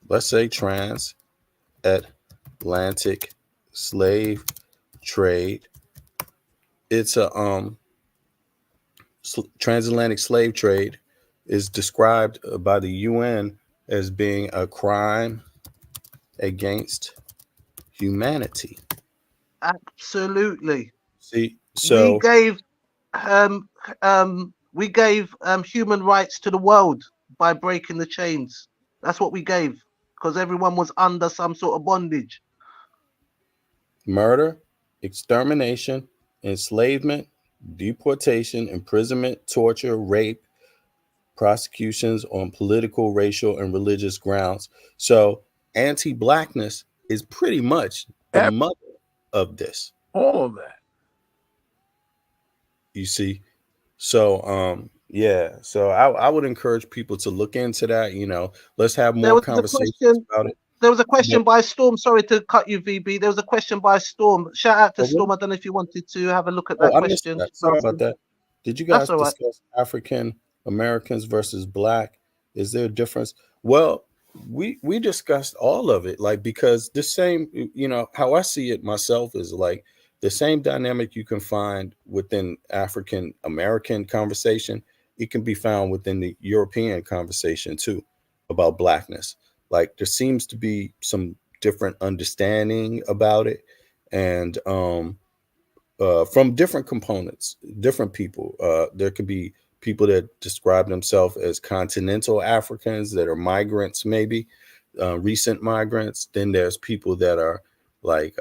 let's say transatlantic slave trade. It's a transatlantic slave trade is described by the UN as being a crime against humanity. Absolutely. See, We so gave human rights to the world by breaking the chains. That's what we gave, because everyone was under some sort of bondage. murder, extermination, enslavement, deportation, imprisonment, torture, rape, prosecutions on political, racial, and religious grounds. So anti-blackness is pretty much the Ev- mother of this. all of that. You see, so yeah, so I would encourage people to look into that. Let's have There more was a conversations question. about it. There was a But, question by Storm. Sorry to cut you, VB. There was a question by Storm. Shout out to oh, Storm. really? I don't know if you wanted to have a look at that Oh, I missed question. that. She's Sorry about asking. that. Did you That's guys all right. discuss African Americans versus black? Is there a difference? Well, we discussed all of it, like, because the same, you know, how I see it myself is like the same dynamic you can find within African American conversation, it can be found within the European conversation too, about blackness. Like there seems to be some different understanding about it, and from different components, different people. There could be people that describe themselves as continental Africans that are migrants, maybe recent migrants. Then there's people that are like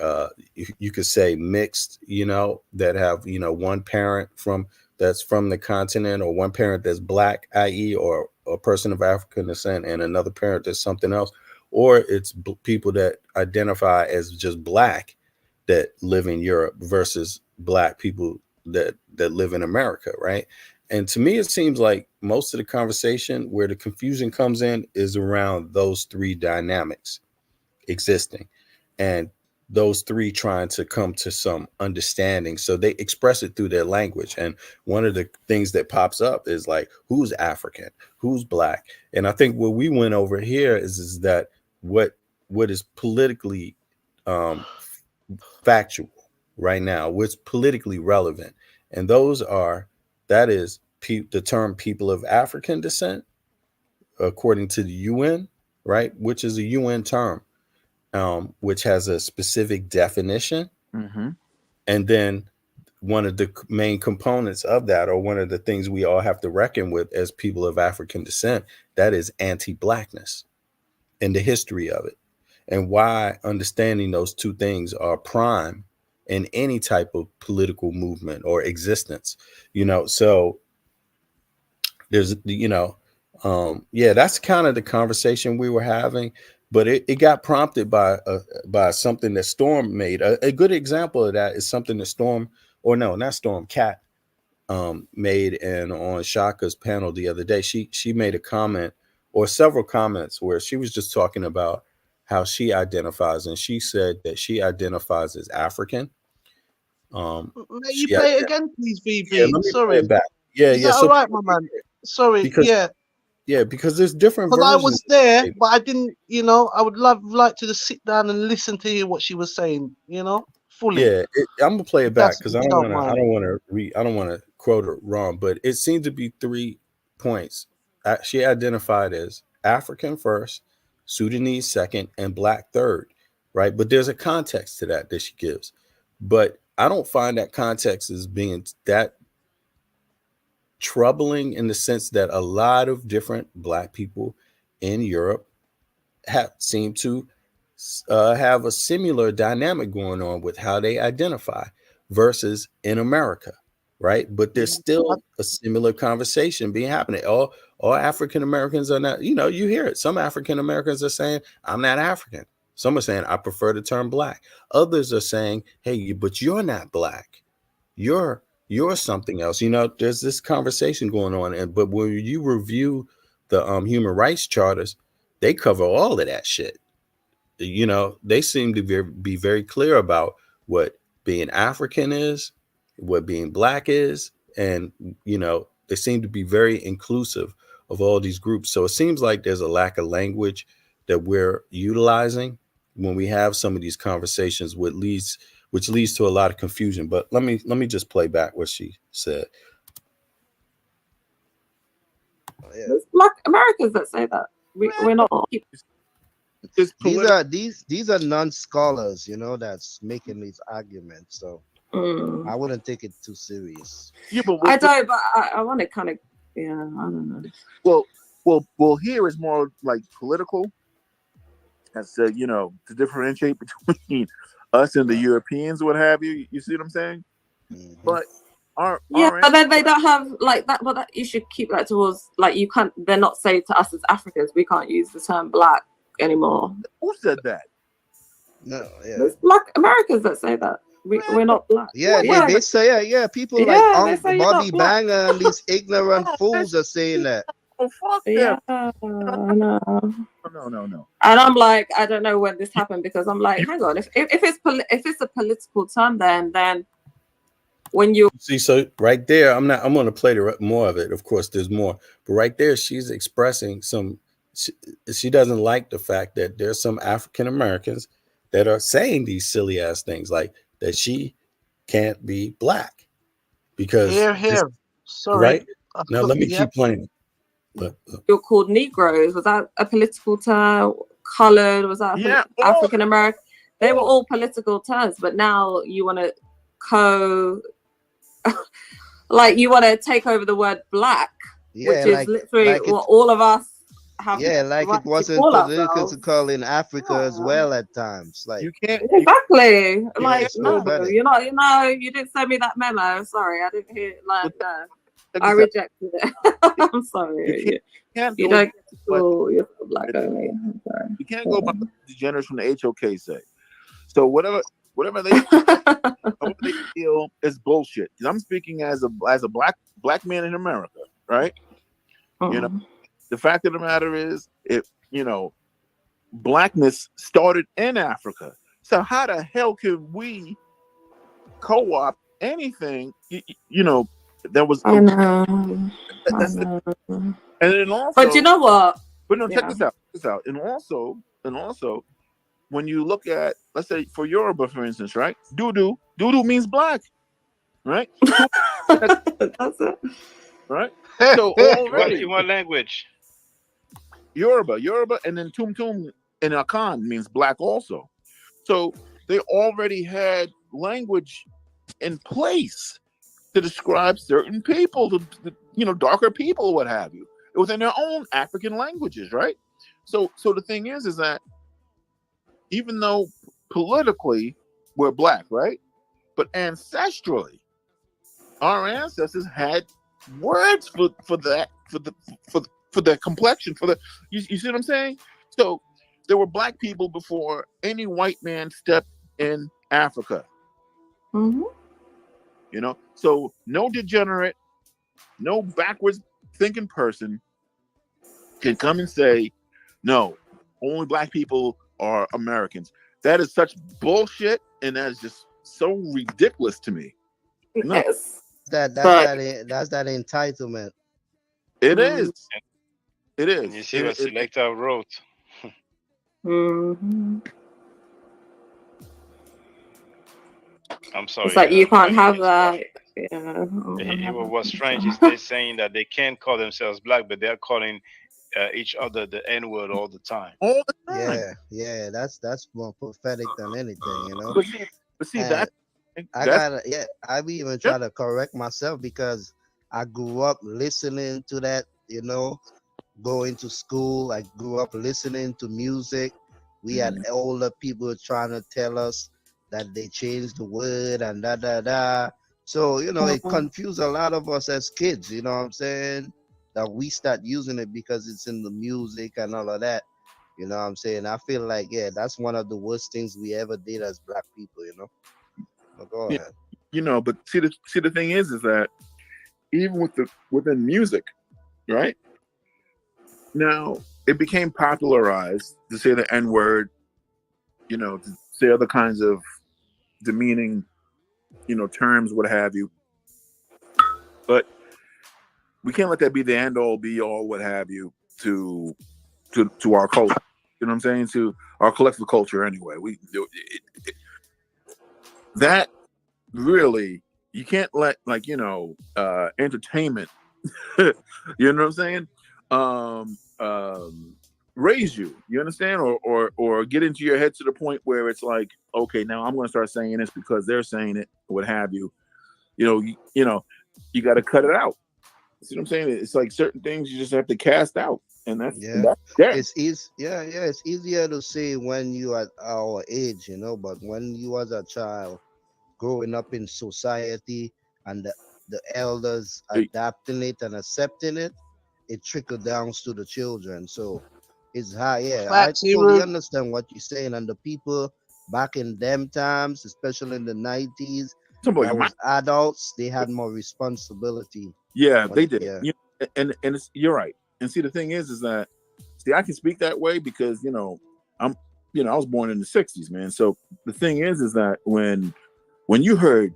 you could say mixed, you know, that have, you know, one parent from that's from the continent, or one parent that's black, i.e., or a person of African descent, and another parent that's something else, or it's people that identify as just black that live in Europe versus black people that live in America, right? And to me, it seems like most of the conversation where the confusion comes in is around those three dynamics existing, and those three trying to come to some understanding. So they express it through their language. And one of the things that pops up is like, who's African, who's black? And I think what we went over here is that what is politically um, factual right now, what's politically relevant, and those are that is the term people of African descent, according to the UN, right? Which is a UN term, which has a specific definition, Mm-hmm. and then one of the main components of that, or one of the things we all have to reckon with as people of African descent, that is anti-blackness and the history of it, and why understanding those two things are prime in any type of political movement or existence, you know. So there's, you know, yeah, that's kind of the conversation we were having, but it got prompted by something that Storm made. A good example of that is something that Storm, or no, not Storm, Cat made, and on Shaka's panel the other day, she made a comment, or several comments, where she was just talking about how she identifies, and she said that she identifies as African. May you She play it ident- again, please, yeah, VV? let me play it Sorry. back. Yeah, Is yeah. that all So right, people my can man? hear it. Sorry. Because Yeah. yeah, because there's different Because I versions was of the there, statement. but I didn't, I would like to just sit down and listen to hear what she was saying, fully, Yeah, I'm gonna play it if back that's because if you don't I mind. don't want to I don't want to quote it wrong, but it seemed to be 3 points. She identified as African first, Sudanese second, and Black third, right? But there's a context to that she gives, but I don't find that context as being that troubling, in the sense that a lot of different Black people in Europe have seem to have a similar dynamic going on with how they identify versus in America, right? But there's I, still a similar conversation being happening. All African Americans are not, you know, you hear it. Some African Americans are saying, I'm not African. Some are saying, I prefer the term black. Others are saying, hey, but you're not black. You're something else. You know, there's this conversation going on. And but when you review the human rights charters, they cover all of that shit. You know, they seem to be very clear about what being African is, what being black is, and you know, they seem to be very inclusive of all these groups. So it seems like there's a lack of language that we're utilizing when we have some of these conversations, which leads to a lot of confusion. But let me just play back what she said. Yeah. There's Black Americans that say that. We're not. It's These political. are these are non-scholars, that's making these arguments. So Mm. I wouldn't take it too serious. Yeah, but I don't, but I want to kind of, yeah, I don't know. well, here is more like political, as to differentiate between us and the Right. Europeans, what have you. You see what I'm saying? Mhm. But Yeah, our but then they don't have like that. But that you should keep that towards like you can't. They're not saying to us as Africans we can't use the term black anymore. who said that? No, yeah. There's Black Americans that say that we're not black. Yeah, they, Yeah, they say people like yeah, they say you're Bobby not black. Banger and these ignorant fools are saying that. Oh, fuck Yeah, them. I know. No. And I'm like, I don't know when this happened because I'm like, hang on, if it's a political term, then when you See, so right there, I'm going to play more of it. Of course, there's more, but right there, she's expressing some she doesn't like the fact that there's some African Americans that are saying these silly ass things like that she can't be black because Here, this, here. Sorry. right now let me Yep. keep playing. But You're called Negroes. Was that a political term? Colored? Was that Yeah, African American? They were all- all political terms, but now you want to like you want to take over the word black, which Yeah, is literally like it, what all of us have yeah, the like right it to wasn't call political to ourselves. call in Africa as Yeah. well at times. Like, you can't Exactly. you yeah, Like, can't it's so go no, by funny. you're not, you didn't send me that memo. Sorry, I didn't hear it. Like, no, check I this out. rejected it. I'm You sorry. can't You go don't get to by call yourself black only. I'm sorry. you can't go by what the degenerates from the HOK say. So whatever they feel is bullshit. 'Cause I'm speaking as a black man in America, right? You know, Mm. the fact of the matter is, blackness started in Africa. So how the hell can we co-opt anything? That was I know. I that's know. and then But you also, know what? but no, check Yeah. this out. And also, when you look at, let's say, for Yoruba, for instance, right? Dudu means black, right? That's it. Right. So already In what language? Yoruba, and then Tum in Akan means black also. So they already had language in place to describe certain people, darker people, what have you, within their own African languages, right? So the thing is that even though politically we're black, right, but ancestrally, our ancestors had words for that, for the complexion, for the you see what I'm saying? So there were black people before any white man stepped in Africa. Mm-hmm. So no degenerate, no backwards thinking person can come and say, no, only black people are Americans. That is such bullshit, and that is just so ridiculous to me. No, Yes. That's But that entitlement. it mm, is. It And you is. see what Selector wrote. mhm. I'm It's sorry, like you can't Maggie have missed part. that. Yeah. What's strange is they're saying that they can't call themselves black, but they're calling each other the N word all the time. All the time. Yeah, that's more prophetic than anything, you know. But see And that I that's gotta, yeah, I be even yeah. try to correct myself because I grew up listening to that, you know, going to school. I grew up listening to music. We had older people trying to tell us that they changed the word and da da da. So, you know, it Mhm. confused a lot of us as kids, you know what I'm saying? That we start using it because it's in the music and all of that. You know what I'm saying? I feel like, yeah, that's one of the worst things we ever did as black people, you know? But go Yeah, ahead. but see the thing is that even within music, right? Now it became popularized to say the N word, to say other kinds of demeaning, terms, what have you. But we can't let that be the end all be all, what have you, to our culture. You know what I'm saying? To our collective culture anyway. We do that really, you can't let, like, entertainment you know what I'm saying? Raise you. You understand? Or get into your head to the point where it's like, okay, now I'm gonna start saying this because they're saying it, what have you. You gotta cut it out. See what I'm saying? It's like certain things you just have to cast out. And Yeah. that's dead. It's easy. Yeah, it's easier to say when you at our age, you know, but when you as a child growing up in society and the elders adapting it and accepting it, it trickle down to the children. So it's high. Yeah, I Facts, fully Hebrew. understand what you're saying. And the people back in them times, especially in the 90s, Talking about that your mind. was adults, they had more responsibility. Yeah, When they it, did. yeah. And you're right. And see, the thing is that, see, I can speak that way because I'm I was born in the '60s, man. So the thing is that when you heard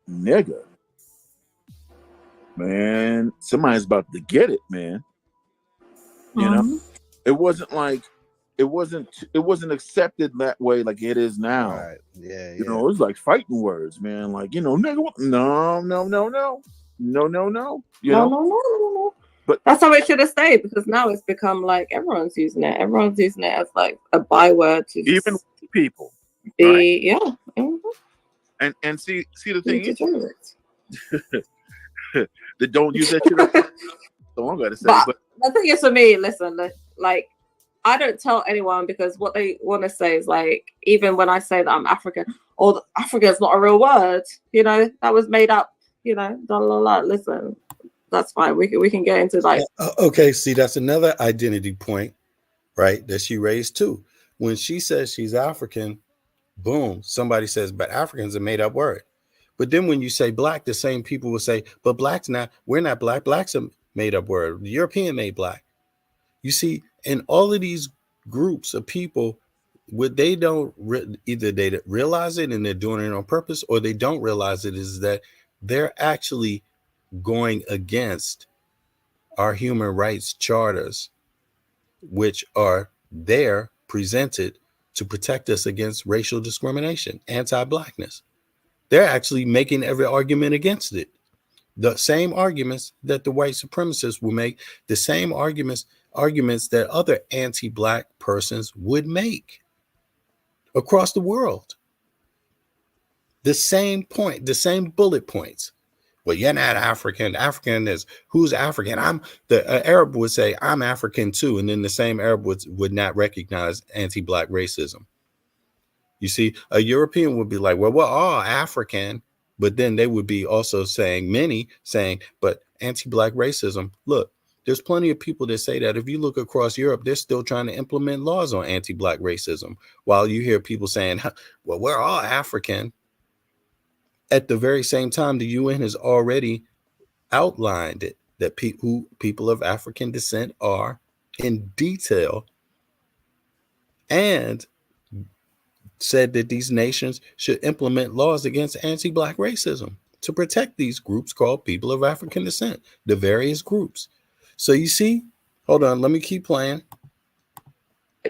nigga, man, somebody's about to get it, man. You know, Mhm. It wasn't like it wasn't accepted that way like it is now. Right. Yeah. You Yeah. know, it's like fighting words, man. Like, you know, nigga, no, no, no, no, no, no, no. You No, know, no, no, no, no. but That's how it should have stayed, because now it's become like everyone's using it. Everyone's using it as like a byword to even just people, right? be, yeah, mhm, And see the be thing is degenerate. that don't use that shit. That's all I gotta say. But But the thing is, for me, listen, like, I don't tell anyone, because what they want to say is like, even when I say that I'm African, or Africa is not a real word, you know, that was made up, you know, blah, blah, blah. Listen, that's fine. We can get into like, Okay, see, that's another identity point, right? That she raised too. When she says she's African, boom, somebody says, but African's a made up word. But then when you say black, the same people will say, but black's not, we're not black. Black's a made up word. The European made black. You see, in all of these groups of people, what they don't either they realize it and they're doing it on purpose, or they don't realize it, is that they're actually going against our human rights charters, which are there presented to protect us against racial discrimination, anti-blackness. They're actually making every argument against it. The same arguments that the white supremacists will make, the same arguments that other anti-black persons would make across the world. The same point, the same bullet points. Well, you're not African. African is who's African. The Arab would say, I'm African too. And then the same Arab would not recognize anti-black racism. You see, a European would be like, well, we're all African. But then they would be also saying, but anti-black racism. Look, there's plenty of people that say that. If you look across Europe, they're still trying to implement laws on anti-black racism. While you hear people saying, well, we're all African. At the very same time, the UN has already outlined it, that who people of African descent are in detail, and said that these nations should implement laws against anti-black racism to protect these groups called people of African descent, the various groups. So you see, hold on, let me keep playing.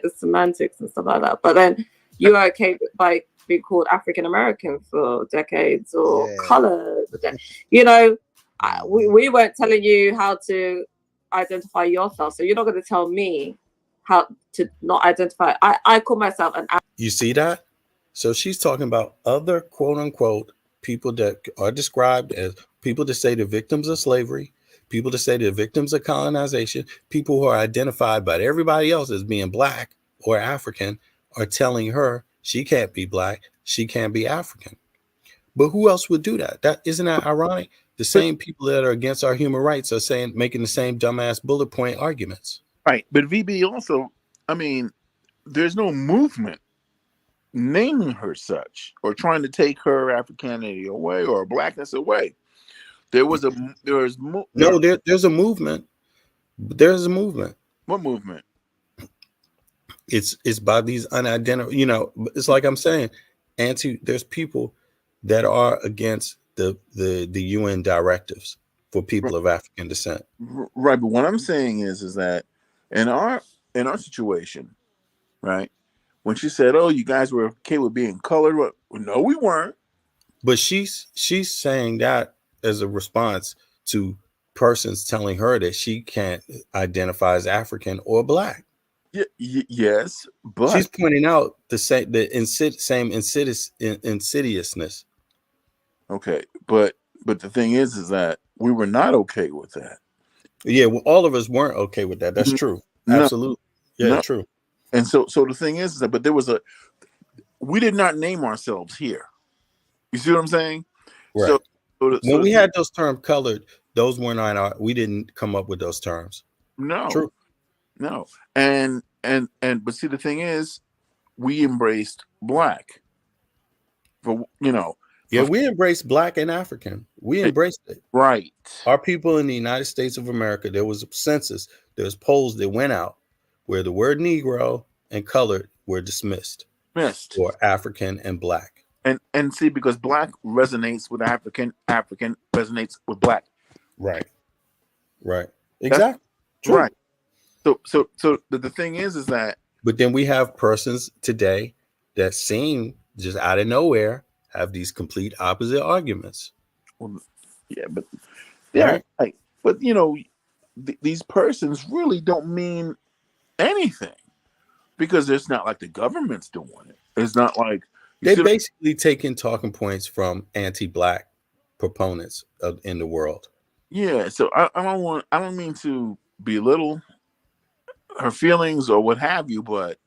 the semantics and stuff like that. But then you are okay with like being called African American for decades, or Yeah. colored, you know. We weren't telling you how to identify yourself, so you're not going to tell me how to not identify. I call myself an You see that? So she's talking about other quote unquote people that are described as people that say they're victims of slavery, people that say they're victims of colonization, people who are identified by everybody else as being black or African, are telling her she can't be black, she can't be African. But who else would do that? That isn't that ironic? The same people that are against our human rights are saying, making the same dumbass bullet point arguments. right, but VB also, I mean, there's no movement naming her such or trying to take her Africanity away or blackness away. There's there's a movement. There's a movement. What movement? It's by these unidentified, you know, it's like I'm saying, there's people that are against the UN directives for people of African descent. Right, but what I'm saying is that in our situation, right? When she said, "Oh, you guys were okay with being colored," well, no, we weren't. But she's saying that as a response to persons telling her that she can't identify as African or black. Yes, but she's pointing out the same insidiousness. Okay, but the thing is that we were not okay with that. Yeah, well, all of us weren't okay with that. That's true. Absolutely. Yeah, true. And so the thing is that, but we did not name ourselves here. You see what I'm saying? Right. So when we had those terms colored, those were not we didn't come up with those terms. No. True. No. And but see, the thing is, we embraced black. For we embraced black and African. We embraced it. Right. Our people in the United States of America, there was a census, there's polls that went out where the word Negro and colored were dismissed. Or African and black. And see, because black resonates with African resonates with black. Right. Exactly. True. Right. So the thing is that But then we have persons today that seem just out of nowhere have these complete opposite arguments, well, yeah, but yeah, right? like, but these persons really don't mean anything because it's not like the government's doing it. It's not like you They see. basically taking talking points from anti-black proponents in the world. Yeah, so I don't mean to belittle her feelings or what have you, but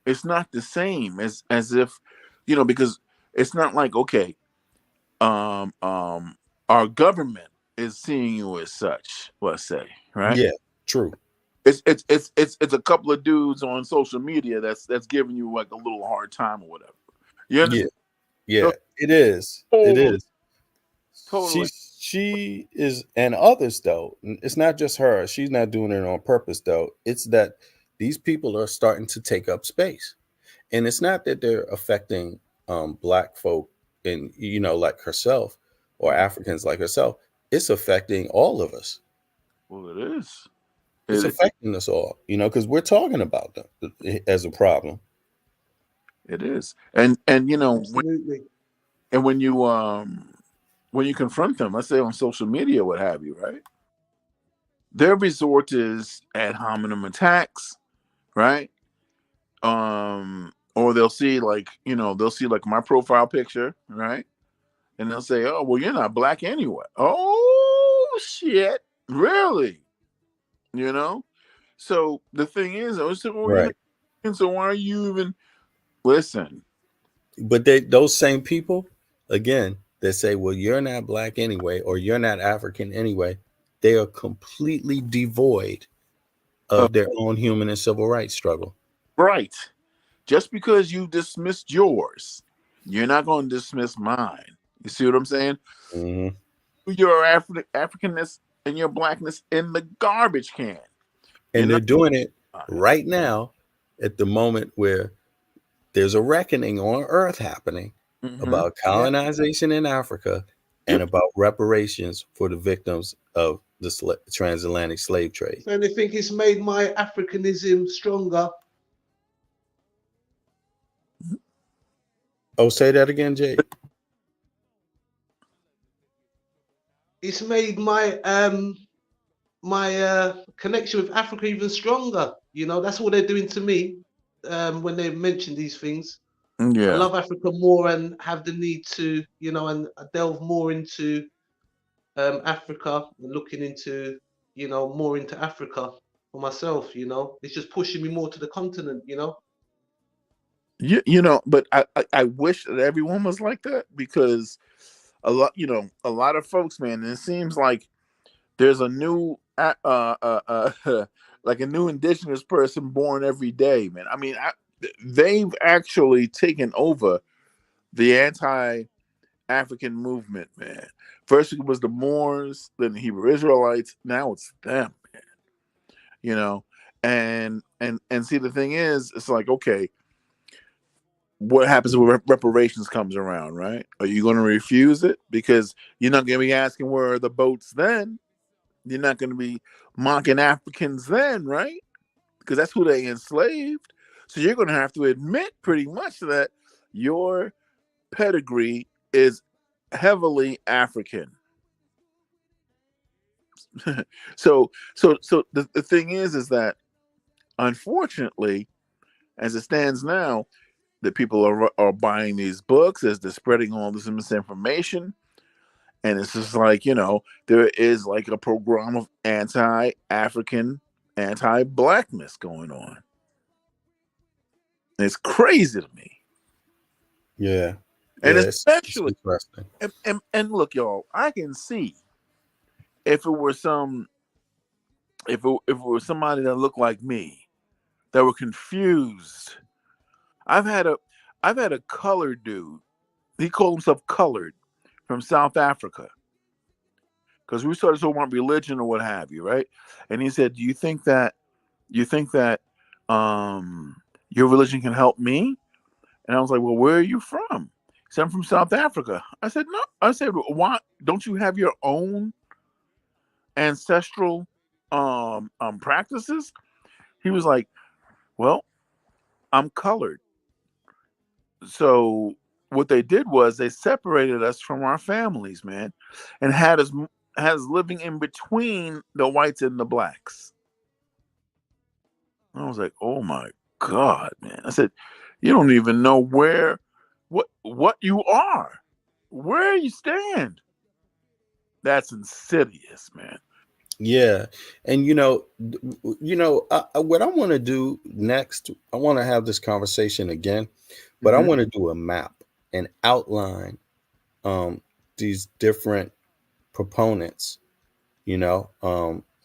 it's not the same as if because it's not like, okay, um um our government is seeing you as such, let's say, right? Yeah, true. It's a couple of dudes on social media that's giving you like a little hard time or whatever. You Yeah, understand? yeah, So it is. It totally, is. totally. She is, and others though. It's not just her. She's not doing it on purpose though. It's that these people are starting to take up space, and it's not that they're affecting black folk and like herself or Africans like herself. It's affecting all of us. Well, it is. It's It affecting us all, because we're talking about them as a problem. it is. And Absolutely. when you confront them, let's say on social media, what have you, right? Their resort is ad hominem attacks, right? Or they'll see like my profile picture, right? And they'll say, "Oh, well, you're not black anyway." Oh shit, really? You know? So the thing is, I was saying, "Well, you're not, Right. and so why are you even listen?" But those same people, again, that say, well, you're not black anyway, or you're not African anyway, they are completely devoid Uh, of their own human and civil rights struggle. right. Just because you dismissed yours, you're not going to dismiss mine. You see what I'm saying? Hmm. Your Africanness and your blackness in the garbage can. You're And they're not doing it mine. right now at the moment where there's a reckoning on earth happening Mm-hmm. about Yeah. colonization in Africa and Yep. about reparations for the victims of the transatlantic slave trade. So they think it's made my Africanism stronger. Oh, say that again, Jay. It's made my connection with Africa even stronger. That's what they're doing to me when they mention these things. I Yeah. love Africa more and have the need to, and delve more into Africa, looking into, more into Africa for myself. It's just pushing me more to the continent. But I wish that everyone was like that because a lot of folks, man, it seems like there's a new, like a new indigenous person born every day, man. I mean, they've actually taken over the anti-African movement, man. First it was the Moors, then the Hebrew Israelites. Now it's them, you know. And see, the thing is, it's like, okay, what happens when reparations comes around, right? Are you going to refuse it because you're not going to be asking where are the boats then? You're not going to be mocking Africans then, right? Because that's who they enslaved. So you're going to have to admit pretty much that your pedigree is heavily African. So the thing is that unfortunately, as it stands now, that people are buying these books as they're spreading all this misinformation, and it's just like there is like a program of anti-African, anti-blackness going on. It's crazy to me, Yeah. and Yeah. It's especially interesting. and look, y'all, I can see if it were some if it was somebody that looked like me that were confused. I've had a I've had a colored dude. He called himself colored from South Africa because we started talking about religion or what have you, right? And he said, "Do you think that your religion can help me?" And I was like, "Well, where are you from?" He said, "I'm from South Africa." I said, "No." I said, "Why don't you have your own ancestral practices, he was like, "Well, I'm colored." So what they did was they separated us from our families, man, and had us living in between the whites and the blacks. I was like, "Oh my god, man!" I said, "You don't even know what you are, where you stand." That's insidious, man. Yeah, and what I want to do next. I want to have this conversation again, but I Mhm. want to do a map and outline these different proponents.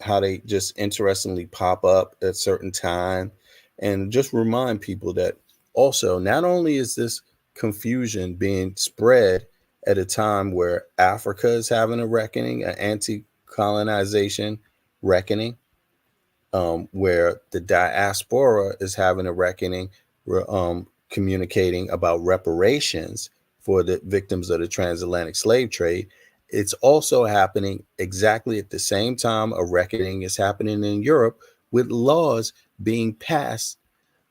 How they just interestingly pop up at certain time, and just remind people that also not only is this confusion being spread at a time where Africa is having a reckoning, an anti-colonization reckoning, where the diaspora is having a reckoning, communicating about reparations for the victims of the transatlantic slave trade. It's also happening exactly at the same time a reckoning is happening in Europe with laws being passed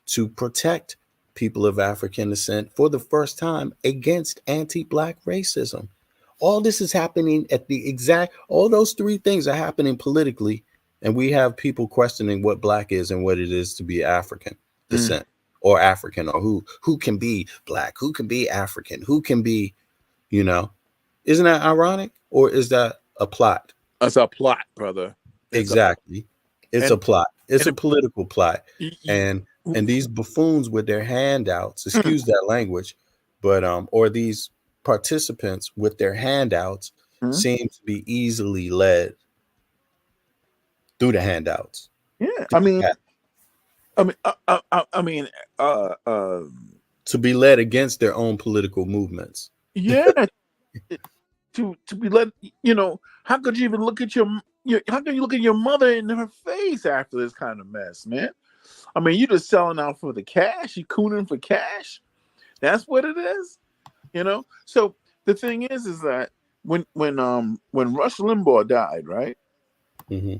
to protect people of African descent for the first time against anti Black racism. All this is happening at the exact, all those three things are happening politically. And we have people questioning what Black is and what it is to be African Mm. descent or African, or who can be Black, who can be African, who can be, you know, isn't that ironic, or is that a plot? It's a plot, brother. It's a Exactly. It's a and plot. It's and a political plot. it, And these buffoons with their handouts, excuse that language, but or these participants with their handouts Mhm. seem to be easily led through the handouts. Yeah, To be, ha- I mean, uh, um, to be led against their own political movements. yeah. To be let, how could you even look at your how can you look at your mother in her face after this kind of mess, man? I mean, you just selling out for the cash, you cooning for cash. That's what it is. So the thing is that when Rush Limbaugh died, right? Hmm.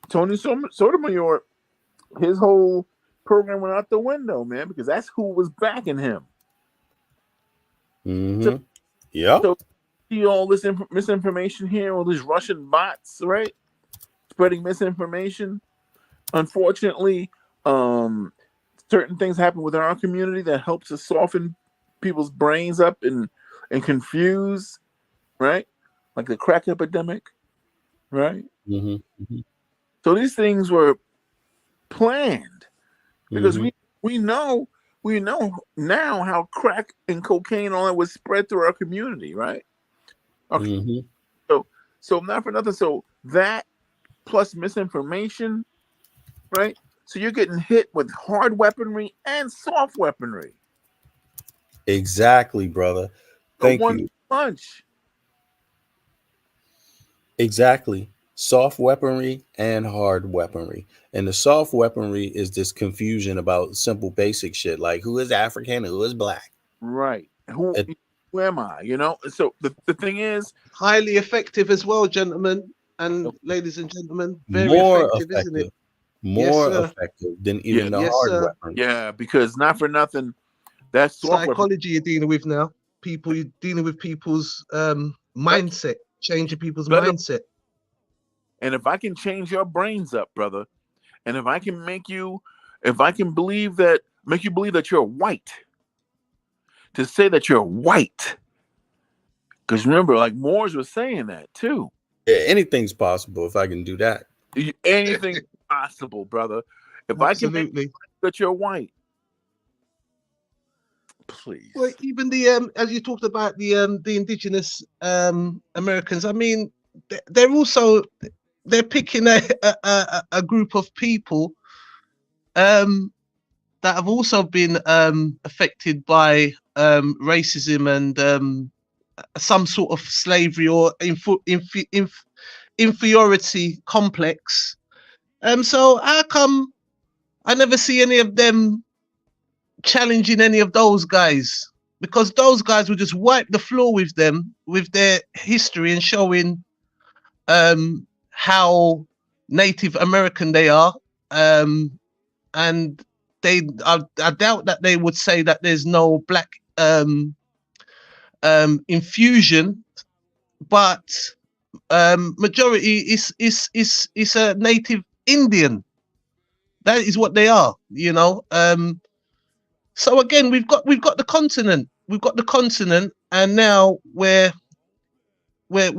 Tony Sotomayor, his whole program went out the window, man, because that's who was backing him. So, Hmm. Yeah. so see all this misinformation here, all these Russian bots, right? Spreading misinformation. Unfortunately, um, certain things happen within our community that helps to soften people's brains up and confuse, right? Like the crack epidemic, right? Hmm. Hmm. So these things were planned because Hmm. we know now how crack and cocaine and all that was spread through our community, right? Okay, Hmm. so not for nothing. So that plus misinformation, right? So you're getting hit with hard weaponry and soft weaponry. Exactly, brother. A Thank one you. punch. Exactly. Soft weaponry and hard weaponry. And the soft weaponry is this confusion about simple basic shit like who is African, who is Black. Right. Who It, who am I? So the thing is, Highly effective as well, gentlemen and ladies and gentlemen. Very more effective, isn't it? effective, Yes, more sir. effective than yeah, even the Yes, hard sir. weapon. yeah, because not for nothing, that soft weapon. Psychology you're dealing with now. People, you're dealing with people's That's mindset, changing people's better. mindset. And if I can change your brains up, brother, and if I can make you believe that you're white, to say that you're white, because remember, like Moores was saying that too. Yeah, anything's possible if I can do that. Anything possible, brother. If I can make Absolutely. that you're white, Well, please. even the as you talked about the indigenous Americans, I mean, they're also they're picking a group of people um that have also been affected by racism and some sort of slavery or inferiority complex. So how come I never see any of them challenging any of those guys? Because those guys would just wipe the floor with them with their history and showing how Native American they are, and I doubt that they would say that there's no black infusion, but majority is a native Indian. That is what they are, you know. So again, we've got the continent, and now we're we're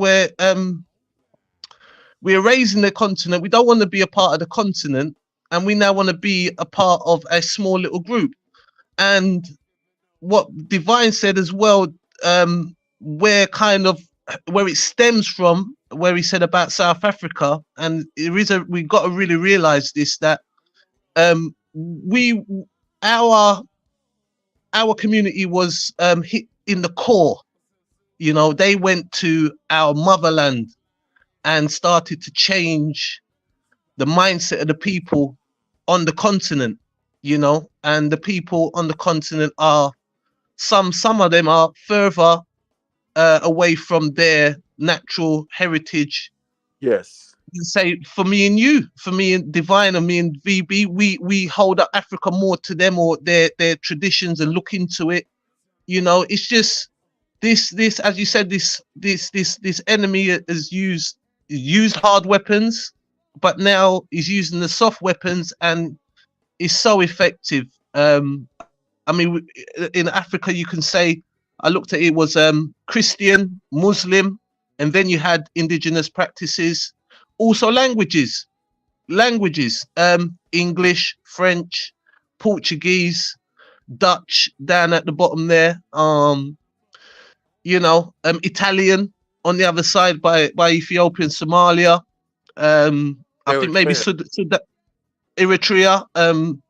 raising the continent. We don't want to be a part of the continent, and we now want to be a part of a small little group. And what Divine said as well, where kind of where it stems from, where he said about South Africa, and we got to really realize this, that we our community was hit in the core. You know, they went to our motherland and started to change the mindset of the people on the continent, you know, and the people on the continent are some of them are further away from their natural heritage. Yes. Say for me and you, for me and Divine, and me and VB, we hold up Africa more to them, or their traditions, and look into it. You know, it's just this as you said, this enemy has used hard weapons, but now he's using the soft weapons, and is so effective. I mean, in Africa, you can say, I looked at it, was Christian, Muslim, and then you had indigenous practices, also languages, English, French, Portuguese, Dutch down at the bottom there. You know, Italian on the other side by Ethiopia and Somalia. I think maybe Eritrea. Eritrea,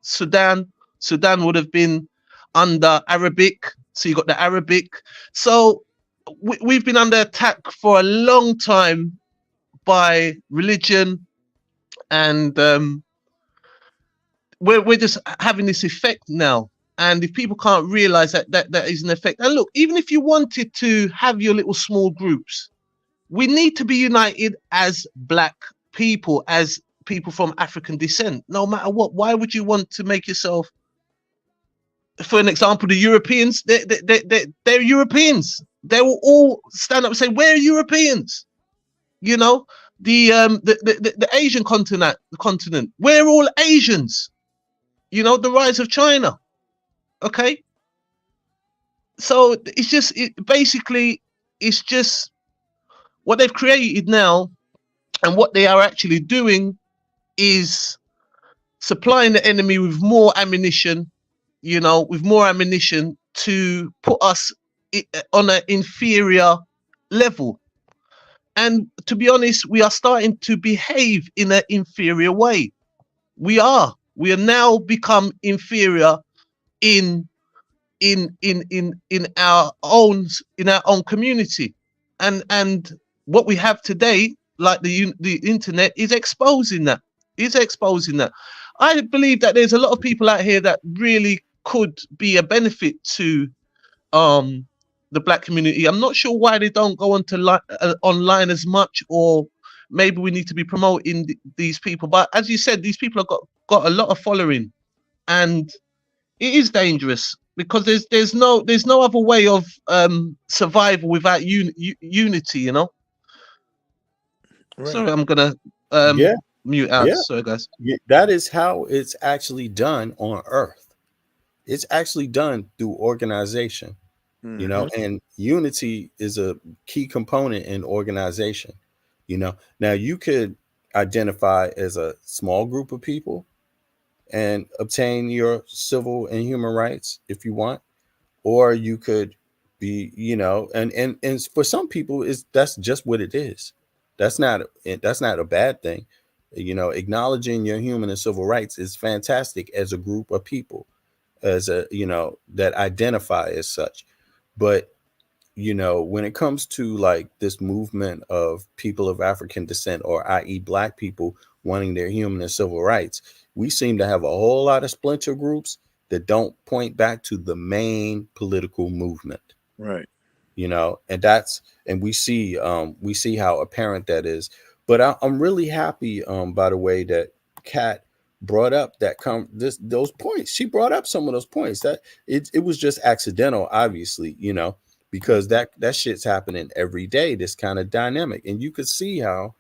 Sudan would have been under Arabic. So you got the Arabic. So we've been under attack for a long time by religion, and we're just having this effect now. And if people can't realize that is an effect, and look, even if you wanted to have your little small groups, we need to be united as black people, as people from African descent, no matter what. Why would you want to make yourself, for an example, the Europeans? They're Europeans. They will all stand up and say, "We're Europeans." You know, the Asian continent, we're all Asians. You know, the rise of China. Okay, so it's just basically it's just what they've created now, and what they are actually doing is supplying the enemy with more ammunition, you know, with more ammunition to put us on an inferior level. And to be honest, we are starting to behave in an inferior way. We are now become inferior in in our own community, and what we have today, like the internet, is exposing that. I believe that there's a lot of people out here that really could be a benefit to um the black community. I'm not sure why they don't go onto online as much, or maybe we need to be promoting these people. But as you said, these people have got a lot of following, and it is dangerous because there's no other way of survival without unity. You know. Right. Sorry, I'm gonna Yeah, mute out. yeah, Sorry, guys. yeah. That is how it's actually done on Earth. It's actually done through organization, you know, Mhm. and unity is a key component in organization. You know, now you could identify as a small group of people and obtain your civil and human rights if you want, or you could be, you know, and for some people is that's just what it is. That's not a bad thing. You know, acknowledging your human and civil rights is fantastic as a group of people, as a, you know, that identify as such. But you know, when it comes to like this movement of people of African descent, or i.e. black people wanting their human and civil rights, we seem to have a whole lot of splinter groups that don't point back to the main political movement, Right. you know, and we see how apparent that is. But I'm really happy, by the way, that Kat brought up those points. She brought up some of those points. That it was just accidental, obviously, because that shit's happening every day. This kind of dynamic, and you could see how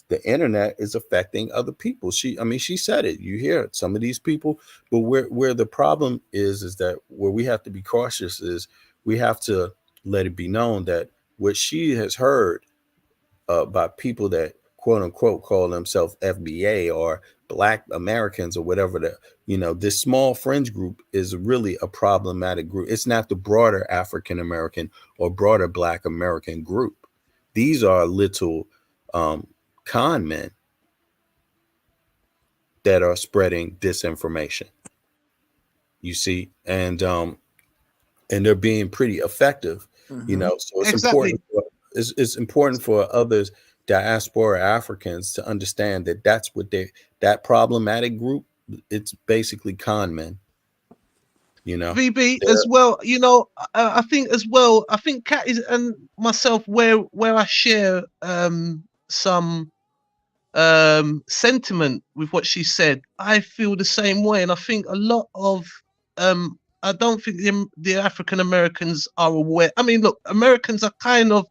the internet is affecting other people. She said it. You hear it. Some of these people, but where the problem is that where we have to be cautious is we have to let it be known that what she has heard by people that quote unquote call themselves FBA or Black Americans or whatever, this small fringe group is really a problematic group. It's not the broader African American or broader Black American group. These are little con men that are spreading disinformation. You see, and they're being pretty effective. So it's Exactly. important. It's important for others, diaspora Africans, to understand that that's what that problematic group. It's basically con men. VB as well. I think as well. I think Kat is and myself where I share some sentiment with what she said. I feel the same way, and I think a lot of I don't think the African Americans are aware. I mean, look, Americans are kind of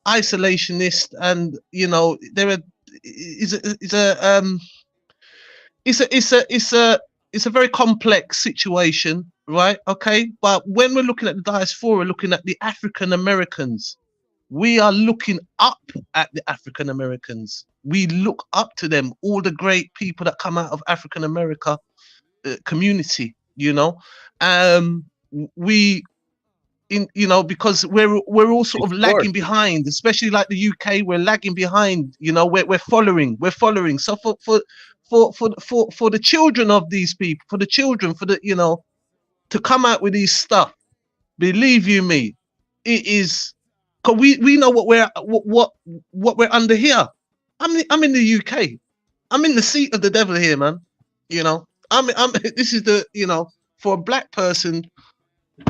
isolationist, and there is a it's a very complex situation, right? Okay, but when we're looking at the diaspora, we're looking at the African Americans. We are looking up at the African Americans. We look up to them, all the great people that come out of African America community. We because we're all sort of lagging behind, especially like the UK. We're lagging behind. We're following. So for the children of these people, for the children, to come out with these stuff, believe you me, it is. Cause we know what we're under here. I'm in the UK. I'm in the seat of the devil here, man. I'm this is for a Black person,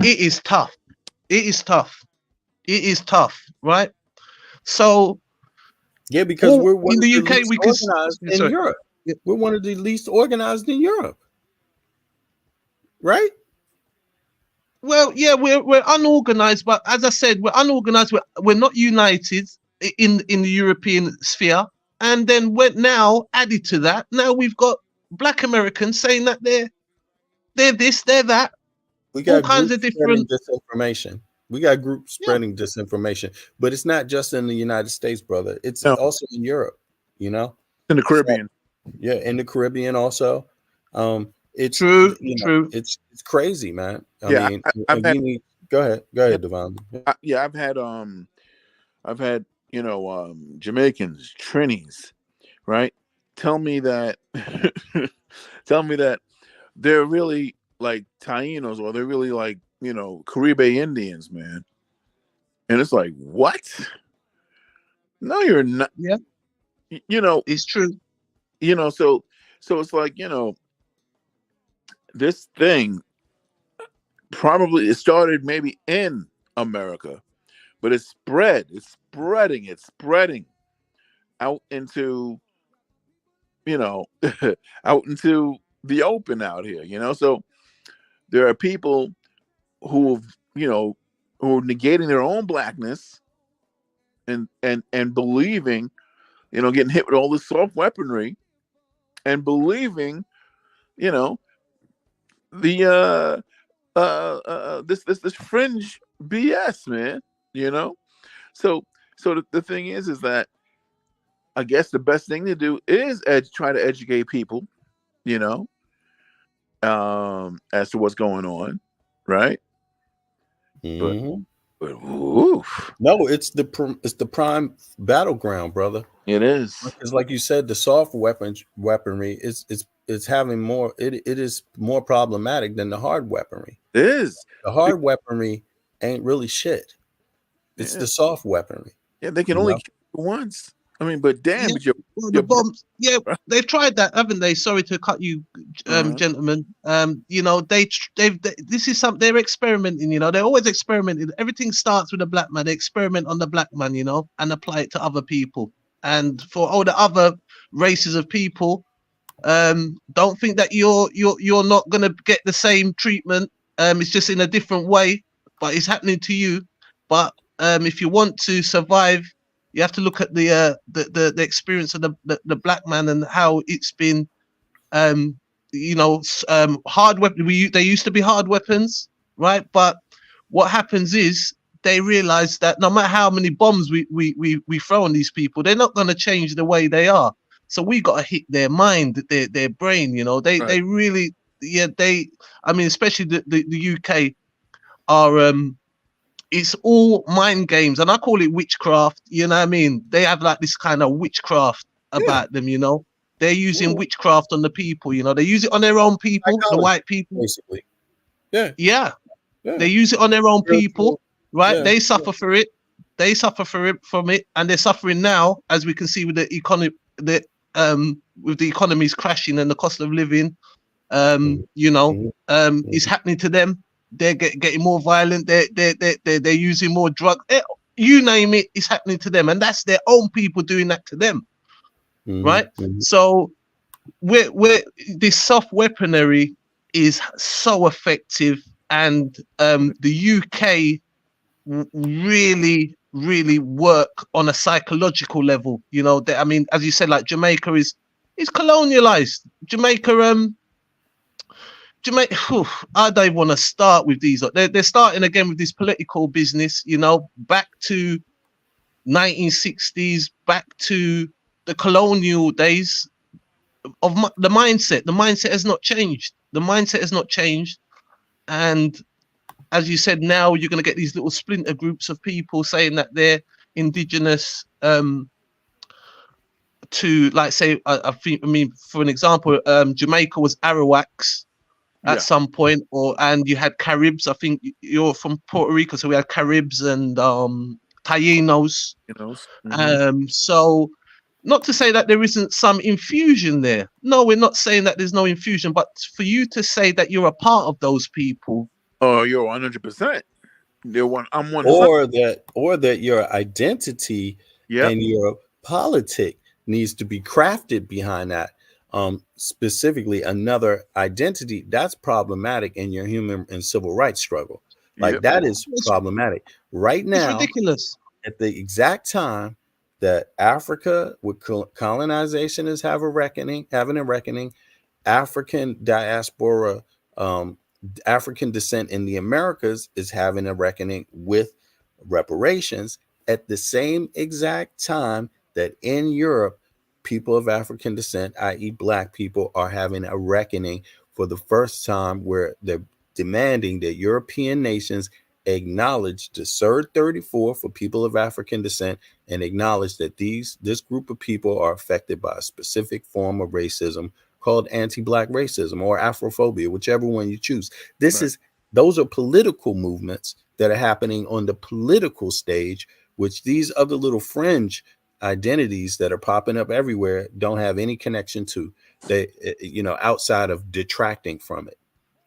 it is tough. It is tough, right? So yeah, because we're one in of the the UK least we can organized in Europe. We're one of the least organized in Europe, right? Well, yeah, we're unorganized, but as I said, we're unorganized. We're not united in the European sphere. And then now added to that, now we've got Black Americans saying that they're this, they're that. We got all kinds groups of different. disinformation. We got groups spreading disinformation, but it's not just in the United States, brother. It's No. also in Europe. In the Caribbean. So, yeah, in the Caribbean also. It's true. It's crazy, man. I've had, go ahead, Devon. I've had Jamaicans, Trinis, right? Tell me that they're really like Tainos, or they're really like Caribe Indians, man. And it's like, what? No, you're not. Yeah, it's true. So it's like this thing probably it started maybe in America, but it's spreading out into out into the open out here. So there are people who who are negating their own Blackness and believing, getting hit with all this soft weaponry and believing, the this fringe BS, man. So the thing is that I guess the best thing to do is try to educate people, as to what's going on, right? Mm-hmm. But oof. No, it's the prime battleground, brother. It is. Because, like you said, the soft weaponry is having more. It is more problematic than the hard weaponry. It is. The hard weaponry ain't really shit. It's the soft weaponry. Yeah, they can only kill you once. I mean, but damn, the bombs. Yeah, they've tried that, haven't they? Sorry to cut you, gentlemen. This is something they're experimenting. They're always experimenting. Everything starts with a Black man. They experiment on the Black man, and apply it to other people. And for all the other races of people, don't think that you're not gonna get the same treatment. It's just in a different way, but it's happening to you. But if you want to survive, you have to look at the experience of the black man and how it's been um hard weapon. They used to be hard weapons, right? But what happens is they realize that no matter how many bombs we throw on these people, they're not going to change the way they are. So we got to hit their mind, their brain. Right. They really, yeah, they. I mean, especially the UK are it's all mind games, and I call it witchcraft. You know what I mean? They have like this kind of witchcraft Yeah. about them. They're using Yeah. witchcraft on the people. They use it on their own people, the Psychology, white people. basically. Yeah. Yeah, Yeah. they use it on their own people, Spiritual. right? Yeah. They suffer for it. They suffer for it from it, and they're suffering now, as we can see with the economy, with the economies crashing and the cost of living. Mhm. Mhm. It's happening to them. They're getting more violent. They're using more drugs. You name it, it's happening to them, and that's their own people doing that to them, Mhm. right? Mhm. So we're this soft weaponry is so effective, and the UK really work on a psychological level. I mean, as you said, like Jamaica is colonialized. Jamaica, whew, how they want to start with these. They're starting again with this political business, back to 1960s, back to the colonial days of the mindset. The mindset has not changed. The mindset has not changed. And as you said, now you're going to get these little splinter groups of people saying that they're indigenous to, like, say, I think, I mean, for an example, Jamaica was Arawaks at Yeah. some point, and you had Caribs. I think you're from Puerto Rico, so we had Caribs and Tainos. Mhm. So not to say that there isn't some infusion there. No, we're not saying that there's no infusion, but for you to say that you're a part of those people, Oh, you're 100%. They're one. I'm 100. Or that your identity Yep. and your politic needs to be crafted behind that. Specifically, another identity that's problematic in your human and civil rights struggle. Like Yep. that is it's, problematic right it's now. ridiculous. At the exact time that Africa with colonization is having a reckoning, African diaspora, um, African descent in the Americas is having a reckoning with reparations at the same exact time that in Europe, people of African descent, i.e., Black people, are having a reckoning for the first time where they're demanding that European nations acknowledge the CERD 34 for people of African descent and acknowledge that this group of people are affected by a specific form of racism called anti-Black racism or Afrophobia, whichever one you choose. Right. Those are political movements that are happening on the political stage, which these other little fringe identities that are popping up everywhere don't have any connection to. They, outside of detracting from it,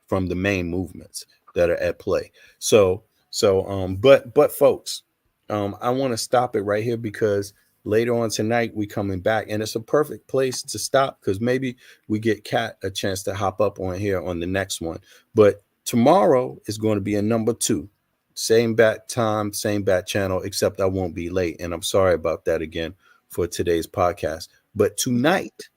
from the main movements that are at play. But folks, I want to stop it right here because later on tonight we coming back, and it's a perfect place to stop because maybe we get Kat a chance to hop up on here on the next one. But tomorrow is going to be a number 2, same bat time, same bat channel, except I won't be late, and I'm sorry about that again for today's podcast. But tonight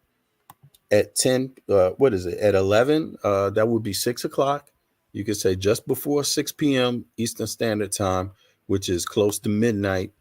at 10, what is it, at 11, that would be 6 o'clock. You could say just before 6 p.m. Eastern Standard Time, which is close to midnight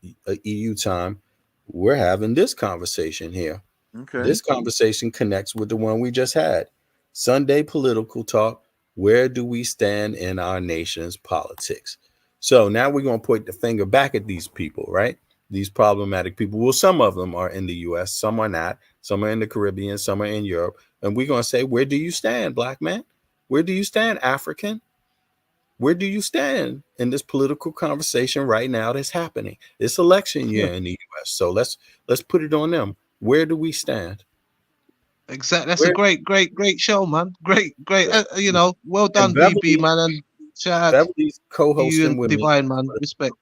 EU time. We're having this conversation here. Okay. This conversation connects with the one we just had. Sunday political talk. Where do we stand in our nation's politics? So now we're going to point the finger back at these people, right? These problematic people. Well, some of them are in the US, some are not. Some are in the Caribbean, some are in Europe. And we're going to say, where do you stand, Black man? Where do you stand, African? Where do you stand in this political conversation right now that's happening? It's election year in the US. So let's put it on them. Where do we stand? Exactly. That's a Where great show, man. Great. Well and done, VB, man, and shout out Beverly's to you co-hosting and with me. Divine, man. Respect.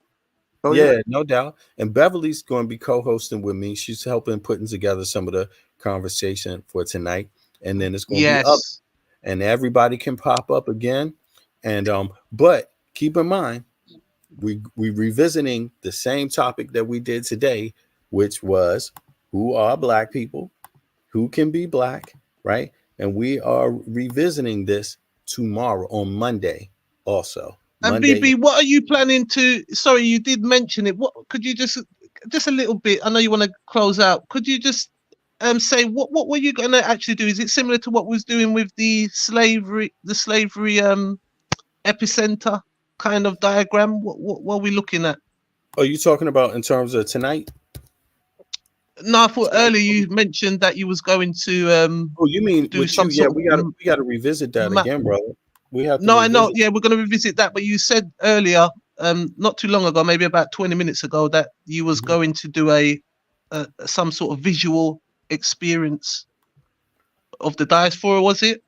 Oh yeah. Yeah, no doubt. And Beverly's going to be co-hosting with me. She's helping putting together some of the conversation for tonight, and then it's going to be up, Yes. and everybody can pop up again. And but keep in mind, we revisiting the same topic that we did today, which was who are black people, who can be black, right? And we are revisiting this tomorrow on Monday, also And Monday. BB, what are you planning to? Sorry, you did mention it. What could you just a little bit? I know you want to close out. Could you just say what were you going to actually do? Is it similar to what we was doing with the slavery epicenter kind of diagram? What are we looking at? Are you talking about in terms of tonight? No, I thought earlier you mentioned that you was going to Oh, you mean do with you? some Yeah, sort of we gotta revisit that map. again, brother. We have to No, I know. revisit. Yeah, we're going to revisit that. But you said earlier, not too long ago, maybe about 20 minutes ago, that you was Mhm. going to do a some sort of visual experience of the diaspora. Was it?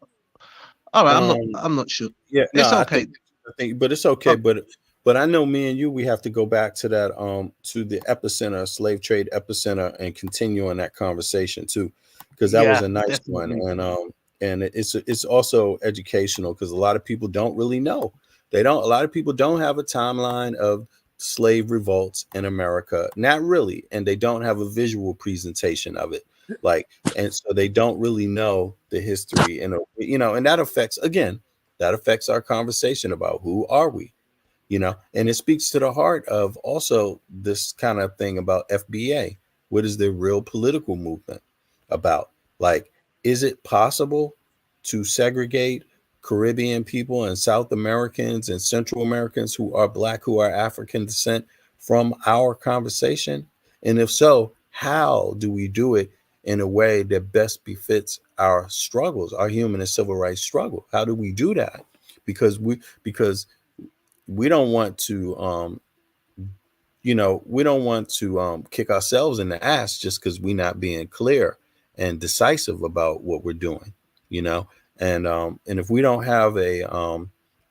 All right, I'm not. Um, I'm not sure. yeah, no, It's okay. I think, but it's okay. Oh, But I know me and you, we have to go back to that to the epicenter, slave trade epicenter, and continue on that conversation too, because that was yeah, a nice one, definitely. and it's also educational because a lot of people don't really know. They don't. A lot of people don't have a timeline of slave revolts in America, not really, and they don't have a visual presentation of it, like, and so they don't really know the history, and and that affects again, that affects our conversation about who are we, and it speaks to the heart of also this kind of thing about FBA. What is the real political movement about? Like, is it possible to segregate Caribbean people and South Americans and Central Americans who are black, who are African descent from our conversation? And if so, how do we do it in a way that best befits our struggles, our human and civil rights struggle? How do we do that? Because we don't want to we don't want to kick ourselves in the ass just because we're not being clear and decisive about what we're doing, you know and if we don't have a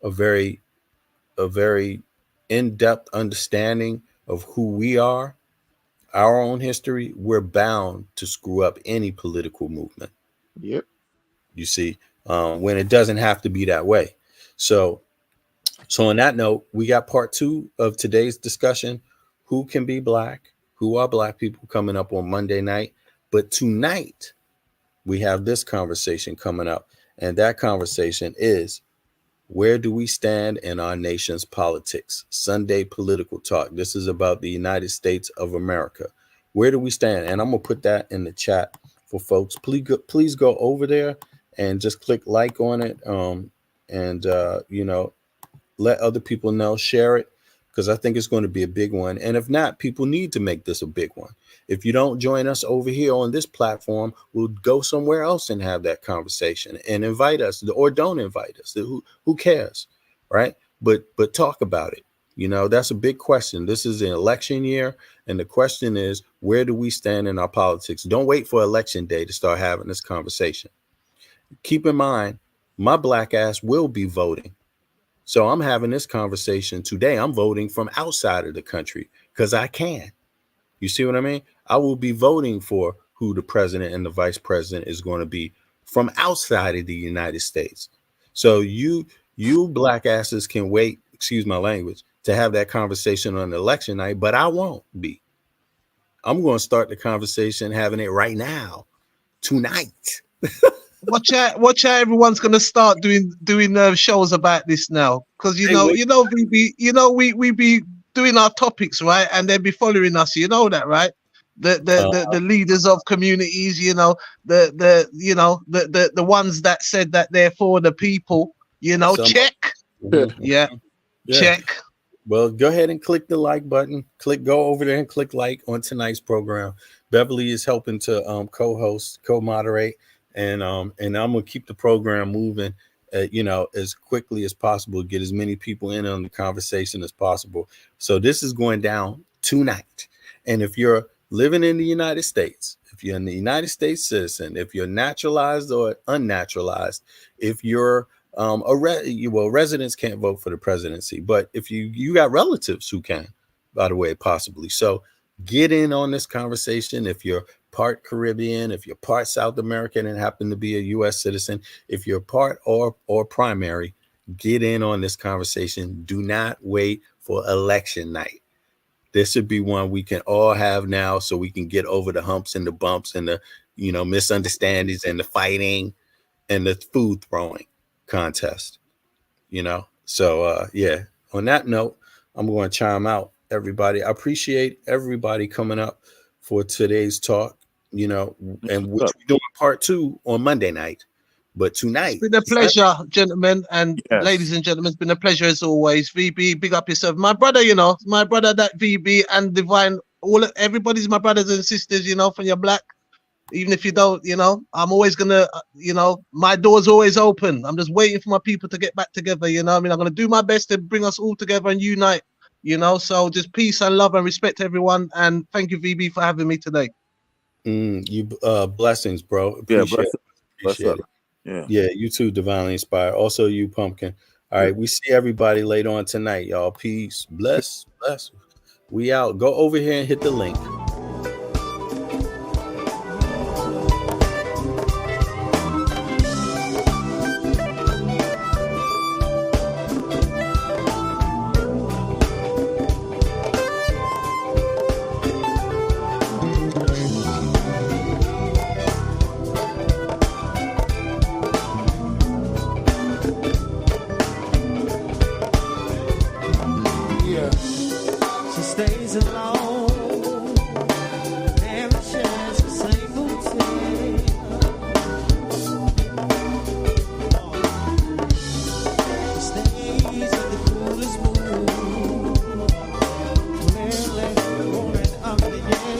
very a very in-depth understanding of who we are, our own history, we're bound to screw up any political movement, Yep. you see, when it doesn't have to be that way. So on that note, we got part two of today's discussion. Who can be black? Who are black people, coming up on Monday night? But tonight, we have this conversation coming up. And that conversation is, where do we stand in our nation's politics? Sunday political talk. This is about the United States of America. Where do we stand? And I'm going to put that in the chat for folks. Please go over there and just click like on it. And, let other people know, share it, because I think it's going to be a big one. And if not, people need to make this a big one. If you don't join us over here on this platform, we'll go somewhere else and have that conversation and invite us, or don't invite us. Who cares, right? But talk about it. That's a big question. This is an election year, and the question is, where do we stand in our politics? Don't wait for election day to start having this conversation. Keep in mind, my black ass will be voting. So I'm having this conversation today. I'm voting from outside of the country because I can. You see what I mean? I will be voting for who the president and the vice president is going to be from outside of the United States. So you black asses can wait, excuse my language, to have that conversation on election night, but I won't be. I'm going to start the conversation having it right now, tonight. watch out! Everyone's gonna start doing shows about this now, because Hey, wait. we be doing our topics, right, and they'll be following us. You know that, right? The the Uh, the, the leaders of communities, the ones that said that they're for the people. some, Check. mhm, Yeah, yeah. check. Well, go ahead and click the like button. Go over there and click like on tonight's program. Beverly is helping to co-host, co-moderate, and I'm gonna keep the program moving, as quickly as possible. Get as many people in on the conversation as possible. So this is going down tonight. And if you're living in the United States, if you're in the United States citizen, if you're naturalized or unnaturalized, if you're residents can't vote for the presidency, but if you got relatives who can, by the way, possibly. So get in on this conversation. If you're part Caribbean, if you're part South American and happen to be a U.S. citizen, if you're part or primary, get in on this conversation. Do not wait for election night. This should be one we can all have now, so we can get over the humps and the bumps and the misunderstandings and the fighting and the food throwing contest. So yeah. On that note, I'm going to chime out, everybody. I appreciate everybody coming up for today's talk. And which we're doing part 2 on Monday night. But tonight, it's been a pleasure, gentlemen and ladies and gentlemen. It's been a pleasure as always. VB, big up yourself, my brother. My brother, that VB and Divine. Everybody's my brothers and sisters. From your black. Even if you don't, I'm always gonna, my door's always open. I'm just waiting for my people to get back together. I'm gonna do my best to bring us all together and unite. So just peace and love and respect to everyone. And thank you, VB, for having me today. You blessings, bro. Appreciate it. Yeah, you too, divinely inspired. Also, you, Pumpkin. All right, we see everybody later on tonight, y'all. Peace, bless. We out. Go over here and hit the link. She stays alone, never shares a single tear. She stays in the coolest mood, clearly rolling up the yeah.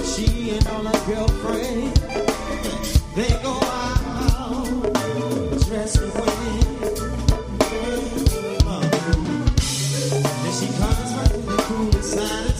She and all her girlfriends, they go out dressed to win. She comes right to the cool side of